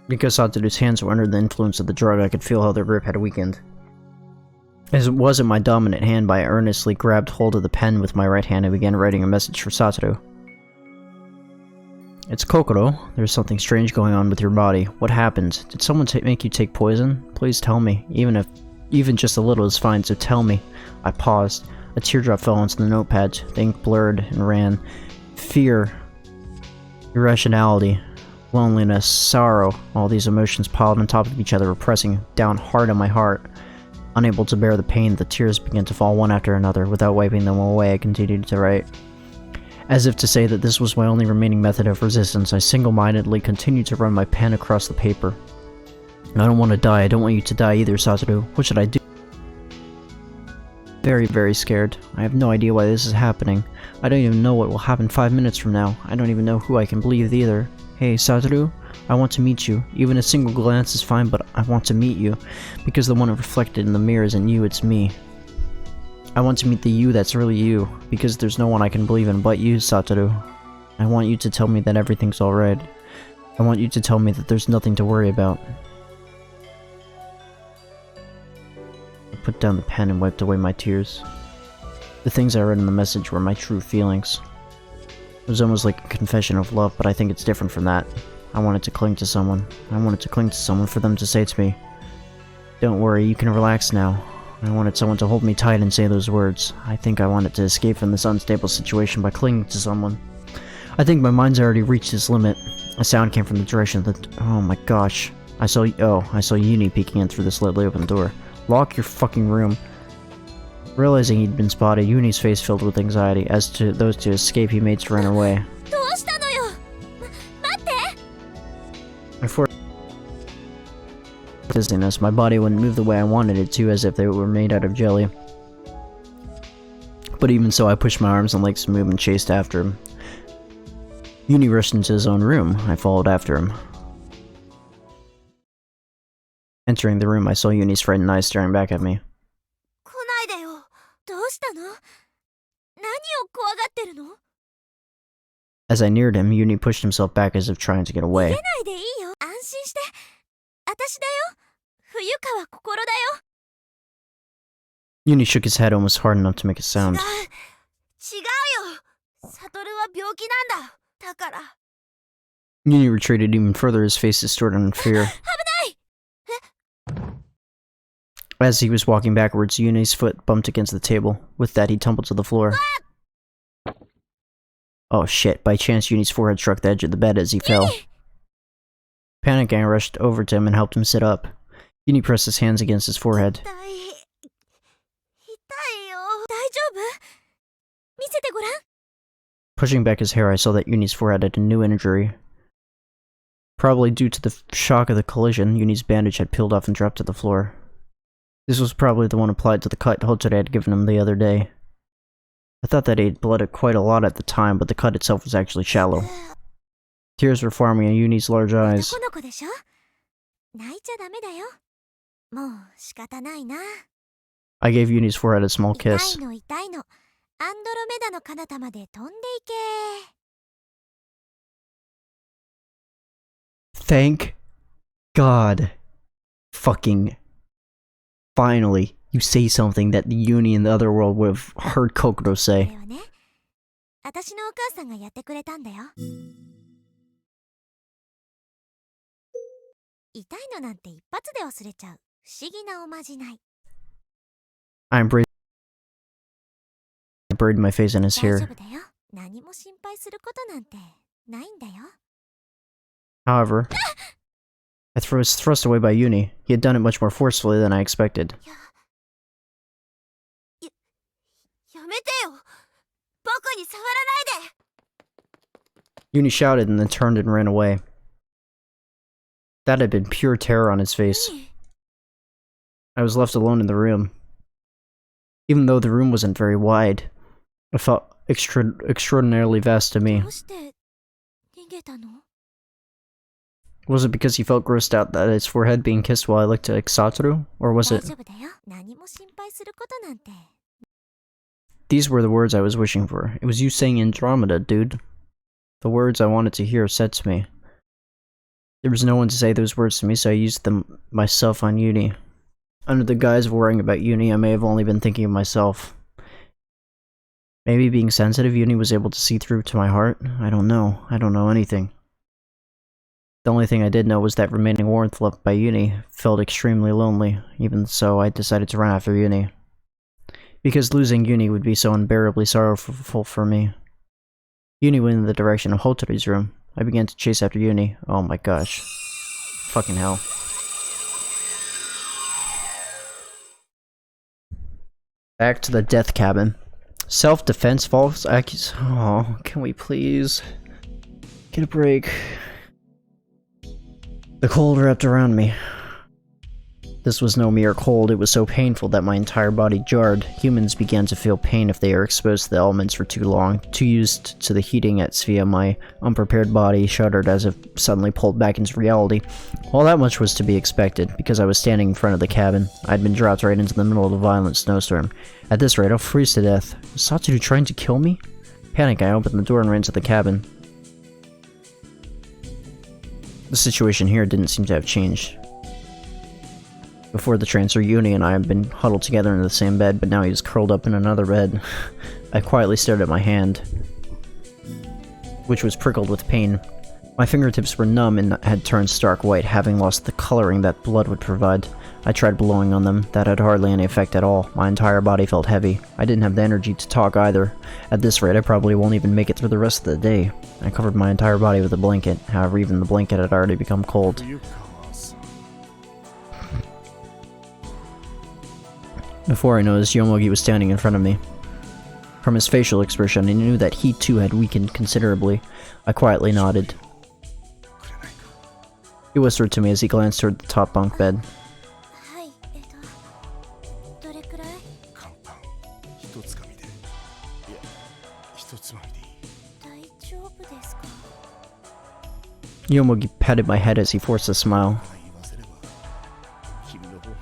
Because Satoru's hands were under the influence of the drug, I could feel how their grip had weakened. As it wasn't my dominant hand, I earnestly grabbed hold of the pen with my right hand and began writing a message for Satoru. It's Kokoro. There's something strange going on with your body. What happened? Did someone make you take poison? Please tell me. Even just a little is fine, so tell me. I paused. A teardrop fell onto the notepad. The ink blurred and ran. Fear. Irrationality. Loneliness, sorrow, all these emotions piled on top of each other were pressing down hard on my heart. Unable to bear the pain, the tears began to fall one after another. Without wiping them away, I continued to write. As if to say that this was my only remaining method of resistance, I single-mindedly continued to run my pen across the paper. I don't want to die. I don't want you to die either, Satoru. What should I do? very, very scared. I have no idea why this is happening. I don't even know what will happen 5 minutes from now. I don't even know who I can believe either. Hey, Satoru, I want to meet you. Even a single glance is fine, but I want to meet you. Because the one reflected in the mirror isn't you, it's me. I want to meet the you that's really you. Because there's no one I can believe in but you, Satoru. I want you to tell me that everything's alright. I want you to tell me that there's nothing to worry about. I put down the pen and wiped away my tears. The things I read in the message were my true feelings. It was almost like a confession of love, but I think it's different from that. I wanted to cling to someone. I wanted to cling to someone for them to say to me, "Don't worry, you can relax now." I wanted someone to hold me tight and say those words. I think I wanted to escape from this unstable situation by clinging to someone. I think my mind's already reached its limit. A sound came from the direction of the... Oh my gosh. I saw Uni peeking in through the slightly open door. Lock your fucking room. Realizing he'd been spotted, Uni's face filled with anxiety. As to those to escape, he made to run away. Before dizziness, my body wouldn't move the way I wanted it to, as if they were made out of jelly. But even so, I pushed my arms and legs to move and chased after him. Uni rushed into his own room. I followed after him. Entering the room, I saw Uni's frightened eyes staring back at me. As I neared him, Uni pushed himself back as if trying to get away. Uni shook his head almost hard enough to make a sound. Uni retreated even further, his face distorted in fear. As he was walking backwards, Uni's foot bumped against the table. With that, he tumbled to the floor. Oh shit, by chance Uni's forehead struck the edge of the bed as he fell. Panicking, I rushed over to him and helped him sit up. Uni pressed his hands against his forehead. Pushing back his hair, I saw that Uni's forehead had a new injury. Probably due to the shock of the collision, Uni's bandage had peeled off and dropped to the floor. This was probably the one applied to the cut Hotere had given him the other day. I thought that he had bled quite a lot at the time, but the cut itself was actually shallow. Tears were forming in Uni's large eyes. I gave Uni's forehead a small kiss. Thank God. Fucking finally, you say something that the Uni in the other world would have heard Kokoro say. I buried my face in his hair. However, I was thrust away by Uni. He had done it much more forcefully than I expected. Uni shouted and then turned and ran away. That had been pure terror on his face. I was left alone in the room. Even though the room wasn't very wide, it felt extraordinarily vast to me. Was it because he felt grossed out that his forehead being kissed while I looked at Satoru? Or was it... These were the words I was wishing for. It was you saying Andromeda, dude. The words I wanted to hear said to me. There was no one to say those words to me, so I used them myself on Uni. Under the guise of worrying about Uni, I may have only been thinking of myself. Maybe being sensitive, Uni was able to see through to my heart? I don't know. I don't know anything. The only thing I did know was that remaining warmth left by Uni felt extremely lonely. Even so, I decided to run after Uni. Because losing Uni would be so unbearably sorrowful for me. Uni went in the direction of Hotori's room. I began to chase after Uni. Oh my gosh. Fucking hell. Back to the death cabin. Self-defense, false accusation. Oh, can we please get a break? The cold wrapped around me. This was no mere cold, it was so painful that my entire body jarred. Humans began to feel pain if they are exposed to the elements for too long. Too used to the heating at Svea, my unprepared body shuddered as if suddenly pulled back into reality. All that much was to be expected, because I was standing in front of the cabin. I had been dropped right into the middle of a violent snowstorm. At this rate, I'll freeze to death. Was Satoru trying to kill me? Panic, I opened the door and ran to the cabin. The situation here didn't seem to have changed. Before the transfer, Uni and I had been huddled together in the same bed, but now he was curled up in another bed. I quietly stared at my hand, which was prickled with pain. My fingertips were numb and had turned stark white, having lost the coloring that blood would provide. I tried blowing on them. That had hardly any effect at all. My entire body felt heavy. I didn't have the energy to talk either. At this rate, I probably won't even make it through the rest of the day. I covered my entire body with a blanket. However, even the blanket had already become cold. Before I noticed, Yomogi was standing in front of me. From his facial expression, I knew that he too had weakened considerably. I quietly nodded. He whispered to me as he glanced toward the top bunk bed. はいどれくらい乾パン一つかみでいや一つまみでいい大丈夫ですか Yomogi patted my head as he forced a smile. 言わせれば君の方が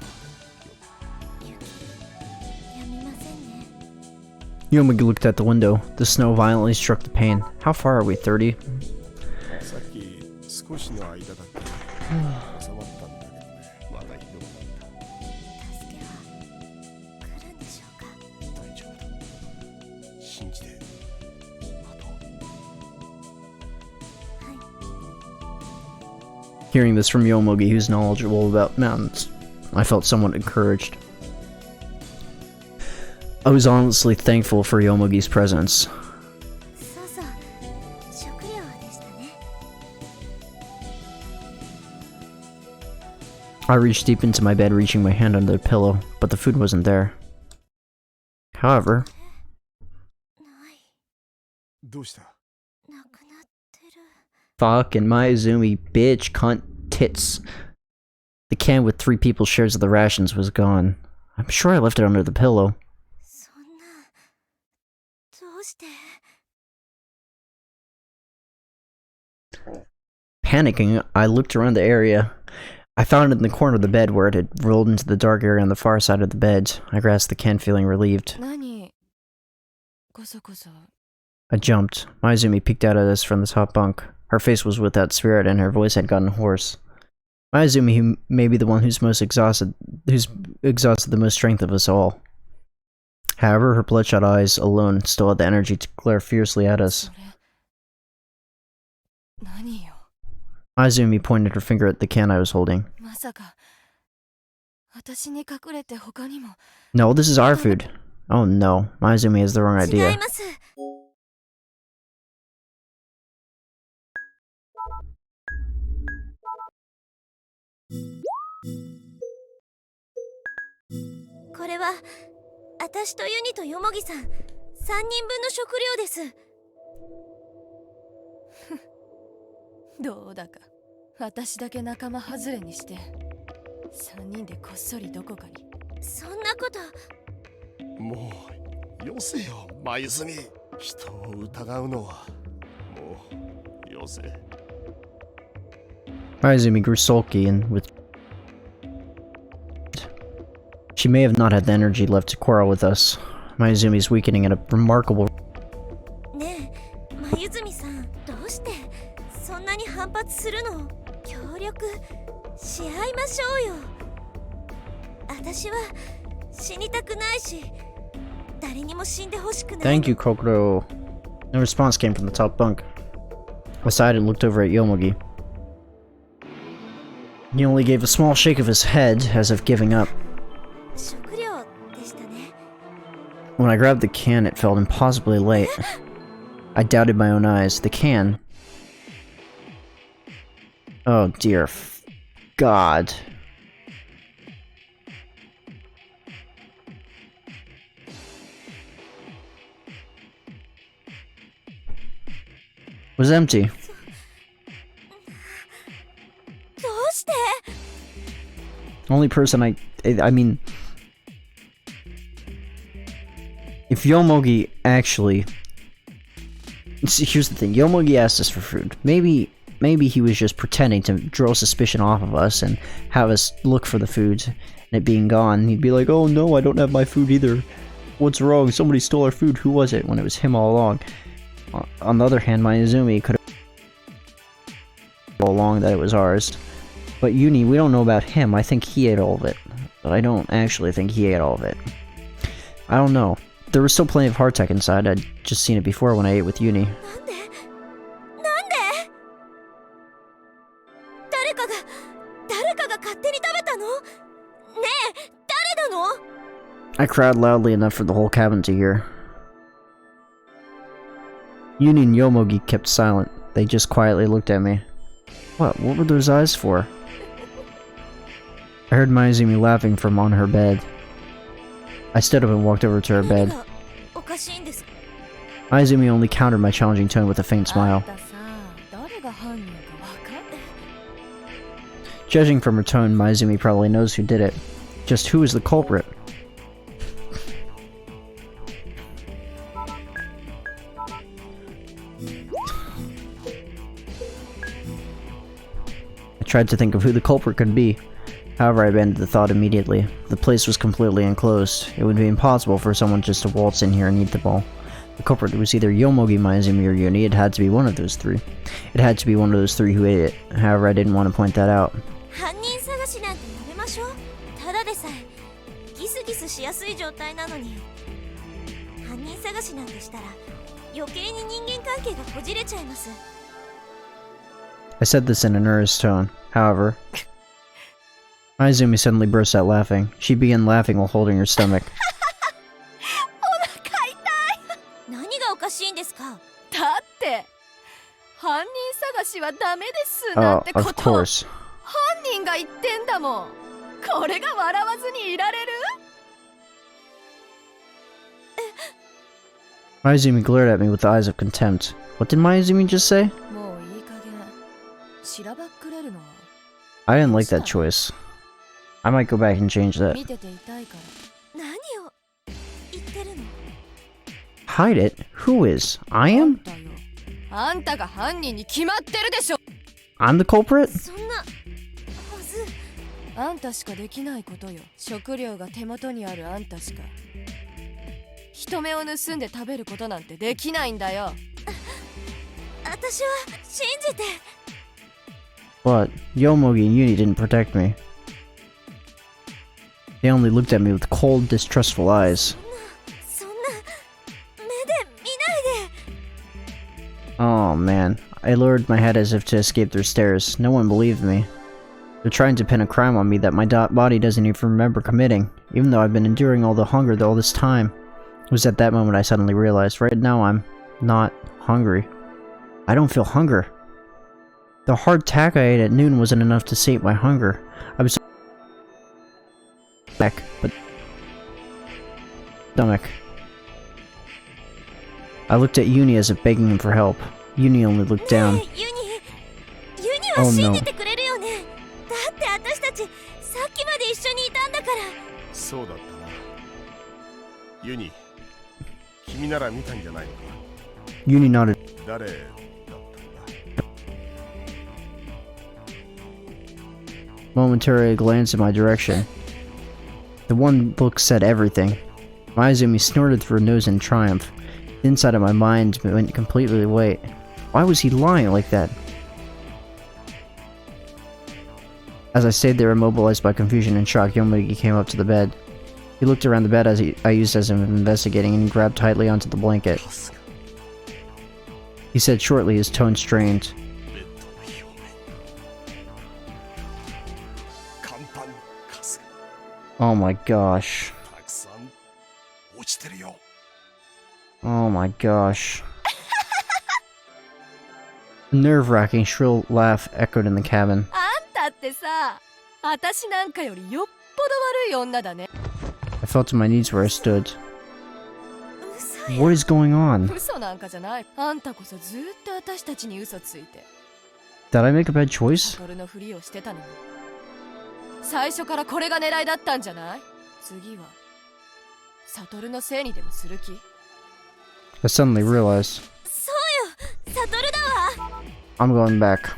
やみませんね Yomogi looked at the window. The snow violently struck the pane. How far are we, 30? さっき少しの間だって収まったんだけどねまだひどくなった助けは来るんでしょうか大丈夫だ信じてあと Hearing this from Yomogi, who's knowledgeable about mountains, I felt somewhat encouraged. I was honestly thankful for Yomogi's presence. そうそう食料でしたね I reached deep into my bed, reaching my hand under the pillow, but the food wasn't there. However, ないどうしたなくなってる fucking Maizumi, bitch, cunt, tits. The can with 3 people's shares of the rations was gone. I'm sure I left it under the pillow. そんなどうして Panicking, I looked around the area. I found it in the corner of the bed where it had rolled into the dark area on the far side of the bed. I grasped the can, feeling relieved. 何こそこそ I jumped. Maizumi peeked out at us from the top bunk. Her face was without spirit and her voice had gotten hoarse. Maizumi, who may be the one who's exhausted the most strength of us all. However, her bloodshot eyes alone still had the energy to glare fiercely at us. それ何よ Maizumi pointed her finger at the can I was holding. まさか私に隠れて他にも No, this is our food. Oh no, Maizumi has the wrong 違 idea. いますこれは私とユニとヨモギさん3人分の食料ですどうだか私だけ仲間外れにして3人でこっそりどこかにそんなこともうよせよマユスミ人を疑うのはもうよせ Maizumi grew sulky and with she may have not had the energy left to quarrel with us. Maizumi's weakening at a remarkable ねえまゆずみさんどうしてそんなに反発するの協力し合いましょうよ私は死にたくないし誰にも死んでほしくない Thank you, Kokoro. No response came from the top bunk. I sighed and looked over at Yomogi. He only gave a small shake of his head, as if giving up. 食料でしたね When I grabbed the can, it felt impossibly light. I doubted my own eyes. The can... Oh dear God. Was empty. どうして どうして どうして どうして Only person I mean, if Yomogi actually, see, here's the thing, Yomogi asked us for food. Maybe he was just pretending to draw suspicion off of us and have us look for the food, and it being gone, he'd be like, "Oh no, I don't have my food either. What's wrong? Somebody stole our food. Who was it?" When it was him all along. On the other hand, Mayuzumi could have all along that it was ours. But Uni, we don't know about him. I think he ate all of it. But I don't actually think he ate all of it. I don't know. There was still plenty of hardtack inside. I'd just seen it before when I ate with Uni. 誰かが勝手に食べたの？ねえ、誰なの？ I cried loudly enough for the whole cabin to hear. Uni and Yomogi kept silent. They just quietly looked at me. What were those eyes for? I heard Mayuzumi laughing from on her bed. I stood up and walked over to her bed. Mayuzumi only countered my challenging tone with a faint smile. Judging from her tone, Mayuzumi probably knows who did it. Just who is the culprit? I tried to think of who the culprit could be. However, I abandoned the thought immediately. The place was completely enclosed. It would be impossible for someone just to waltz in here and eat the ball. The culprit was either Yomogi, Mayuzumi, or Uni. It had to be one of those three. It had to be one of those three who ate it. However, I didn't want to point that out. I said this in an earnest tone. However, Mayuzumi suddenly burst out laughing. She began laughing while holding her stomach. Oh, of course. Mayuzumi glared at me with eyes of contempt. What did Mayuzumi just say? I didn't like that choice. I might go back and change that. Hide it? Who is? I am? I'm the culprit? あんたしかできないことよ。食料が手元にあるあんたしか。人目を盗んで食べることなんてできないんだよ。私は信じて。But Yomogi and Uni didn't protect me. They only looked at me with cold, distrustful eyes. Oh man, I lowered my head as if to escape their stares. No one believed me. They're trying to pin a crime on me that my body doesn't even remember committing, even though I've been enduring all the hunger all this time. It was at that moment I suddenly realized, right now I'm not hungry. I don't feel hunger. The hardtack I ate at noon wasn't enough to sate my hunger. I was back, but stomach. I looked at Uni as if begging him for help. Uni only looked down. Oh no. そうだったな。ユニ、君なら見たんじゃないのか。 Uni nodded. 誰だったんだ。 Momentarily glanced in my direction. The one look said everything. Mayuzumi snorted through her nose in triumph. The inside of my mind went completely white. Why was he lying like that? As I stayed there immobilized by confusion and shock, Yomogi came up to the bed. He looked around the bed as I used as him investigating, and he grabbed tightly onto the blanket. He said shortly, his tone strained. Oh my gosh. Oh my gosh. A nerve-wracking shrill laugh echoed in the cabin. I fell to my knees where I stood. What is going on? Did I make a bad choice? 最初からこれが狙いだったんじゃない？次は悟のせいにでもする気？ I suddenly realized そうよ、悟だわ。 I'm going back.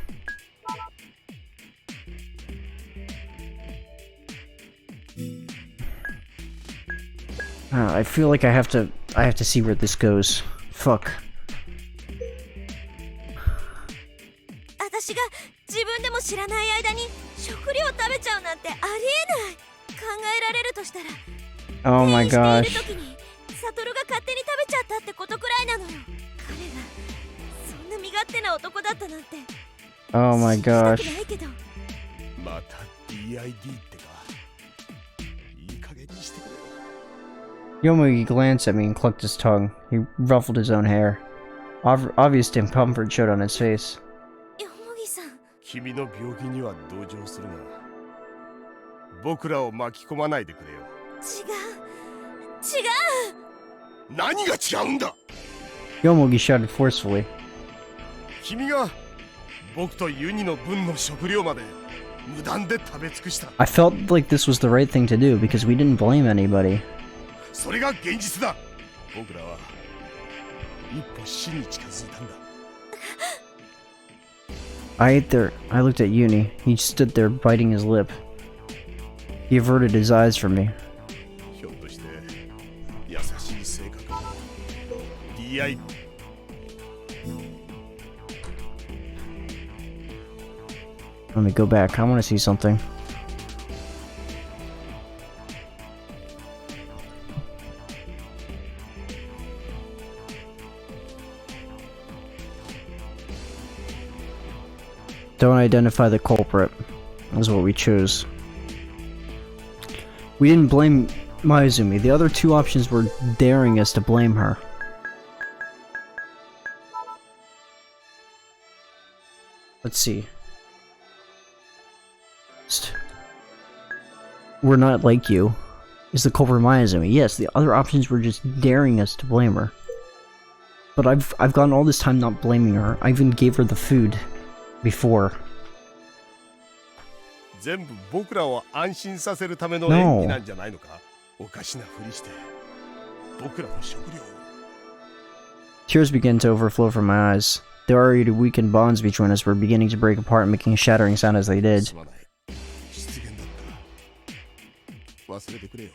I feel like I have to see where this goes. Fuck. 私が自分でも知らない間に食料を食べちゃうなんてありえない。考えられるとしたら Oh my 転 gosh. 移している時に悟が勝手に食べちゃったってことくらいなのよ。彼がそんな身勝手な男だったなんて Oh my 信じたく gosh. ないけど。また DID ってか。いい加減にしてくれよ。 Yomugi glanced at me and clucked his tongue. He ruffled his own hair. Obvious discomfort showed on his face. よもぎさん、君の病気には同情するが、僕らを巻き込まないでくれよ。違う。何が違うんだ。 Yomugi shouted forcefully. 君が僕とユニの分の食料まで無断で食べ尽くした。 I felt like this was the right thing to do because we didn't blame anybody. それが現実だ。僕らは一歩死に近づいたんだ。 I looked at Uni. He stood there biting his lip. He averted his eyes from me. ひょっとして優しい性格 DI Let me go back. I want to see something. Don't identify the culprit, is what we chose. We didn't blame Mayuzumi. The other two options were daring us to blame her. Let's see. We're not like you. Is the culprit Mayuzumi? Yes, the other options were just daring us to blame her. But I've gone all this time not blaming her. I even gave her the food before. 全部僕らを安心させるための演技なんじゃないのか。おかしなふりして僕らの食料を。 Tears began to overflow from my eyes. The already weakened bonds between us were beginning to break apart, making a shattering sound as they did. すまない。失言だった。忘れてくれよ。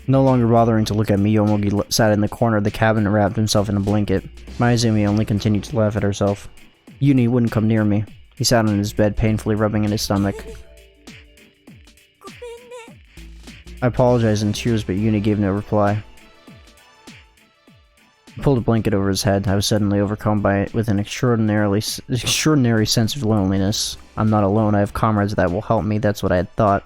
No longer bothering to look at me, Yomogi sat in the corner of the cabin and wrapped himself in a blanket. Mayuzumi only continued to laugh at herself. Uni wouldn't come near me. He sat on his bed, painfully rubbing in his stomach. ごめんね。 I apologized in tears, but Uni gave no reply. He pulled a blanket over his head. I was suddenly overcome by it with an extraordinary sense of loneliness. I'm not alone. I have comrades that will help me. That's what I had thought.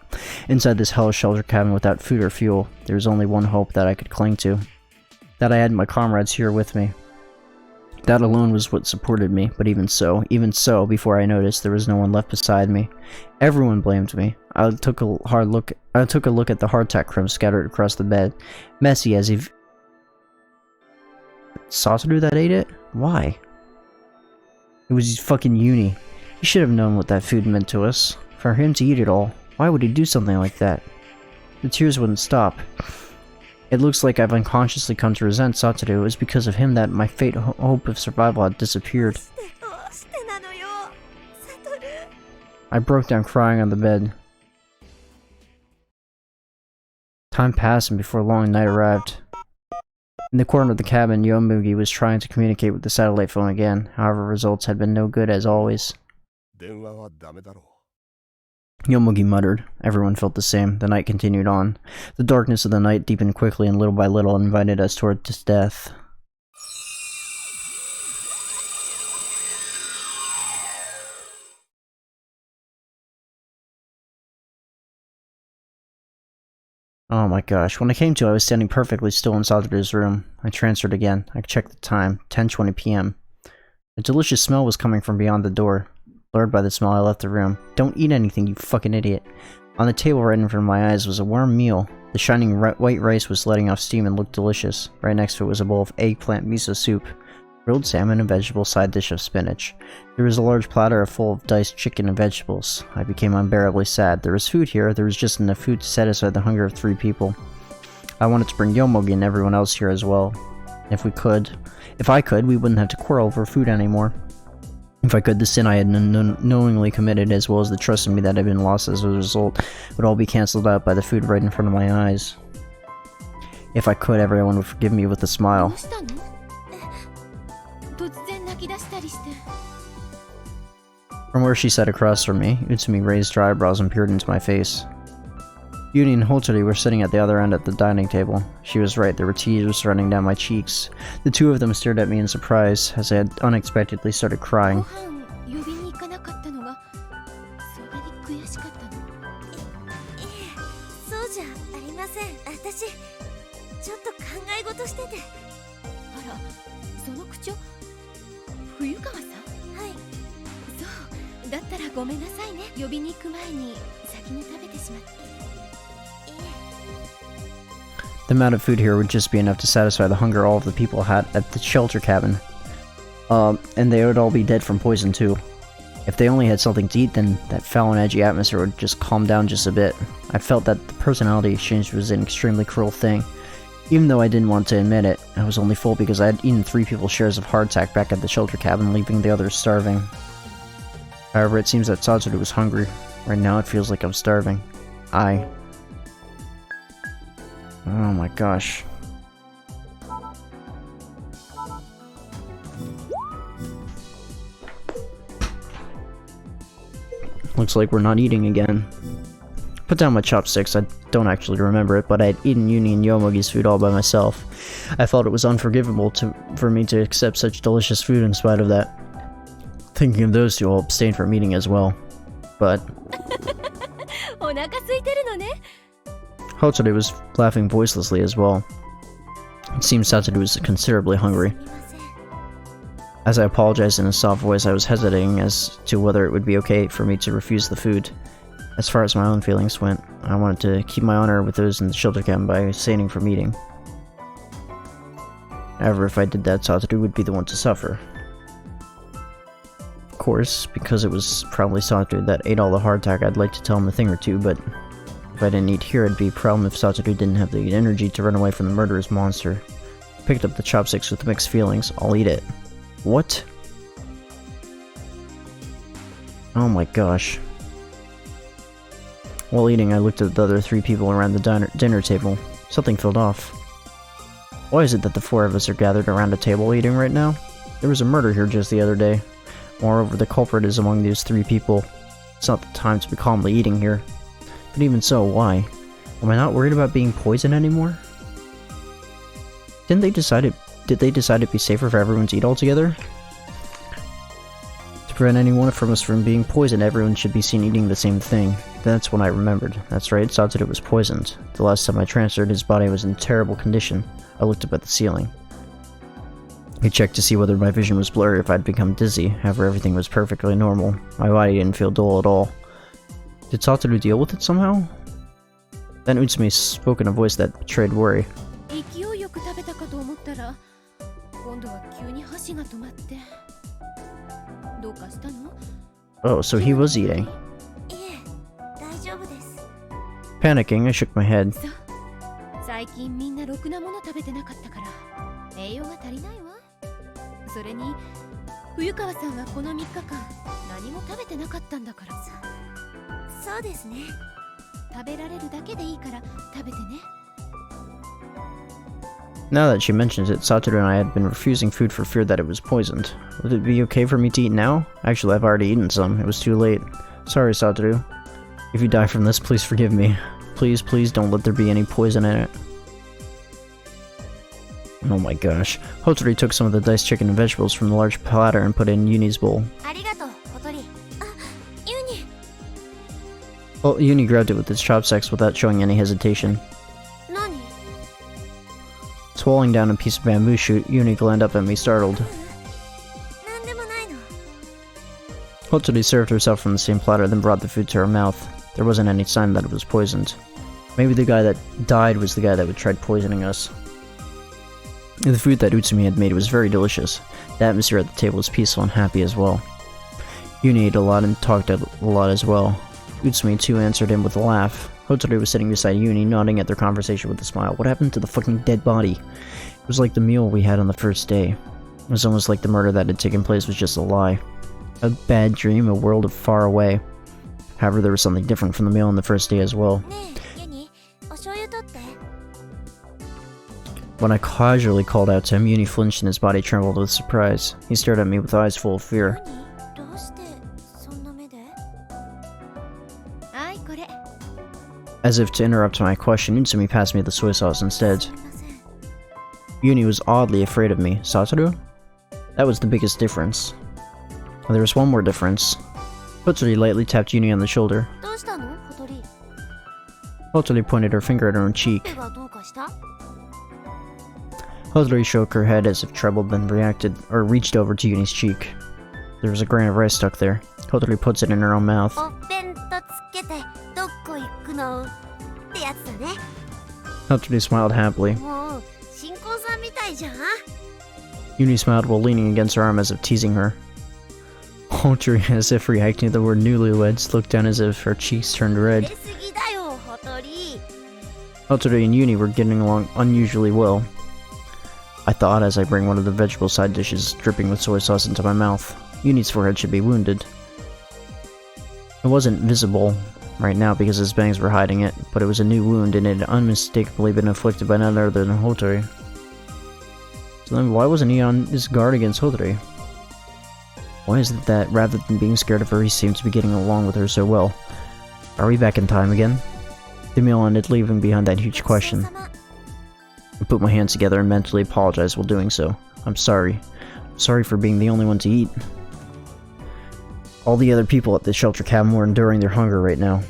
Inside this hellish shelter cabin without food or fuel, there was only one hope that I could cling to. That I had my comrades here with me. That alone was what supported me, but even so, before I noticed, there was no one left beside me. Everyone blamed me. I took a look at the hardtack crumbs scattered across the bed, messy as if Sasuru that ate it? Why? It was fucking Uni. He should have known what that food meant to us. For him to eat it all, why would he do something like that? The tears wouldn't stop. It looks like I've unconsciously come to resent Satoru. It was because of him that my hope of survival had disappeared. どうしてなのよ、悟。 I broke down crying on the bed. Time passed and before long night arrived. In the corner of the cabin, Yomugi was trying to communicate with the satellite phone again. However, results had been no good as always. 電話はダメだろう。 Yomugi muttered. Everyone felt the same. The night continued on. The darkness of the night deepened quickly and little by little invited us toward death. Oh my gosh. When I came to, I was standing perfectly still in Satoru's room. I transferred again. I checked the time. 10:20 p.m. A delicious smell was coming from beyond the door. Lured by the smell, I left the room. Don't eat anything, you fucking idiot. On the table right in front of my eyes was a warm meal. The shining white rice was letting off steam and looked delicious. Right next to it was a bowl of eggplant miso soup. grilled salmon and vegetable side dish of spinach. There was a large platter full of diced chicken and vegetables. I became unbearably sad. There was food here, there was just enough food to satisfy the hunger of 3 people. I wanted to bring Yomogi and everyone else here as well. If I could, we wouldn't have to quarrel over food anymore. If I could, the sin I had knowingly committed, as well as the trust in me that had been lost as a result, would all be cancelled out by the food right in front of my eyes. If I could, everyone would forgive me with a smile. どうしたの？突然泣き出したりして。 From where she sat across from me, Utsumi raised her eyebrows and peered into my face. Yuni and Hotori were sitting at the other end at the dining table. She was right, there were tears running down my cheeks. The 2 of them stared at me in surprise, as I had unexpectedly started ご crying. 飯呼びに行かなかったのがそんなに悔しかったの？そうじゃありません。私ちょっと考え事してて。あら、その口調、冬川さん？はい。そうだったらごめんなさいね。呼びに行く前に先に食べてしまって。 The amount of food here would just be enough to satisfy the hunger all of the people had at the shelter cabin. And they would all be dead from poison too. If they only had something to eat, then that foul and edgy atmosphere would just calm down just a bit. I felt that the personality exchange was an extremely cruel thing. Even though I didn't want to admit it, I was only full because I had eaten 3 people's shares of hardtack back at the shelter cabin, leaving the others starving. However, it seems that Satoru was hungry. Right now it feels like I'm starving. Oh my gosh. Looks like we're not eating again. Put down my chopsticks. I don't actually remember it, but I had eaten Yuni and Yomogi's food all by myself. I felt it was unforgivable for me to accept such delicious food in spite of that. Thinking of those 2, I'll abstain from eating as well. But... お腹空いてるのね。 Hotori was laughing voicelessly as well. It seemed Satoru was considerably hungry. As I apologized in a soft voice, I was hesitating as to whether it would be okay for me to refuse the food. As far as my own feelings went, I wanted to keep my honor with those in the shelter camp by abstaining from eating. However, if I did that, Satoru would be the one to suffer. Of course, because it was probably Satoru that ate all the hardtack, I'd like to tell him a thing or two, but if I didn't eat here, it'd be a problem if Satoru didn't have the energy to run away from the murderous monster. I picked up the chopsticks with mixed feelings. I'll eat it. What? Oh my gosh. While eating, I looked at the other 3 people around the dinner table. Something felt off. Why is it that the 4 of us are gathered around a table eating right now? There was a murder here just the other day. Moreover, the culprit is among these 3 people. It's not the time to be calmly eating here. But even so, why? Am I not worried about being poisoned anymore? Did they decide it'd be safer for everyone to eat altogether? To prevent anyone from us from being poisoned, everyone should be seen eating the same thing. That's when I remembered. That's right, Satoru was poisoned. The last time I transferred, his body was in terrible condition. I looked up at the ceiling. I checked to see whether my vision was blurry or if I'd become dizzy. However, everything was perfectly normal. My body didn't feel dull at all. Did Satoru deal with it somehow? Then Utsumi spoke in a voice that betrayed worry. 勢いよく食べたかと思ったら、今度は急に箸が止まって。どうかしたの？ Oh, so he was eating. いえ、大丈夫です。 Panicking, I shook my head. そう。最近みんなろくなもの食べてなかったから、栄養が足りないわ。それに、冬川さんはこの3日間、何も食べてなかったんだから。そうですね。食べられるだけでいいから食べてね。 Now that she mentions it, Satoru and I had been refusing food for fear that it was poisoned. Would it be okay for me to eat now? Actually, I've already eaten some. It was too late. Sorry, Satoru. If you die from this, please forgive me. Please, please don't let there be any poison in it. Oh my gosh. Hotori took some of the diced chicken and vegetables from the large platter and put it in Yuni's bowl. ありがとう、小鳥。あ、ユニ。 Well, Yuni grabbed it with its chopsticks without showing any hesitation. 何？ Swallowing down a piece of bamboo shoot, Yuni glanced up at me, startled. なんでもないの。 Hotori served herself from the same platter, then brought the food to her mouth. There wasn't any sign that it was poisoned. Maybe the guy that died was the guy that tried poisoning us. The food that Utsumi had made was very delicious. The atmosphere at the table was peaceful and happy as well. Yuni ate a lot and talked a lot as well. Utsumi too answered him with a laugh. Hotori was sitting beside Yuni, nodding at their conversation with a smile. What happened to the fucking dead body? It was like the meal we had on the first day. It was almost like the murder that had taken place was just a lie. A bad dream, a world far away. However, there was something different from the meal on the first day as well. When I casually called out to him, Yuni flinched and his body trembled with surprise. He stared at me with eyes full of fear. As if to interrupt my question, Utsumi passed me the soy sauce instead. Yuni was oddly afraid of me. Satoru? That was the biggest difference. There was one more difference. Hotori lightly tapped Yuni on the shoulder. Hotori pointed her finger at her own cheek. Hotori shook her head as if troubled, then reached over to Yuni's cheek. There was a grain of rice stuck there. Hotori puts it in her own mouth. Hotori smiled happily. Yuni smiled while leaning against her arm as if teasing her. Hotori, as if reacting to the word newlyweds, looked down as if her cheeks turned red. Hotori and Yuni were getting along unusually well. I thought as I bring one of the vegetable side dishes dripping with soy sauce into my mouth. Yuni's forehead should be wounded. It wasn't visible right now because his bangs were hiding it, but it was a new wound and it had unmistakably been inflicted by none other than Hotori. So then why wasn't he on his guard against Hotori? Why is it that rather than being scared of her, he seemed to be getting along with her so well? Are we back in time again? The meal ended, leaving behind that huge question. I put my hands together and mentally apologized while doing so. I'm sorry. I'm sorry for being the only one to eat. All the other people at the shelter cabin were enduring their hunger right now.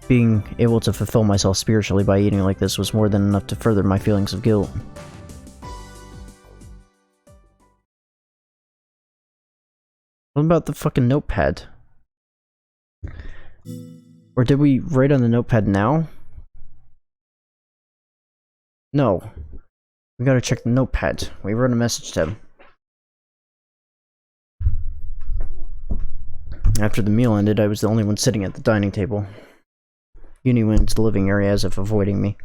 Being able to fulfill myself spiritually by eating like this was more than enough to further my feelings of guilt. What about the fucking notepad? Or did we write on the notepad now? No. We gotta check the notepad. We wrote a message to him. After the meal ended, I was the only one sitting at the dining table. Yuni went into the living area as if avoiding me.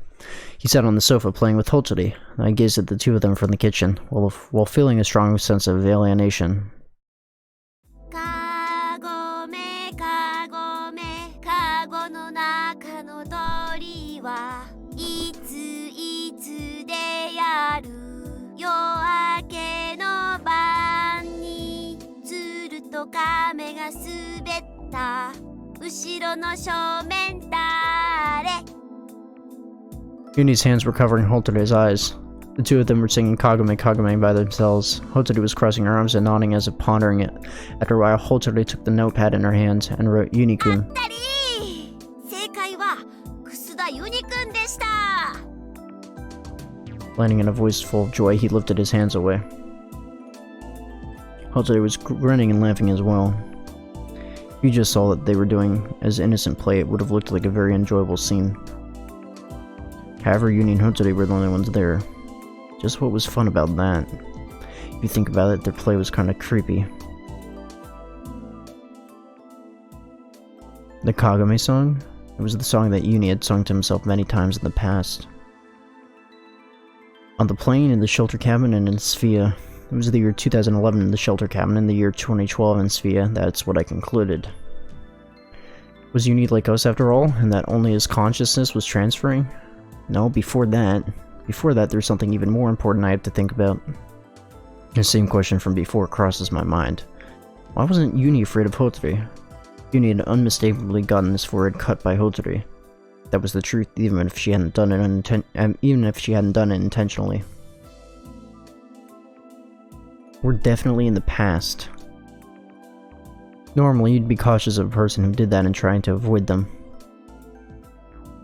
He sat on the sofa playing with Hotori. I gazed at the two of them from the kitchen, while feeling a strong sense of alienation. Yuni's hands were covering Hotori's eyes. The two of them were singing Kagome Kagome by themselves. Hotori was crossing her arms and nodding as if pondering it. After a while, Hotori took the notepad in her hand and wrote Yuni-kun. Landing in a voice full of joy, he lifted his hands away. Hotori was grinning and laughing as well. If you just saw that they were doing as innocent play, it would have looked like a very enjoyable scene. However, Yuni and Hotori were the only ones there. Just what was fun about that? If you think about it, their play was kinda creepy. The Kagome song? It was the song that Yuni had sung to himself many times in the past. On the plane, in the shelter cabin, and in Sphia. It was the year 2011 in the shelter cabin, and the year 2012 in Sphia. That's what I concluded. Was Yuni like us after all, and that only his consciousness was transferring? No, before that. Before that, there's something even more important I have to think about. The same question from before crosses my mind. Why wasn't Yuni afraid of Hotori? Yuni had unmistakably gotten his forehead cut by Hotori. That was the truth, even if she hadn't done it intentionally. We're definitely in the past. Normally, you'd be cautious of a person who did that and trying to avoid them.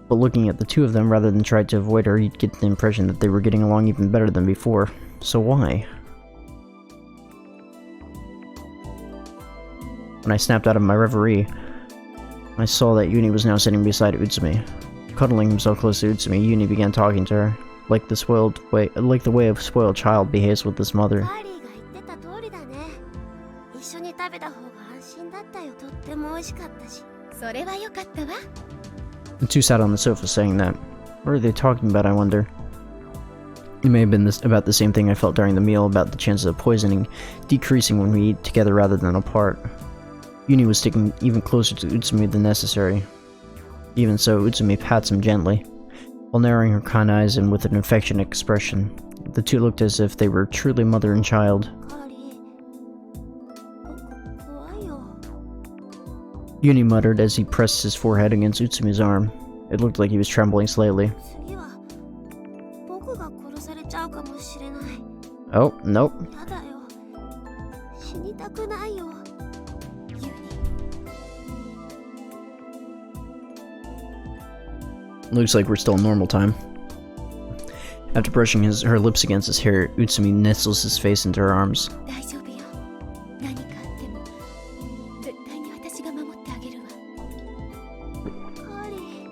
But looking at the two of them, rather than try to avoid her, you'd get the impression that they were getting along even better than before. So why? When I snapped out of my reverie, I saw that Yuni was now sitting beside Utsumi. Cuddling himself close to Utsumi, Yuni began talking to her, like the way a spoiled child behaves with his mother. たよ。とっても美味しかったし。それは良かったわ。 The two sat on the sofa saying that. What are they talking about, I wonder? It may have been about the same thing I felt during the meal, about the chances of poisoning decreasing when we eat together rather than apart. Yuni was sticking even closer to Utsumi than necessary. Even so, Utsumi pats him gently, while narrowing her kind eyes and with an affectionate expression. The two looked as if they were truly mother and child. カーリー、僕怖いよ。 Yuni muttered as he pressed his forehead against Utsumi's arm. It looked like he was trembling slightly. 次は僕が殺されちゃうかもしれない。 Oh, nope. やだよ。死にたくないよ。 Looks like we're still in normal time. After brushing her lips against his hair, Utsumi nestles his face into her arms. 大丈夫よ。何かあっても絶対に私が守ってあげるわ。カーリー。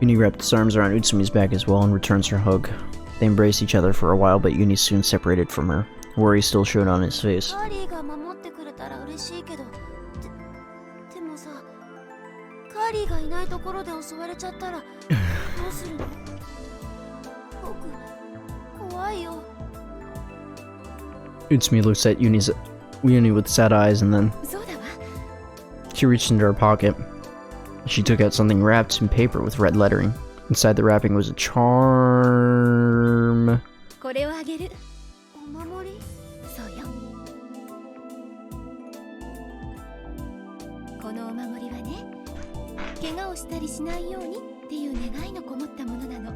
Yuni wrapped his arms around Utsumi's back as well and returns her hug. They embraced each other for a while, but Yuni soon separated from her. Worry still showed on his face. カーリーが守ってくれたら嬉しいけど、でもさ、カーリーがいないところで襲われちゃったらどうするの？僕怖いよ。 Utsumi looks at Yuni with sad eyes, and then そうだわ。 she reached into her pocket. She took out something wrapped in paper with red lettering. Inside the wrapping was a charm. これをあげる。お守り？そうよ。このお守りはね、怪我をしたりしないようにっていう願いのこもったものなの。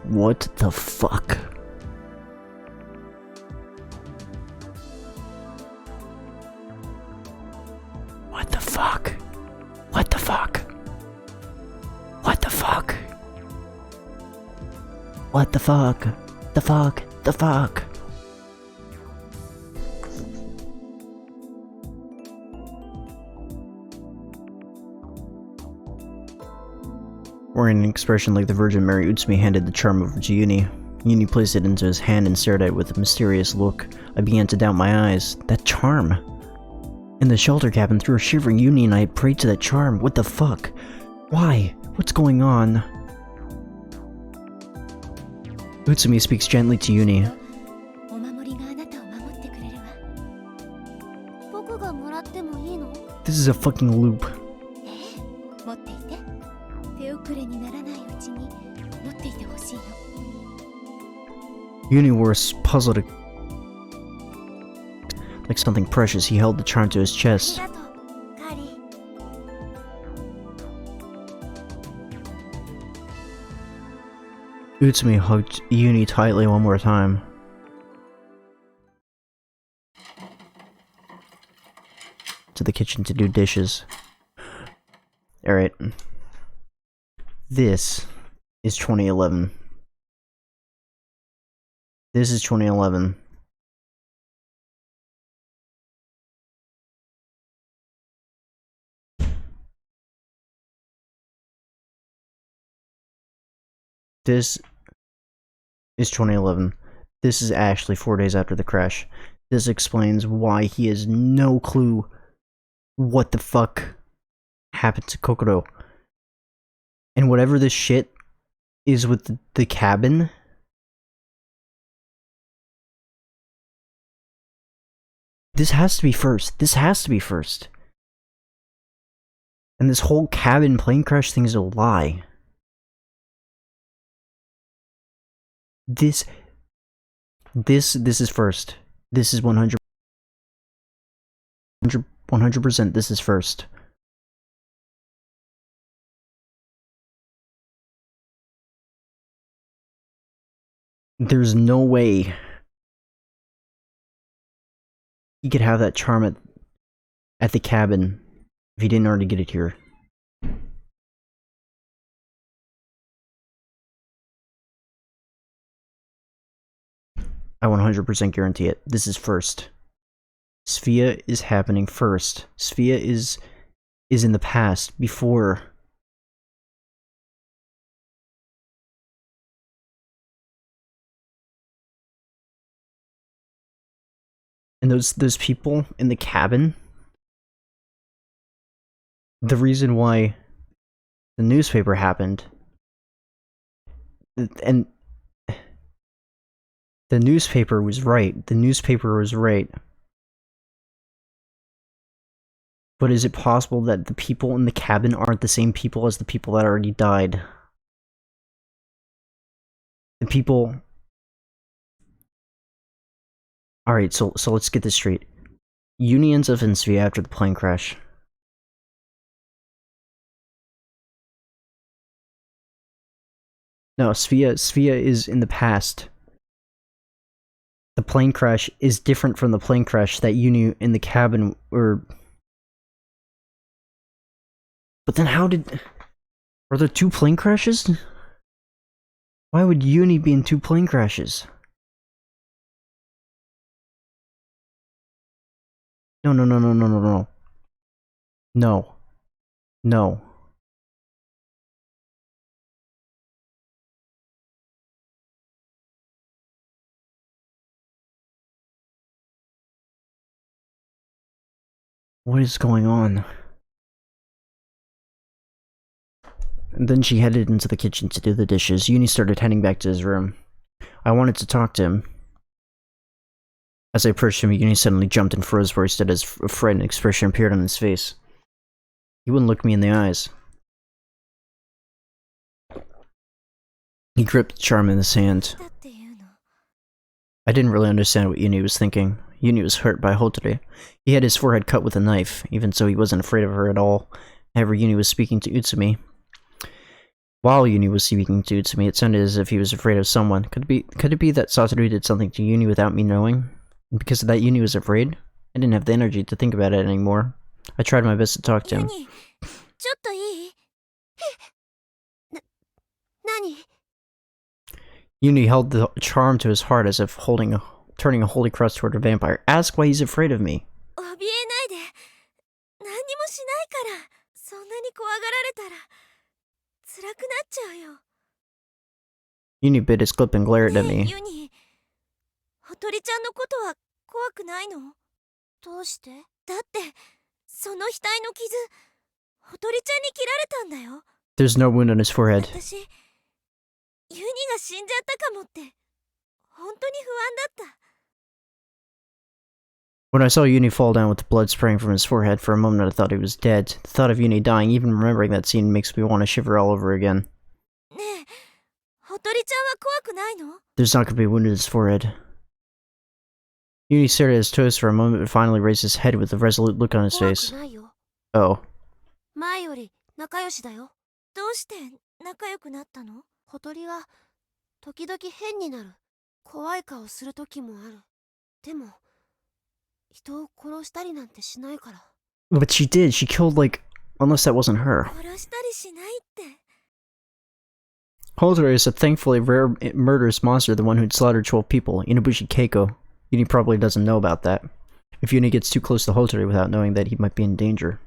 What the fuck? What the fuck? What the fuck? What the fuck? What the fuck? The fuck? The fuck? Wearing an expression like the Virgin Mary, Utsumi handed the charm over to Yuni. Yuni placed it into his hand and stared at it with a mysterious look. I began to doubt my eyes. That charm! In the shelter cabin, through a shivering, Yuni and I prayed to that charm. What the fuck? Why? What's going on? Utsumi speaks gently to Yuni. お守りがあなたを守ってくれるわ。僕がもらってもいいの？ This is a fucking loop. 持っていて。手遅れにならないうちに持っていてほしいの。 Yuni was puzzled like something precious. He held the charm to his あり chest. がとう、カーリー。 Utsumi hugged Yuni tightly one more time. To the kitchen to do dishes. Alright. This is 2011. This is 2011. This is 2011. This is actually 4 days after the crash. This explains why he has no clue what the fuck happened to Kokoro. And whatever this shit is with the cabin, this has to be first. This has to be first. And this whole cabin plane crash thing is a lie. This is first. This is 100% this is first. There's no way he could have that charm at the cabin If he didn't already get it here. I 100% guarantee it. This is first. Sphia is happening first. Sphia is in the past, before. And those people in the cabin, the reason why the newspaper happened, and the newspaper was right. The newspaper was right. But is it possible that the people in the cabin aren't the same people as the people that already died? The people... Alright, so let's get this straight. Uni ends up in Sphia after the plane crash. No, Sphia is in the past. The plane crash is different from the plane crash that Uni in the cabin were... But then how did... Are there two plane crashes? Why would Uni be in two plane crashes? No. No. No. What is going on? And then she headed into the kitchen to do the dishes. Uni started heading back to his room. I wanted to talk to him. As I approached him, Uni suddenly jumped and froze where he stood as a frightened expression appeared on his face. He wouldn't look me in the eyes. He gripped the charm in his hand. I didn't really understand what Uni was thinking. Uni was hurt by Hotere. He had his forehead cut with a knife. Even so, he wasn't afraid of her at all. However, Uni was speaking to Utsumi. While Uni was speaking to Utsumi, it sounded as if he was afraid of someone. Could it be that Satoru did something to Uni without me knowing? And because of that, Uni was afraid? I didn't have the energy to think about it anymore. I tried my best to talk to him. Uni held the charm to his heart as if turning a holy cross toward a vampire. Ask why he's afraid of me. Uni bit his lip and glared at me. There's no wound on his forehead. When I saw Uni fall down with the blood spraying from his forehead, for a moment I thought he was dead. The thought of Uni dying, even remembering that scene, makes me want to shiver all over again. There's not going to be a wound in his forehead. Uni stared at his toes for a moment, but finally raised his head with a resolute look on his face. Oh. But she did. She killed, like... Unless that wasn't her. Hotere is a thankfully rare murderous monster, the one who'd slaughtered 12 people. Inabushi Keiko. Uni probably doesn't know about that. If Uni gets too close to Hotere without knowing that, he might be in danger.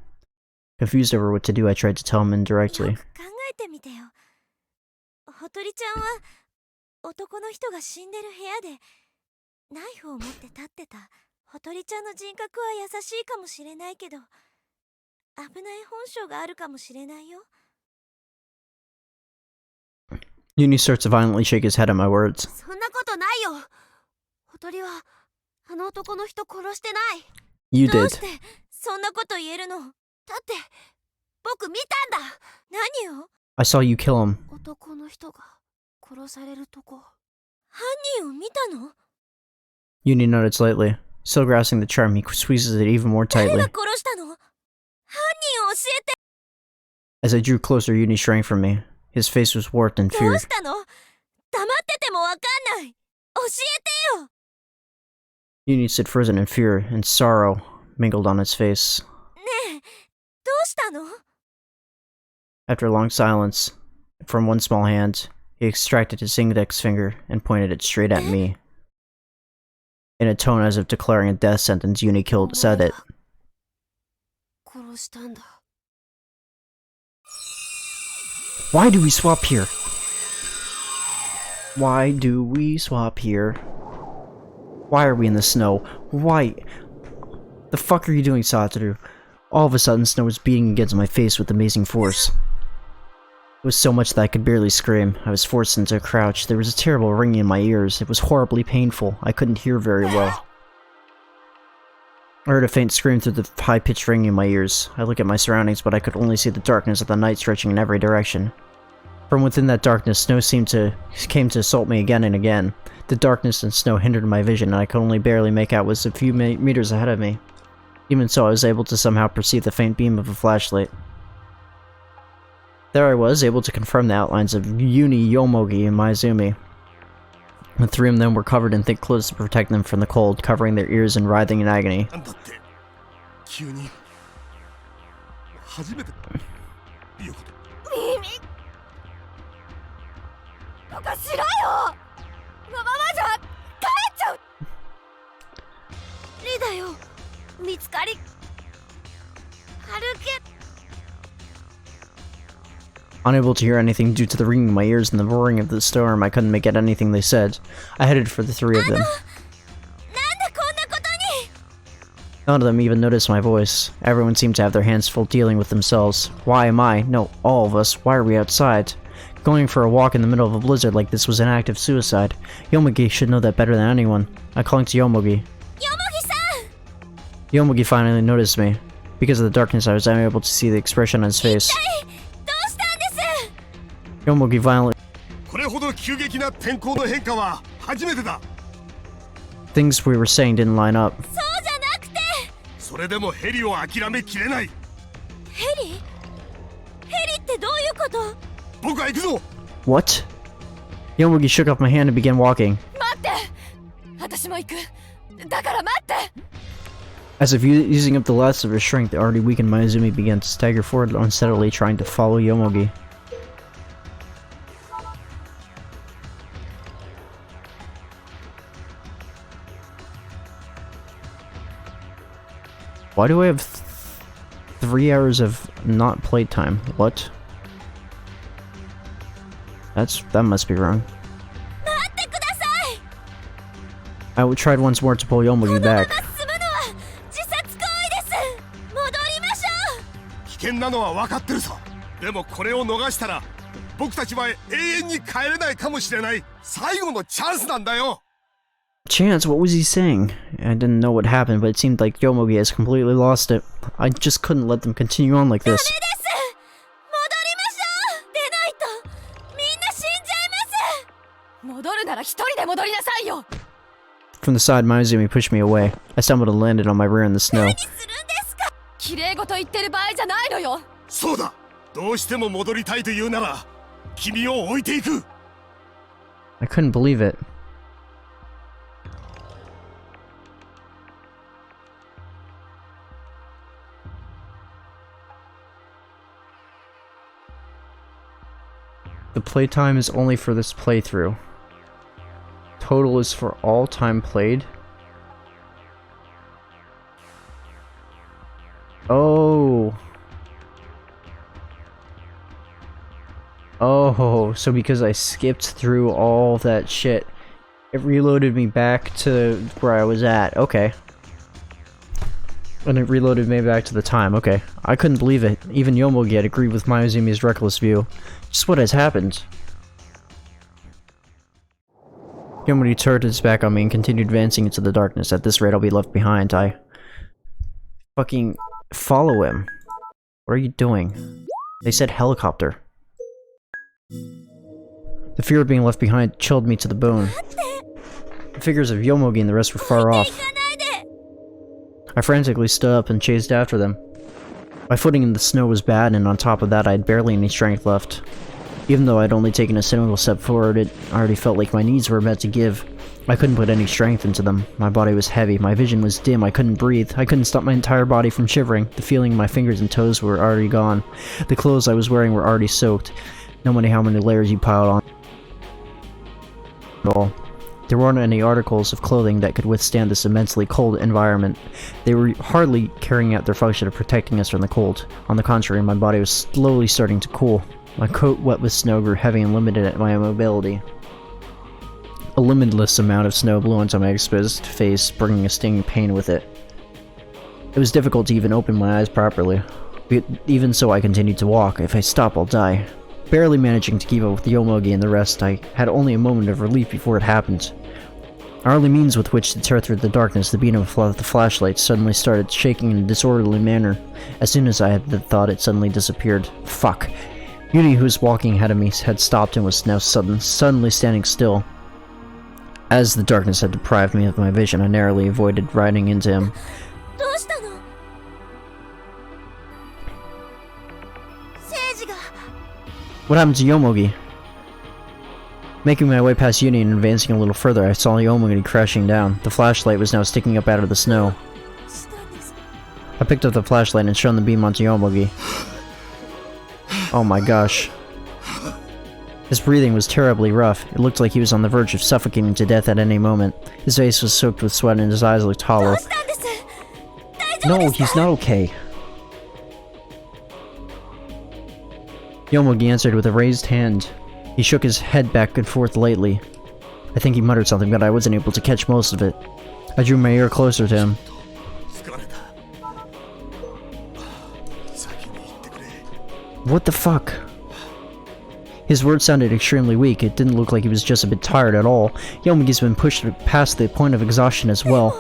Confused over what to do, I tried to tell him indirectly. Uni starts to violently shake his head at my words. You did. I saw you kill him. Uni nodded slightly. Still grasping the charm, he squeezes it even more tightly. As I drew closer, Uni shrank from me. His face was warped in fear. Uni stood frozen in fear, and sorrow mingled on his face. したの？ After a long silence, from one small hand, he extracted his index finger and pointed it straight at me. In a tone as if declaring a death sentence, Uni said it. 殺したんだ。 Why do we swap here? Why do we swap here? Why are we in the snow? Why? The fuck are you doing, Satoru? All of a sudden, snow was beating against my face with amazing force. It was so much that I could barely scream. I was forced into a crouch. There was a terrible ringing in my ears. It was horribly painful. I couldn't hear very well. I heard a faint scream through the high-pitched ringing in my ears. I looked at my surroundings, but I could only see the darkness of the night stretching in every direction. From within that darkness, snow came to assault me again and again. The darkness and snow hindered my vision, and I could only barely make out what was a few meters ahead of me. Even so, I was able to somehow perceive the faint beam of a flashlight. There I was, able to confirm the outlines of Uni, Yomogi, and Maizumi. The three of them were covered in thick clothes to protect them from the cold, covering their ears and writhing in agony. 急に初めていうこと。耳とかしろよ。このままじゃ帰っちゃう。リだよ。見つかり。歩け。 Unable to hear anything due to the ringing in my ears and the roaring of the storm, I couldn't make out anything they said. I headed for the three of them. None of them even noticed my voice. Everyone seemed to have their hands full dealing with themselves. Why am I? No, all of us. Why are we outside? Going for a walk in the middle of a blizzard like this was an act of suicide. Yomogi should know that better than anyone. I clung to Yomogi. Yomogi-san! Yomogi finally noticed me. Because of the darkness, I was unable to see the expression on his face. Yomogi violently. Things we were saying didn't line up. What? Yomogi shook off my hand and began walking. As if using up the last of his strength, the already weakened Maizumi began to stagger forward unsteadily, trying to follow Yomogi. Why do I have 3 hours of not playtime? What? That must be wrong. I tried once more to pull Yomogi back. Chance, what was he saying? I didn't know what happened, but it seemed like Yomogi has completely lost it. I just couldn't let them continue on like this. From the side, Maizumi pushed me away. I stumbled and landed on my rear in the snow. I couldn't believe it. The playtime is only for this playthrough. Total is for all time played. Oh. Oh, so because I skipped through all that shit, it reloaded me back to where I was at. Okay. And it reloaded me back to the time. Okay. I couldn't believe it. Even Yomogi had agreed with Maizumi's reckless view. Just what has happened. Yomogi turned his back on me and continued advancing into the darkness. At this rate, I'll be left behind. I fucking follow him. What are you doing? They said helicopter. The fear of being left behind chilled me to the bone. The figures of Yomogi and the rest were far off. I frantically stood up and chased after them. My footing in the snow was bad, and on top of that, I had barely any strength left. Even though I'd only taken a single step forward, it already felt like my knees were about to give. I couldn't put any strength into them. My body was heavy, my vision was dim, I couldn't breathe. I couldn't stop my entire body from shivering. The feeling in my fingers and toes were already gone. The clothes I was wearing were already soaked. No matter how many layers you piled on at all. There weren't any articles of clothing that could withstand this immensely cold environment. They were hardly carrying out their function of protecting us from the cold. On the contrary, my body was slowly starting to cool. My coat, wet with snow, grew heavy and limited my mobility. A limitless amount of snow blew onto my exposed face, bringing a stinging pain with it. It was difficult to even open my eyes properly. But even so, I continued to walk. If I stop, I'll die. Barely managing to keep up with Yomogi and the rest, I had only a moment of relief before it happened. Our only means with which to tear through the darkness, the beam of the flashlight suddenly started shaking in a disorderly manner. As soon as I had the thought, it suddenly disappeared. Fuck. Yuni, who was walking ahead of me, had stopped and was now suddenly standing still. As the darkness had deprived me of my vision, I narrowly avoided riding into him. どうしたの？聖司が。 What happened to Yomogi? Making my way past Yuni and advancing a little further, I saw Yomogi crashing down. The flashlight was now sticking up out of the snow. したんです。 I picked up the flashlight and shone the beam onto Yomogi. Oh my gosh. His breathing was terribly rough. It looked like he was on the verge of suffocating to death at any moment. His face was soaked with sweat and his eyes looked ど hollow. うしたんです？大丈夫 No, ですか？ he's not okay. Yomogi answered with a raised hand. He shook his head back and forth lightly. I think he muttered something, but I wasn't able to catch most of it. I drew my ear closer to him. 疲れた。先に行ってくれ。 What the fuck? His words sounded extremely weak. It didn't look like he was just a bit tired at all. Yomogi's been pushed past the point of exhaustion as well.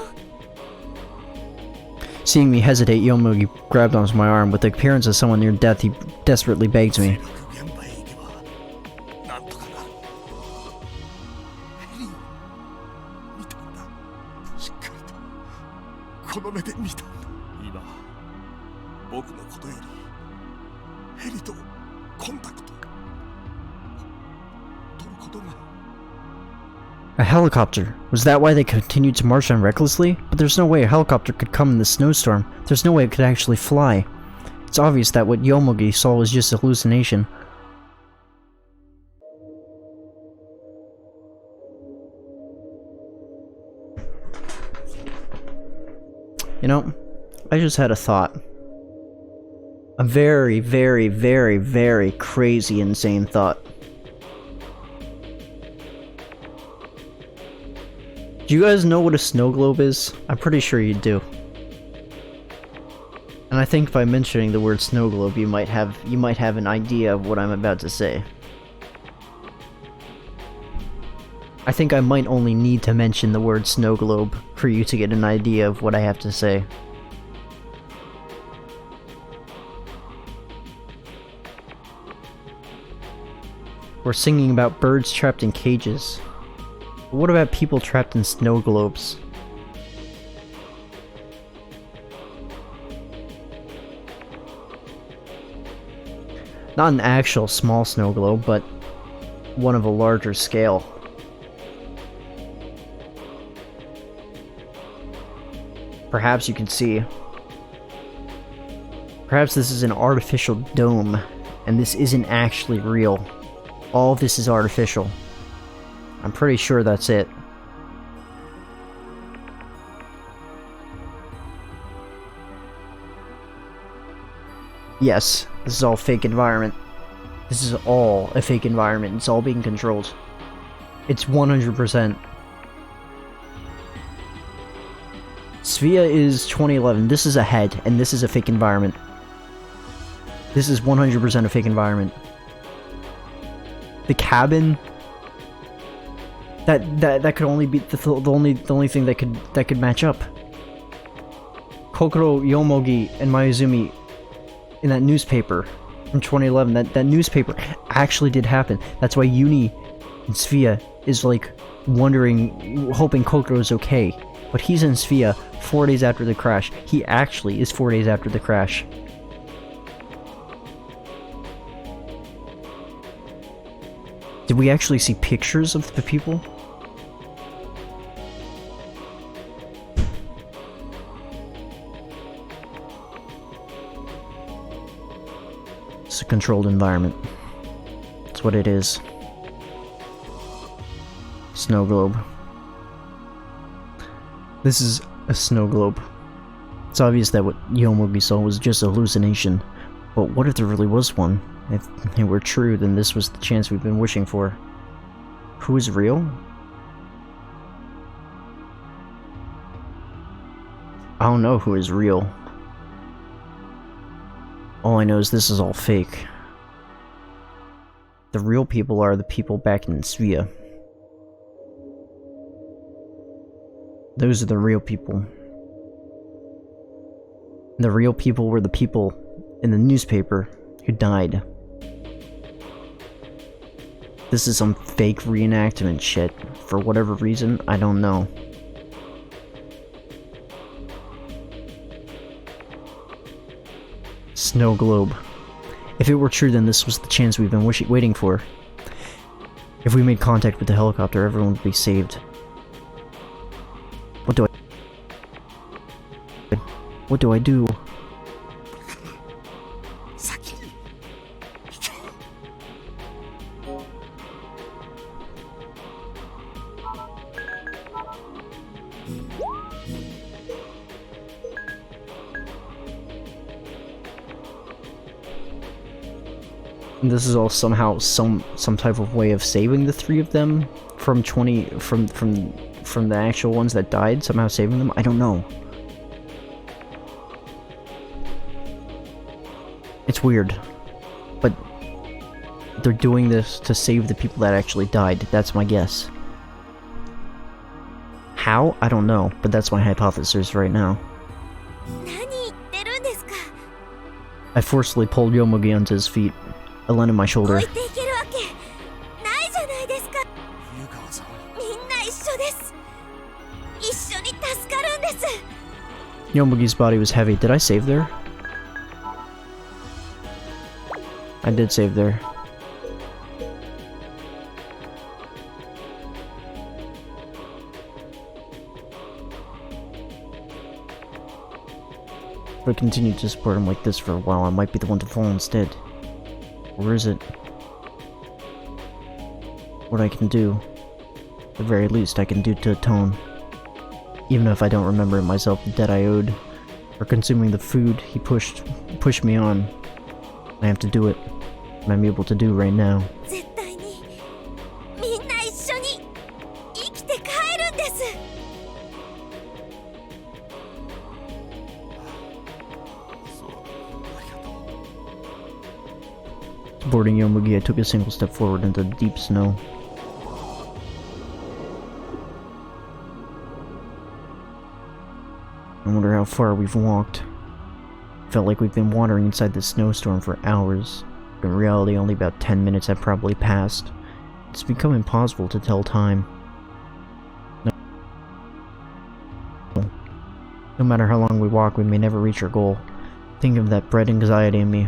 Seeing me hesitate, Yomogi grabbed onto my arm. With the appearance of someone near death, he desperately begged me. 現場へ行けばなんとかなる。ヘリを見たんだ。しっかりとこの目で見たんだ。今僕のことよりヘリとコンタクト取ることが。 A helicopter. Was that why they continued to march on recklessly? But there's no way a helicopter could come in the snowstorm. There's no way it could actually fly. It's obvious that what Yomogi saw was just a hallucination. You know, I just had a thought. A very, very, very, very crazy, insane thought. Do you guys know what a snow globe is? I'm pretty sure you do. And I think by mentioning the word snow globe, you might have an idea of what I'm about to say. I think I might only need to mention the word snow globe for you to get an idea of what I have to say. We're singing about birds trapped in cages. But what about people trapped in snow globes? Not an actual small snow globe, but one of a larger scale. Perhaps you can see. Perhaps this is an artificial dome, and this isn't actually real. All of this is artificial. I'm pretty sure that's it. Yes, this is all fake environment. This is all a fake environment. It's all being controlled. It's 100%. Svea is 2011. This is a head, and this is a fake environment. This is 100% a fake environment. The cabin. That could only be the only thing that could match up. Kokoro, Yomogi, and Mayuzumi in that newspaper from 2011. That newspaper actually did happen. That's why Uni and Svea is like wondering, hoping Kokoro's okay. But he's in Svea 4 days after the crash. He actually is 4 days after the crash. Did we actually see pictures of the people? It's a controlled environment. That's what it is. Snow globe. This is a snow globe. It's obvious that what Yomogi saw was just a hallucination. But what if there really was one? If it were true, then this was the chance we've been wishing for. Who is real? I don't know who is real. All I know is this is all fake. The real people are the people back in Svea. Those are the real people. The real people were the people in the newspaper who died. This is some fake reenactment shit. For whatever reason, I don't know. Snow globe. If it were true, then this was the chance we've been waiting for. If we made contact with the helicopter, everyone would be saved. What do I do? This is all somehow some type of way of saving the three of them from the actual ones that died, somehow saving them. I don't know. It's weird, but they're doing this to save the people that actually died. That's my guess. How? I don't know, but that's my hypothesis right now. I forcefully pulled Yomogi onto his feet. I landed my shoulder. Yomogi's body was heavy. Did I save there? I did save there. If I continue to support him like this for a while, I might be the one to fall instead. Or is it? What I can do, at the very least I can do to atone. Even if I don't remember myself the debt I owed, or consuming the food he pushed me on. I have to do it. And I'm able to do right now. Boarding Yomogi, I took a single step forward into the deep snow. I wonder how far we've walked. Felt like we've been wandering inside this snowstorm for hours. In reality, only about 10 minutes have probably passed. It's become impossible to tell time. No matter how long we walk, we may never reach our goal. Think of that bred anxiety in me.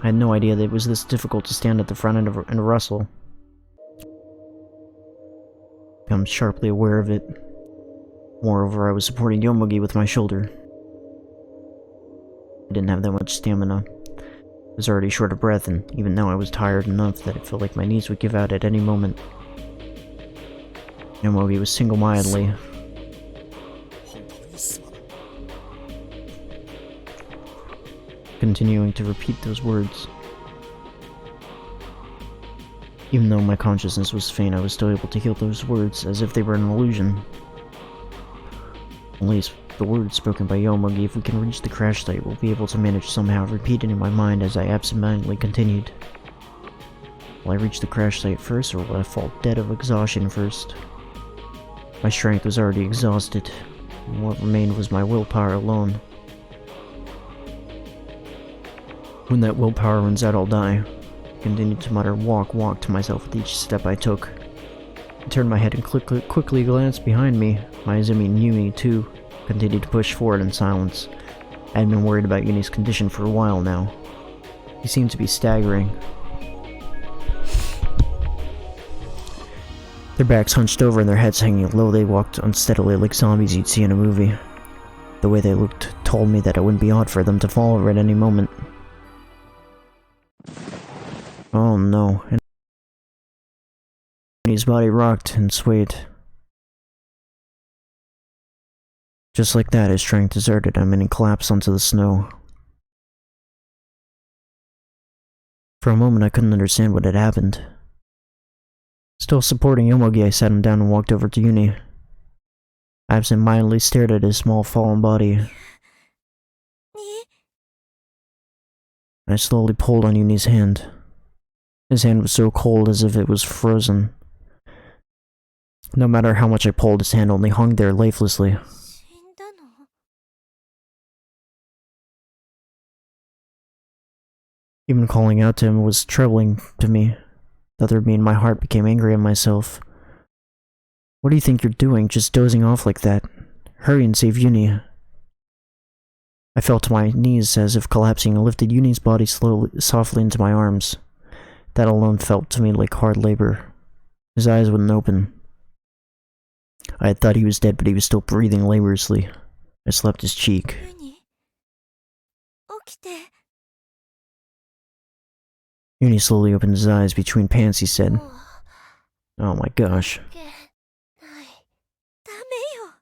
I had no idea that it was this difficult to stand at the front end and rustle. I'm sharply aware of it. Moreover, I was supporting Yomogi with my shoulder. I didn't have that much stamina. I was already short of breath, and even now I was tired enough that it felt like my knees would give out at any moment. Yomogi was single-mindedly continuing to repeat those words. Even though my consciousness was faint, I was still able to hear those words as if they were an illusion. At least the words spoken by Yomogi. If we can reach the crash site, we'll be able to manage somehow, repeating in my mind as I absentmindedly continued. Will I reach the crash site first, or will I fall dead of exhaustion first? My strength was already exhausted, and what remained was my willpower alone. When that willpower runs out, I'll die. I continued to mutter walk, walk to myself with each step I took. I turned my head and quickly glanced behind me. My Izumi and Yumi, too, continued to push forward in silence. I had been worried about Yuni's condition for a while now. He seemed to be staggering. Their backs hunched over and their heads hanging low, they walked unsteadily like zombies you'd see in a movie. The way they looked told me that it wouldn't be odd for them to fall over at any moment. Oh no. And his body rocked and swayed. Just like that, his strength deserted him and he collapsed onto the snow. For a moment, I couldn't understand what had happened. Still supporting Yomogi, I sat him down and walked over to Uni. I absent-mindedly stared at his small, fallen body. I slowly pulled on Uni's hand. His hand was so cold as if it was frozen. No matter how much I pulled, his hand only hung there lifelessly. 死んだの？ Even calling out to him was troubling to me. The other me in my heart became angry at myself. What do you think you're doing, just dozing off like that? Hurry and save Uni. I fell to my knees as if collapsing and lifted Uni's body softly into my arms. That alone felt to me like hard labor. His eyes wouldn't open. I had thought he was dead, but he was still breathing laboriously. I slapped his cheek. ユニ？起きて。 Uni slowly opened his eyes between pants, he said. もう Oh my gosh. 関係ない。ダメよ。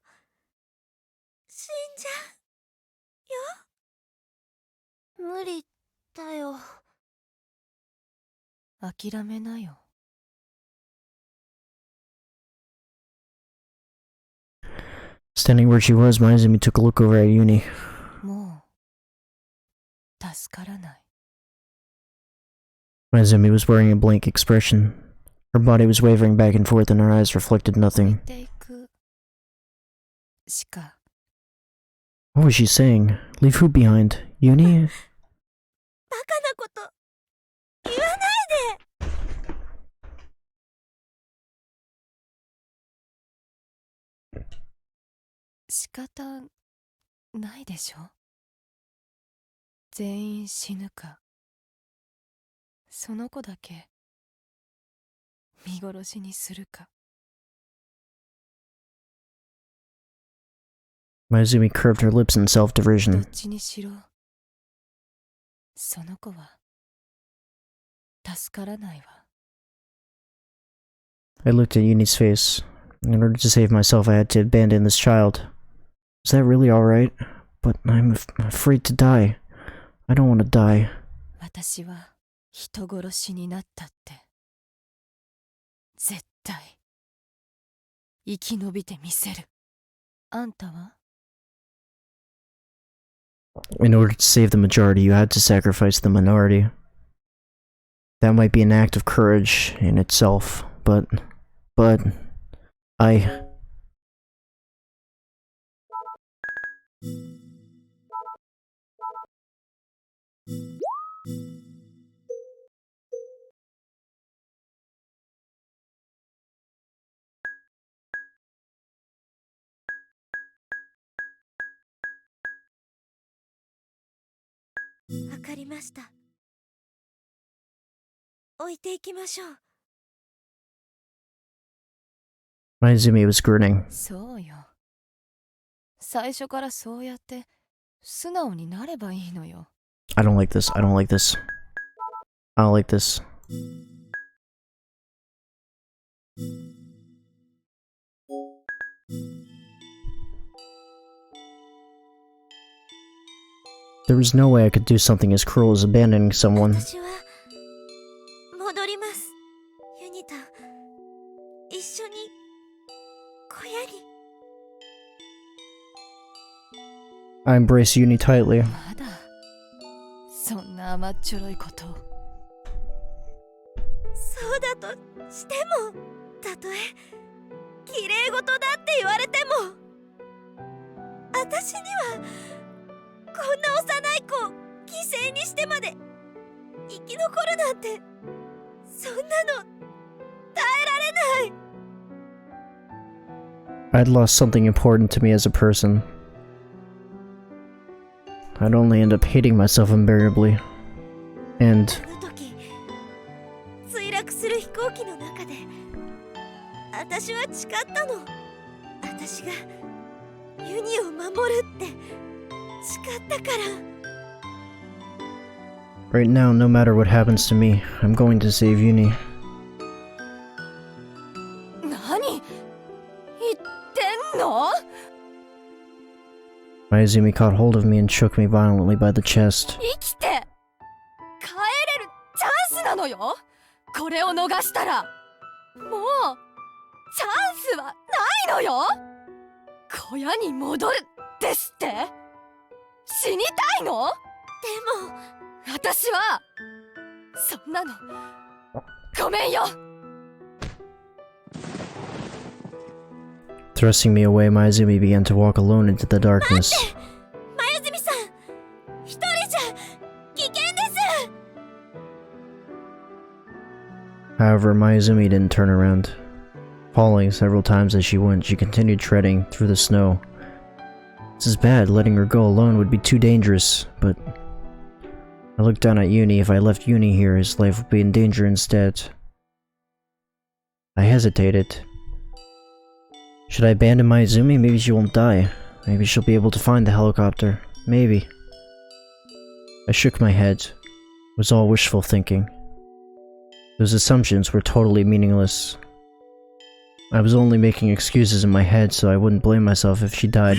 死んじゃうよ。無理だよ。諦めなよ。 Standing where she was, Maizumi took a look over at Uni. もう助からない。 Maizumi was wearing a blank expression. Her body was wavering back and forth and her eyes reflected 置い nothing. ていくしか What was she saying? Leave who behind? Uni? バカなこと言わないで。仕方ないでしょ。全員死ぬかその子だけ見殺しにするか。 Maizumi curved her lips in ど self-derision. っちにしろその子は助からないわ。 I looked at Uni's face. In order to save myself, I had to abandon this child. Is that really alright? But I'm afraid to die. I don't want to die. 私は人殺しになったって絶対生き延びてみせる。あんたは In order to save the majority, you had to sacrifice the minority. That might be an act of courage in itself, but I...「わかりました。置いていきましょう。 Maizumi was grinning. そうよ。最初からそうやって素直になればいいのよ。 I don't like this. I don't like this. I don't like this. There was no way I could do something as cruel as abandoning someone. 私は戻ります。ユニタ、一緒に小屋に。 I embraced Uni tightly. まだそんな甘っちょろいことを。そうだとしても、たとえ綺麗事だって言われても、私にはこんな幼い子を犠牲にしてまで生き残るなんて、そんなの耐えられない。 I'd lost something important to me as a person. I'd only end up hating myself invariably. And あの時墜落する飛行機の中で私は誓ったの。私がユニを守るって誓ったから。Right now, no matter what happens to me, I'm going to save Uni. 何言ってんの？ Mayuzumi caught hold of me and shook me violently by the chest. 生きて帰れるチャンスなのよ。これを逃したらもうチャンスはないのよ。小屋に戻るですって？死にたいの？でも私はそんなのごめんよ。 Thrusting me away, Mayuzumi began to walk alone into the darkness. マユズミさん、一人じゃ危険です。 However, Mayuzumi didn't turn around. Falling several times as she went, she continued treading through the snow. This is bad, letting her go alone would be too dangerous, but I looked down at Uni. If I left Uni here, his life would be in danger instead. I hesitated. Should I abandon Mayuzumi? Maybe she won't die. Maybe she'll be able to find the helicopter. Maybe. I shook my head. It was all wishful thinking. Those assumptions were totally meaningless. I was only making excuses in my head so I wouldn't blame myself if she died.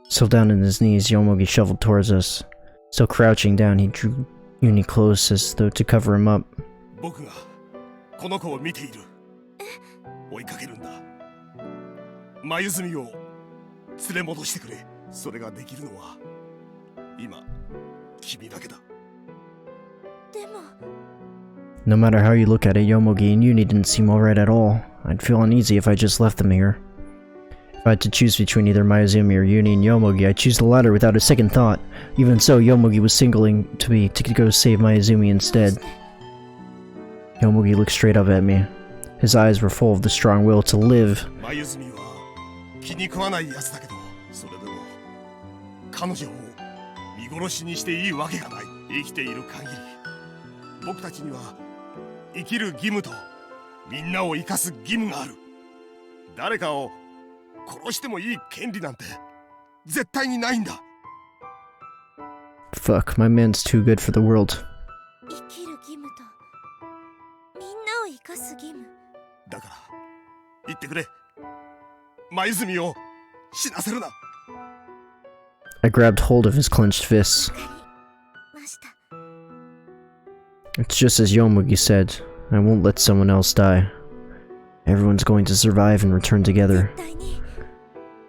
Still down on his knees, Yomogi shuffled towards us. Still crouching down, he drew Uni close as though to cover him up. 僕がこの子を見ている。追いかけるんだ。眉墨を連れ戻してくれ。それができるのは今君だけだ。でも No matter how you look at it, Yomogi and Uni didn't seem alright at all. I'd feel uneasy if I just left them here. If I had to choose between either Mayuzumi or Uni and Yomogi, I'd choose the latter without a second thought. Even so, Yomogi was signaling to me to go save Mayuzumi instead. Yomogi looked straight up at me. His eyes were full of the strong will to live. 眉墨は気に食わないやつだけど、それでも彼女を見殺しにしていいわけがない。生きている限り、僕たちには生きる義務とみんなを生かす義務がある。誰かを殺してもいい権利なんて絶対にないんだ。Fuck, my man's too good for the world. 生きる義務とみんなを生かす義務。だから言ってくれ。眉墨を死なせるな。I grabbed hold of his clenched fists. ました。 It's just as Yomogi said. I won't let someone else die. Everyone's going to survive and return together. 絶対に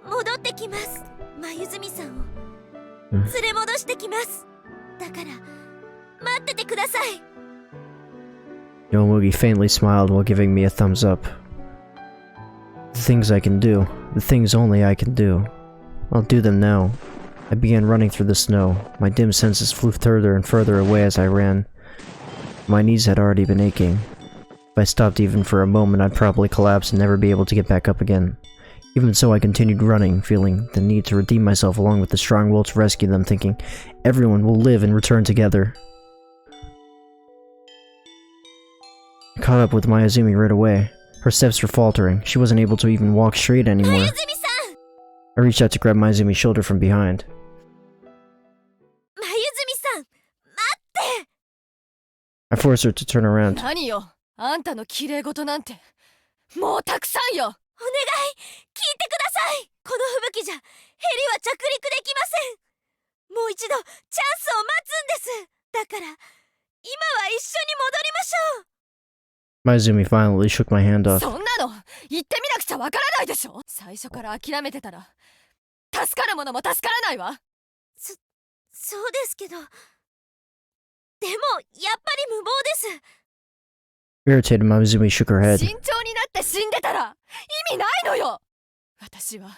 戻ってきます。眉墨さんをうん連れ戻してきます。だから待っててください。 Yomogi faintly smiled while giving me a thumbs up. The things I can do. The things only I can do. I'll do them now. I began running through the snow. My dim senses flew further and further away as I ran. My knees had already been aching. If I stopped even for a moment, I'd probably collapse and never be able to get back up again. Even so, I continued running, feeling the need to redeem myself along with the strong will to rescue them, thinking, everyone will live and return together. I caught up with Mayuzumi right away. Her steps were faltering. She wasn't able to even walk straight anymore. 眉墨さん、 I reached out to grab Mayuzumi's shoulder from behind. 眉墨さん、待って。 I forced her to turn around. 何よ、あんたの綺麗事なんてもうたくさんよ。お願い、聞いてください。この吹雪じゃヘリは着陸できません。もう一度チャンスを待つんです。だから今は一緒に戻りましょう。 Mayuzumi violently shook my hand off. そんなの言ってみなくちゃわからないでしょ。最初から諦めてたら助かるものも助からないわ。そうですけど、でもやっぱり無謀です。 Irritated, Mayuzumi shook her head. 慎重になって死んでたら意味ないのよ。私は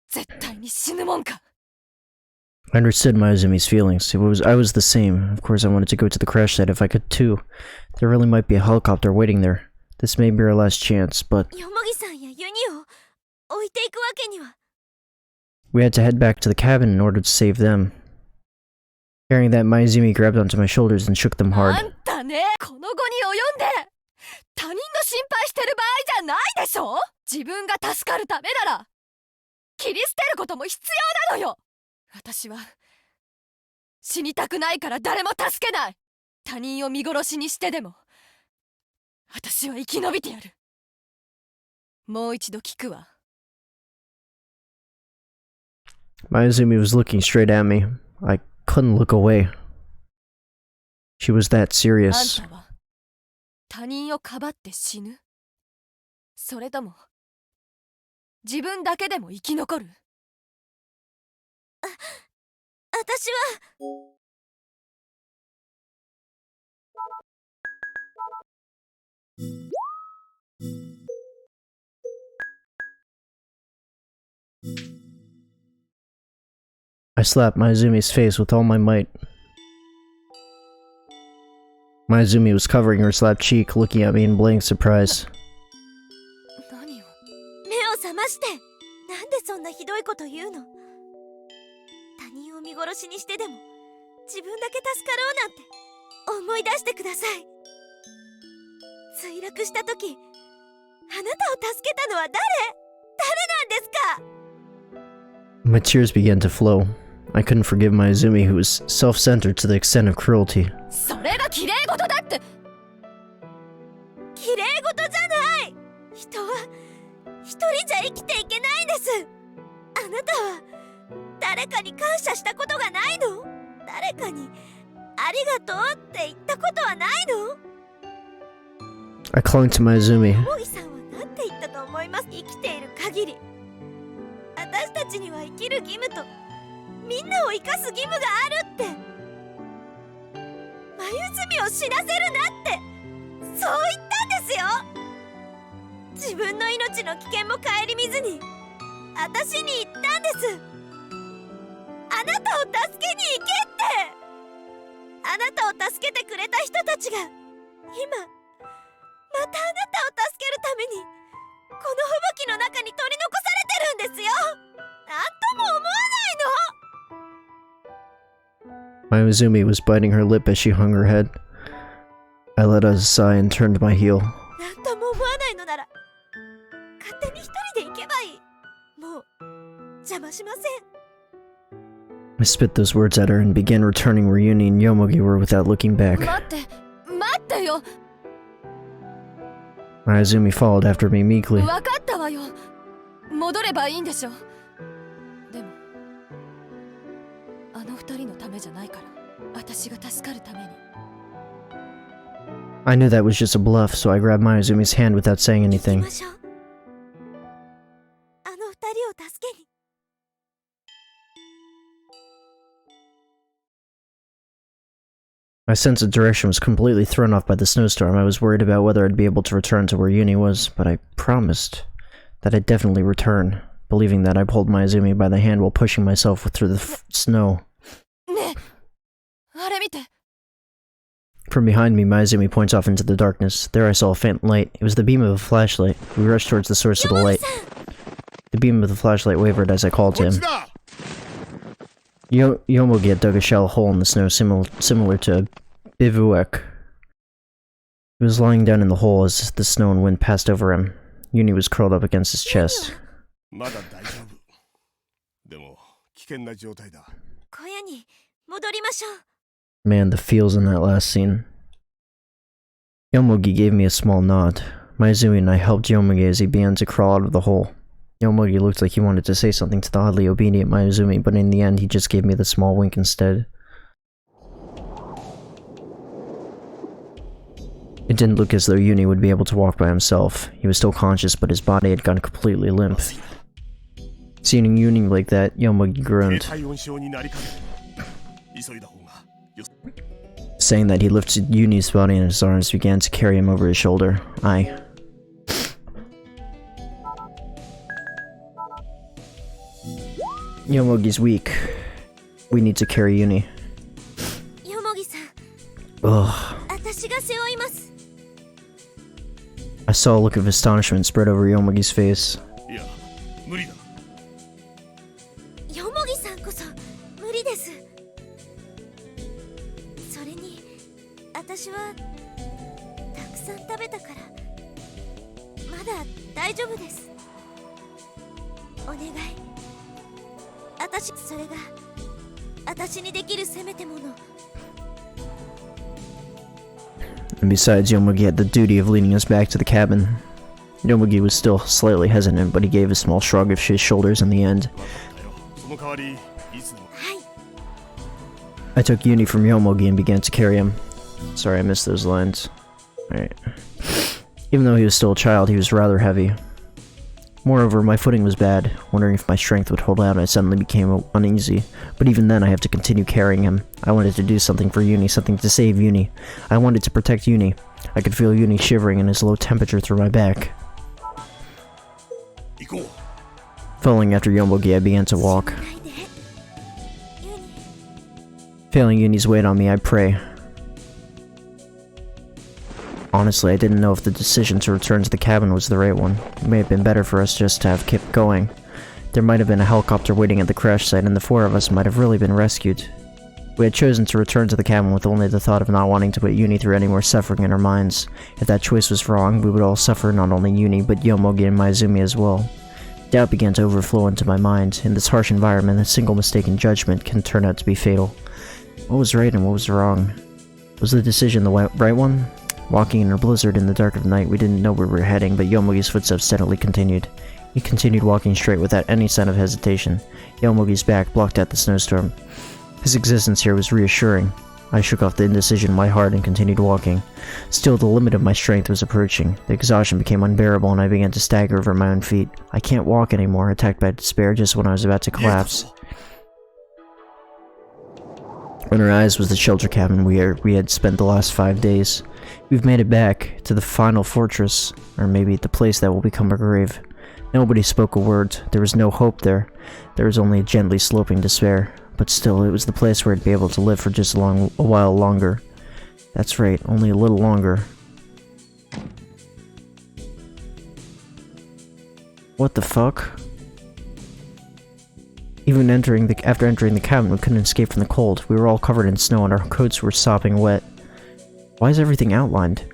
絶対に死ぬもんか。 I understood Mayuzumi's feelings. I was the same. Of course, I wanted to go to the crash site if I could too. There really might be a helicopter waiting there. This may be our last chance, but よもぎさんやユニを置いていくわけには。 we had to head back to the cabin in order to save them. Hearing that, Mayuzumi grabbed onto my shoulders and shook them あ hard. んたね、この後に及んで他人の心配してる場合じゃないでしょ。自分が助かるためなら切り捨てることも必要なのよ。私は死にたくないから誰も助けない。他人を見殺しにしてでも私は生き延びてやる。もう一度聞くわ。 Mayuzumi was looking straight at me. I couldn't look away. She was that あん serious. たは他人をかばって死ぬ？それとも自分だけでも生き残る？私は I slapped Mayuzumi's face with all my might. Mayuzumi was covering her slapped cheek, looking at me in blank surprise. 何を？目を覚まして。なんでそんなひどいこと言うの？他人を見殺しにしてでも自分だけ助かろうなんて思い出してください。墜落した時あなたを助けたのは誰なんですか？ My tears began to flow. I couldn't forgive Mayuzumi, who was self-centered to the extent of cruelty. それが綺麗事だって。綺麗事じゃない。人は一人じゃ生きていけないんです。あなたは誰かに感謝したことがないの？誰かにありがとうって言ったことはないの？ I clung to Mayuzumi. モギさんは何て言ったと思います？生きている限り私たちには生きる義務とみんなを生かす義務があるって。眉墨を死なせるなってそう言ったんですよ。自分の命の危険も顧みずに私に言ったんです。あなたを助けに行けって。あなたを助けてくれた人たちが今またあなたを助けるためにこの吹雪の中に取り残されてるんですよ。なんとも思わないのMayuzumi was biting her lip as she hung her head. I let out a sigh and turned my heel. なんとも思わないのなら勝手に一人で行けばいい。もう邪魔しません。 I spit those words at her and began returning where Yuni and Yomogi were without looking back. 待ってよ。 Mayuzumi followed after me meekly. 分かったわよ。戻ればいいんでしょ。でもあの二人のためじゃないから、私が助かるために。 I knew that was just a bluff, so I grabbed Mayuzumi's hand without saying 行き anything. ましょう。あの二人を助けに。 My sense of direction was completely thrown off by the snowstorm. I was worried about whether I'd be able to return to where Yuni was, but I promised that I'd definitely return. Believing that, I pulled Mayuzumi by the hand while pushing myself through the snow. ねえ、あれ見て。 From behind me, Mayuzumi points off into the darkness. There I saw a faint light. It was the beam of a flashlight. We rushed towards the source of the light. The beam of the flashlight wavered as I called to him. Yomogi had dug a shallow hole in the snow similar to a bivouac. He was lying down in the hole as the snow and wind passed over him. Yuni was curled up against his chest. まだ大丈夫。でも危険な状態だ。小屋に戻りましょう。 Man, the feels in that last scene. Yomogi gave me a small nod. Mayuzumi and I helped Yomogi as he began to crawl out of the hole. Yomogi looked like he wanted to say something to the oddly obedient Mayuzumi, but in the end he just gave me the small wink instead. It didn't look as though Yuni would be able to walk by himself. He was still conscious, but his body had gone completely limp. Seeing Yuni like that, Yomogi groaned, 低体温症になりかねない。急いだ方がよ。 saying that he lifted Yuni's body in his arms and began to carry him over his shoulder. Yomogi's weak. We need to carry Yuni. よもぎさん、 Ugh. 私が背負います。 I saw a look of astonishment spread over Yomogi's face. いや、無理だ。よもぎさんこそ無理です。それに私はたくさん食べたからまだ大丈夫です。お願い。私それが私にできるせめてもの。 And besides, Yomugi had the duty of leading us back to the cabin. Yomugi was still slightly hesitant, but he gave a small shrug of his shoulders in the end. その代わりいつでも I took Uni from Yomugi and began to carry him. Sorry, I missed those lines. Alright. Even though he was still a child, he was rather heavy. Moreover, my footing was bad. Wondering if my strength would hold out, I suddenly became uneasy. But even then, I have to continue carrying him. I wanted to do something for Uni, something to save Uni. I wanted to protect Uni. I could feel Uni shivering in his low temperature through my back. 行こう Following after Yomugi, I began to walk. ないで。ユニ。 Feeling Uni's weight on me, I pray. Honestly, I didn't know if the decision to return to the cabin was the right one. It may have been better for us just to have kept going. There might have been a helicopter waiting at the crash site, and the four of us might have really been rescued. We had chosen to return to the cabin with only the thought of not wanting to put Uni through any more suffering in our minds. If that choice was wrong, we would all suffer, not only Uni, but Yomugi and Maizumi as well. Doubt began to overflow into my mind. In this harsh environment, a single mistake in judgment can turn out to be fatal. What was right and what was wrong? Was the decision the right one? Walking in a blizzard in the dark of night, we didn't know where we were heading, but Yomugi's footsteps steadily continued. He continued walking straight without any sign of hesitation. Yomugi's back blocked out the snowstorm. His existence here was reassuring. I shook off the indecision in my heart and continued walking. Still, the limit of my strength was approaching. The exhaustion became unbearable and I began to stagger over my own feet. I can't walk anymore, attacked by despair just when I was about to collapse. In our eyes was the shelter cabin we had spent the last 5 days. We've made it back to the final fortress, or maybe the place that will become a grave. Nobody spoke a word. There was no hope there. There was only a gently sloping despair. But still, it was the place where I'd be able to live for just a while longer. That's right, only a little longer. What the fuck? Even after entering the cabin, we couldn't escape from the cold. We were all covered in snow and our coats were sopping wet. Why is everything outlined?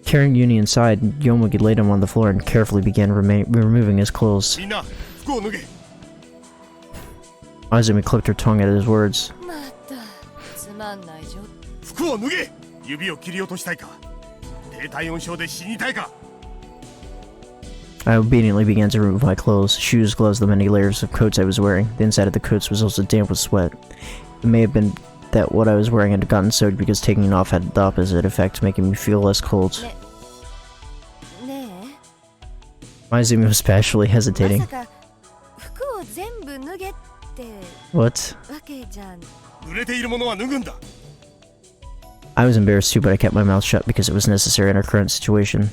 Carrying Uni inside, Yomugi laid him on the floor and carefully began removing his clothes. みんな服を脱げ Azumi clipped her tongue at his words. またつまんない状態。服を脱げ指を切り落としたいか低体温症で死にたいか I obediently began to remove my clothes, shoes, gloves, the many layers of coats I was wearing. The inside of the coats was also damp with sweat. It may have been that what I was wearing had gotten soaked because taking it off had the opposite effect, making me feel less cold. ねえ。 Maizumi was passionately ま hesitating. さか服を全部脱げって What? わけじゃん。濡れているものは脱ぐんだ I was embarrassed too, but I kept my mouth shut because it was necessary in our current situation.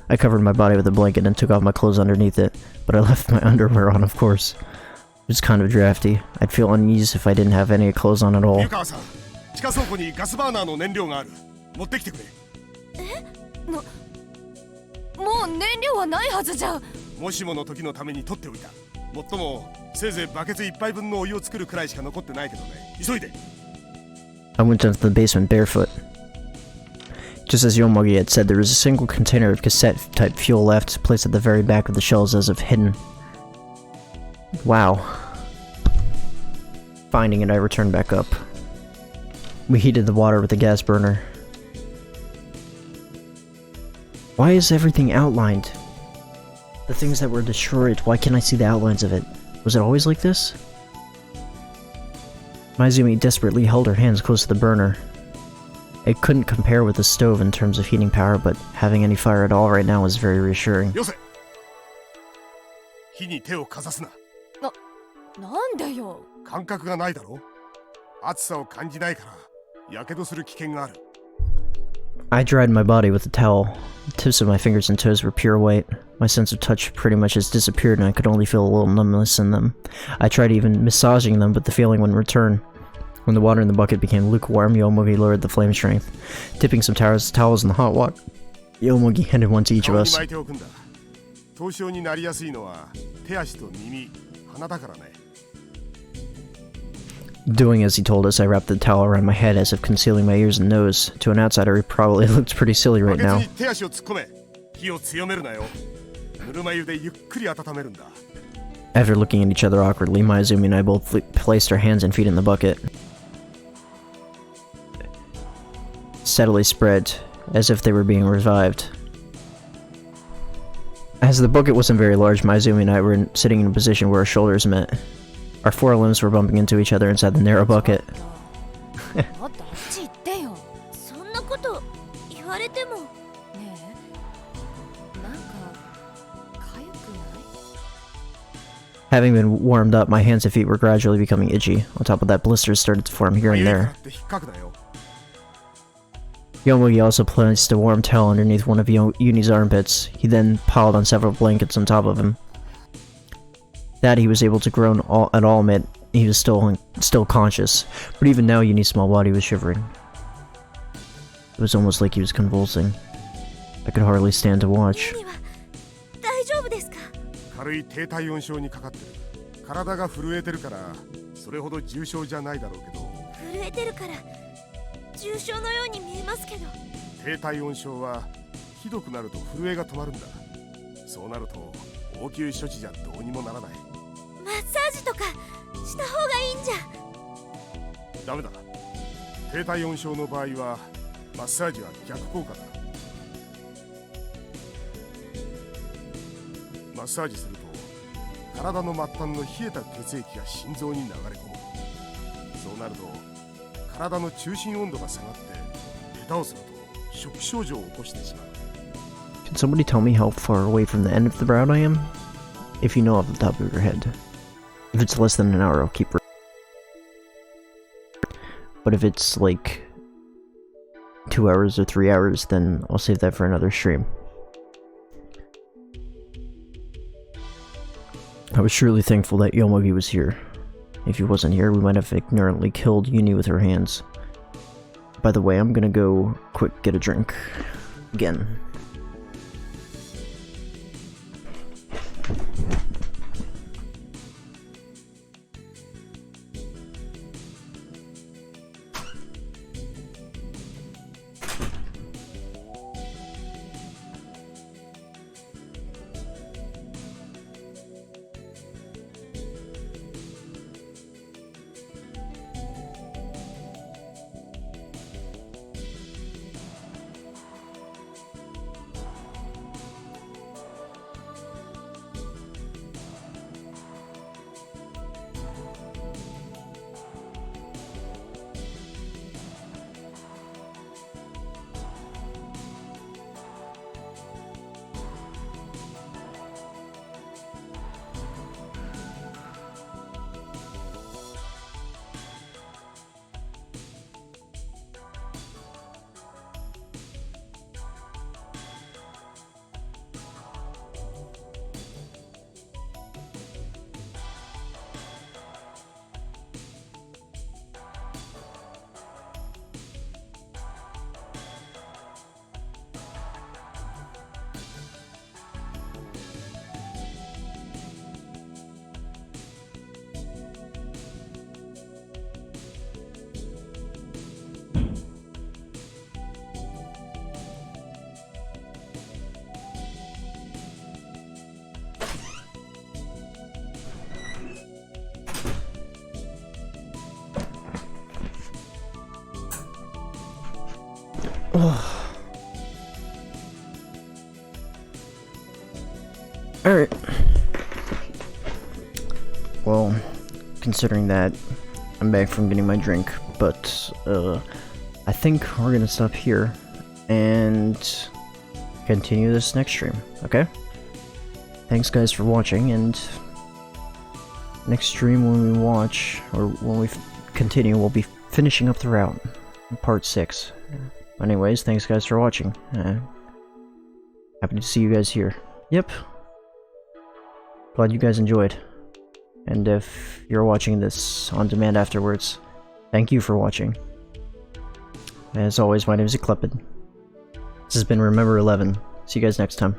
I covered my body with a blanket and took off my clothes underneath it, but I left my underwear on, of course. It was kind of drafty. I'd feel uneasy if I didn't have any clothes on at all. 湯川さん地下倉庫にガスバーナーの燃料がある持ってきてくれもう燃料はないはずじゃん。もしもの時のために取っておいたもっともせいぜいバケツ1杯分のお湯を作るくらいしか残ってないけどね急いで I went down to the basement barefoot. Just as Yomugi had said, there was a single container of cassette-type fuel left, placed at the very back of the shelves as if hidden. Wow. Finding it, I returned back up. We heated the water with the gas burner. Why is everything outlined? The things that were destroyed, why can't I see the outlines of it? Was it always like this? Maizumi desperately held her hands close to the burner. It couldn't compare with the stove in terms of heating power, but having any fire at all right now was very reassuring. よせ火に手をかざすななんでよ。感覚がないだろ暑さを感じないからやけどする危険がある I dried my body with a towel. The tips of my fingers and toes were pure white. My sense of touch pretty much has disappeared and I could only feel a little numbness in them. I tried even massaging them, but the feeling wouldn't return. When the water in the bucket became lukewarm, Yomugi lowered the flame strength. Dipping some towels in the hot water, Yomugi handed one to each of 顔に us. 巻いておくんだ凍傷になりやすいのは手足と耳鼻だからね Doing as he told us, I wrapped the towel around my head as if concealing my ears and nose. To an outsider, it probably looked pretty silly バ right ケツ now. に手足を突っ込め火を強めるなよぬるま湯でゆっくり温めるんだ After looking at each other awkwardly, Mayuzumi and I both placed our hands and feet in the bucket. Steadily spread, as if they were being revived. As the bucket wasn't very large, Mayuzumi and I were sitting in a position where our shoulders met. Our forelimbs were bumping into each other inside the narrow bucket. もっとあっち行ってよ。そんなこと言われても。ねえ、なんか痒くない？ Having been warmed up, my hands and feet were gradually becoming itchy. On top of that, blisters started to form here and there. 引っかくなよ。 Yomugi also placed a warm towel underneath one of Uni's armpits. He then piled on several blankets on top of him. That he was able to groan at all amid, he was still conscious, but even now Uni's small body was shivering. It was almost like he was convulsing. I could hardly stand to watch. ユニは大丈夫ですか？軽い低体温症にかかってる。体が震えてるから、それほど重症じゃないだろうけど。震えてるから重症のように見えますけど。低体温症はひどくなると震えが止まるんだ。そうなると応急処置じゃどうにもならない。マッサージとかした方がいいんじゃ。ダメだ。低体温症の場合はマッサージは逆効果だ。マッサージすると体の末端の冷えた血液が心臓に流れ込む。そうなると体の中心温度が下がって下手をするとショック症状を起こしてしまう。 Can somebody tell me how far away from the end of the route I am? If you know off the top of your head. If it's less than an hour, I'll keep. But if it's like 2 hours or 3 hours, then I'll save that for another stream. I was truly thankful that Yomugi was here. If he wasn't here, we might have ignorantly killed Uni with her hands. By the way, I'm gonna go quick get a drink. Again. Alright. Well, considering that I'm back from getting my drink, but I think we're gonna stop here and continue this next stream, okay? Thanks guys for watching, and next stream when we watch, or when we continue, we'll be finishing up the route, part 6. Anyways, thanks guys for watching. Happy to see you guys here. Yep. Glad you guys enjoyed. And if you're watching this on demand afterwards, thank you for watching. As always, my name is Eclepid. This has been Remember11. See you guys next time.